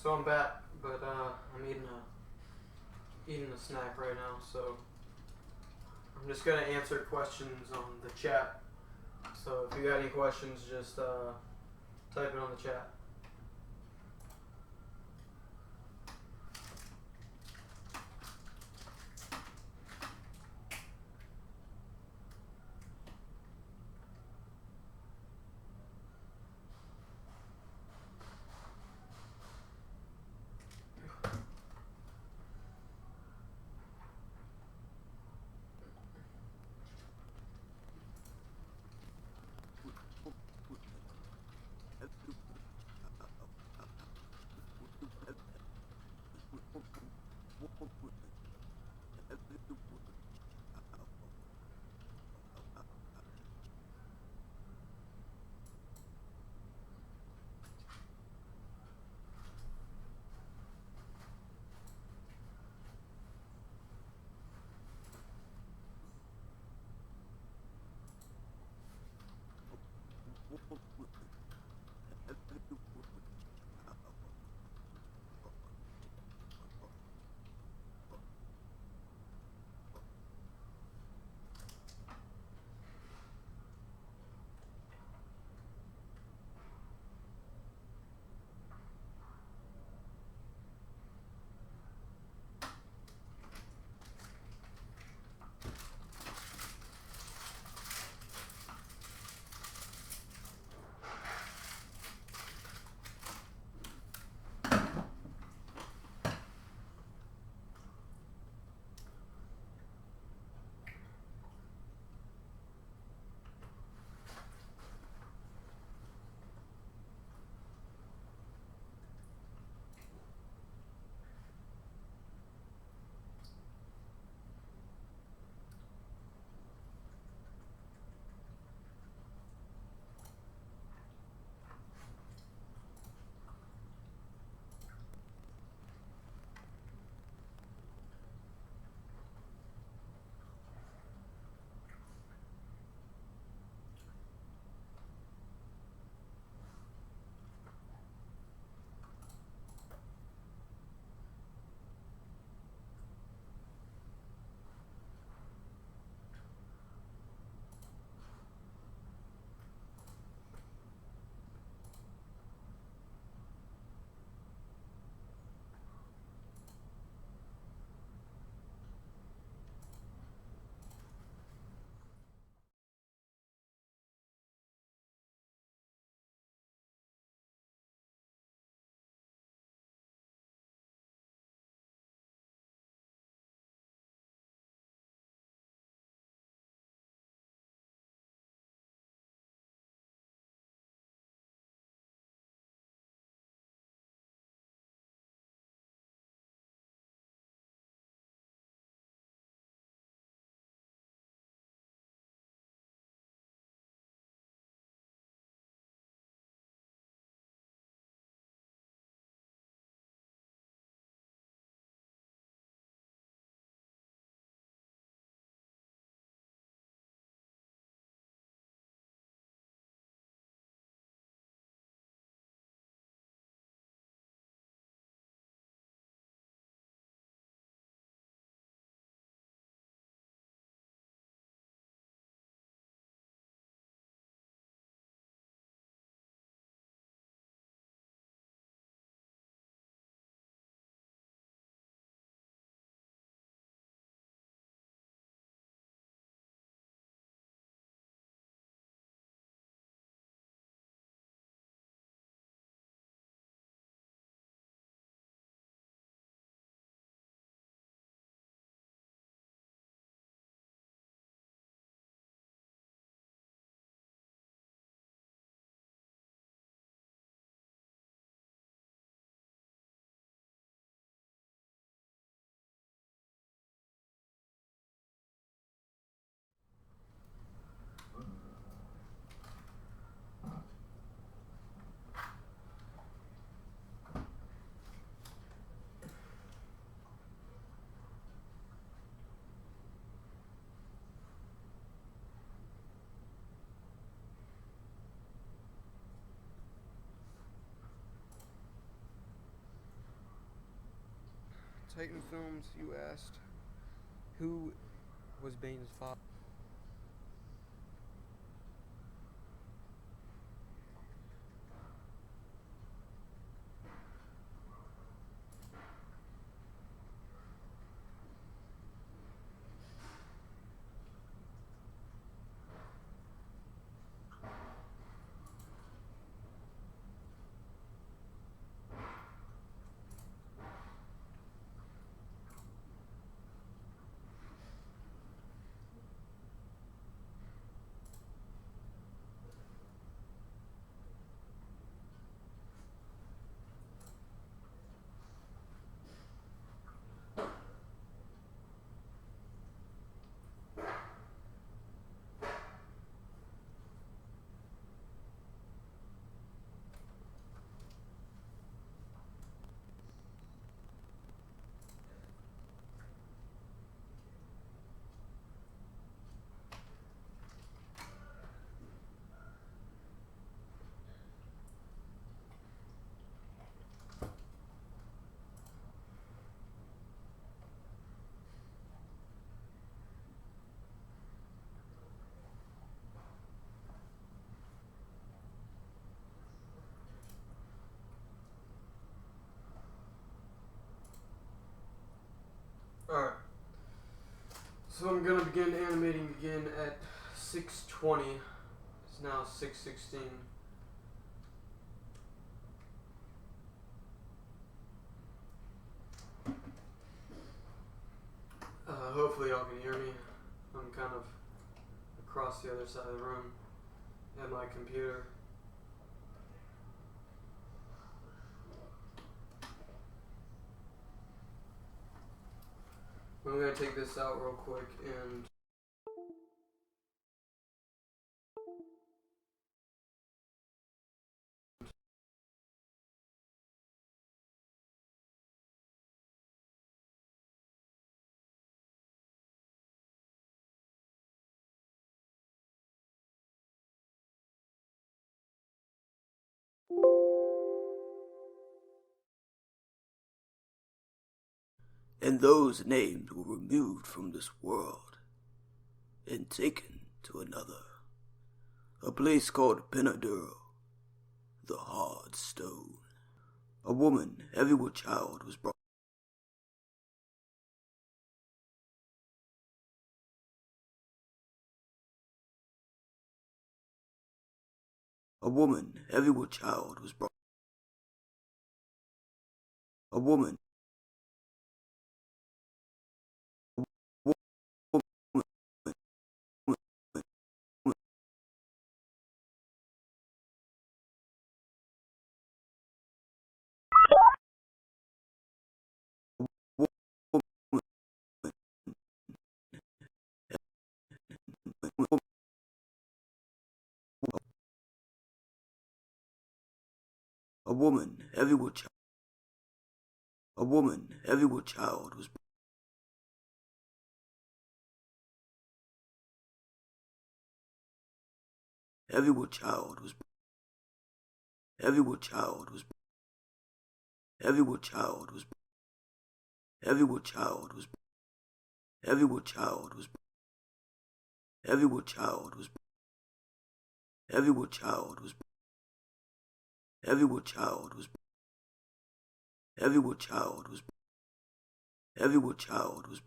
So I'm back, but I'm eating a snack right now. So I'm just gonna answer questions on the chat. So if you got any questions, just type it on the chat. Titan Films, you asked, who was Bane's father? Alright. So I'm gonna begin animating again at 6:20. It's now 6:16. Hopefully y'all can hear me. I'm kind of across the other side of the room at my computer. I'm gonna take this out real quick and And those named were removed from this world and taken to another, a place called Penaduro, the hard stone. A woman heavy with child was brought. A woman heavy with child was brought. A woman. A woman heavy with child. A woman heavy with child was. Heavy with child was. Heavy with child was. Heavy with child was. Heavy with child was. Heavy with child was. Heavy with child was. Heavy with child was. Heavy with child was. Heavy with child was. Heavy with child was.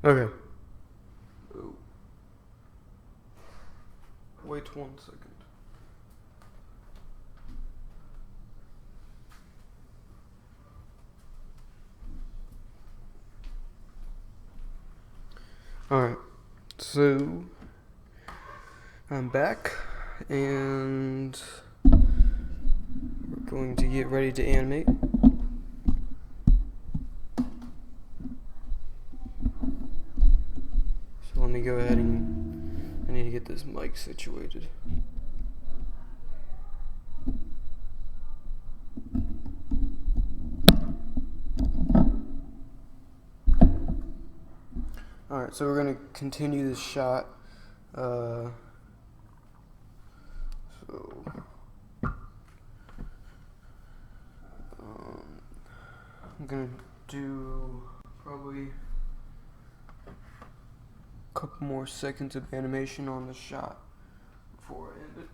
Okay. Oh. Wait 1 second. Alright, so I'm back and we're going to get ready to animate. So let me go ahead and I need to get this mic situated. Alright, so we're going to continue this shot. So I'm going to do probably a couple more seconds of animation on the shot before I end it.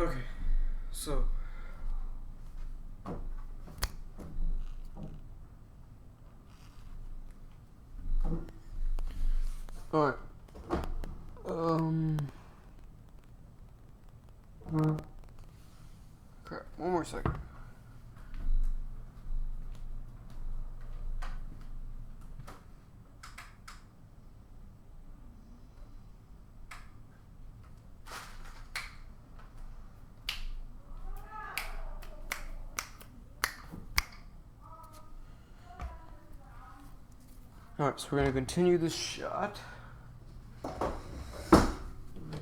Okay, so alright. Crap, 1 more second. Alright, so we're going to continue this shot.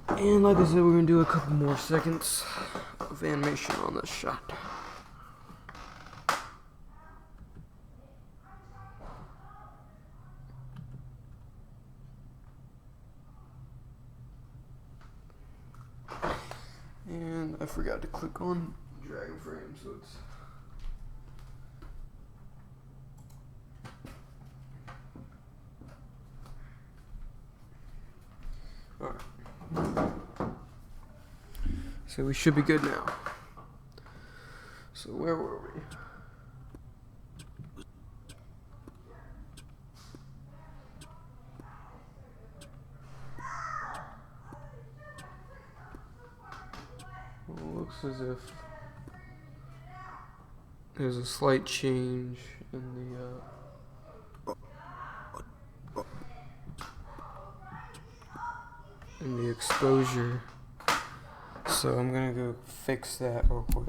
And like I said, we're going to do a couple more seconds of animation on this shot. And I forgot to click on drag frame, so it's... Alright. So we should be good now. So where were we? Well, it looks as if there's a slight change in the exposure. So I'm gonna go fix that real quick.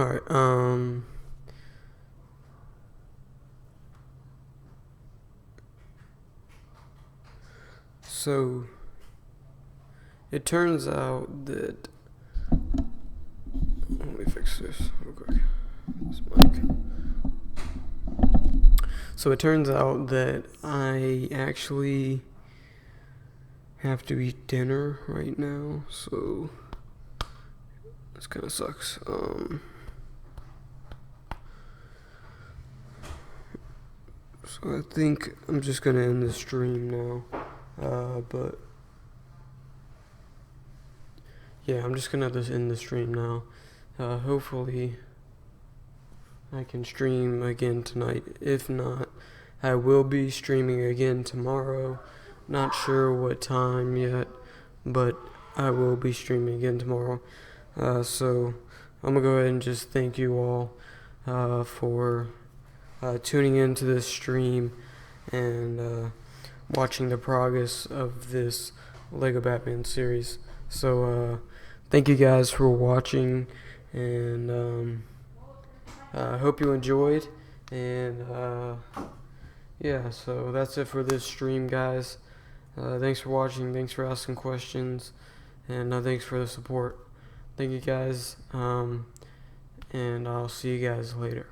Alright, so it turns out that, let me fix this real quick. This mic. So it turns out that I actually have to eat dinner right now, so this kind of sucks. So I think I'm just gonna end the stream now. But yeah, I'm just gonna end the stream now. Hopefully I can stream again tonight. If not, I will be streaming again tomorrow. Not sure what time yet, but I will be streaming again tomorrow. So I'm gonna go ahead and just thank you all for tuning into this stream and watching the progress of this Lego Batman series. So thank you guys for watching, and I hope you enjoyed. And yeah, so that's it for this stream, guys. Thanks for watching, thanks for asking questions, and thanks for the support. Thank you guys, and I'll see you guys later.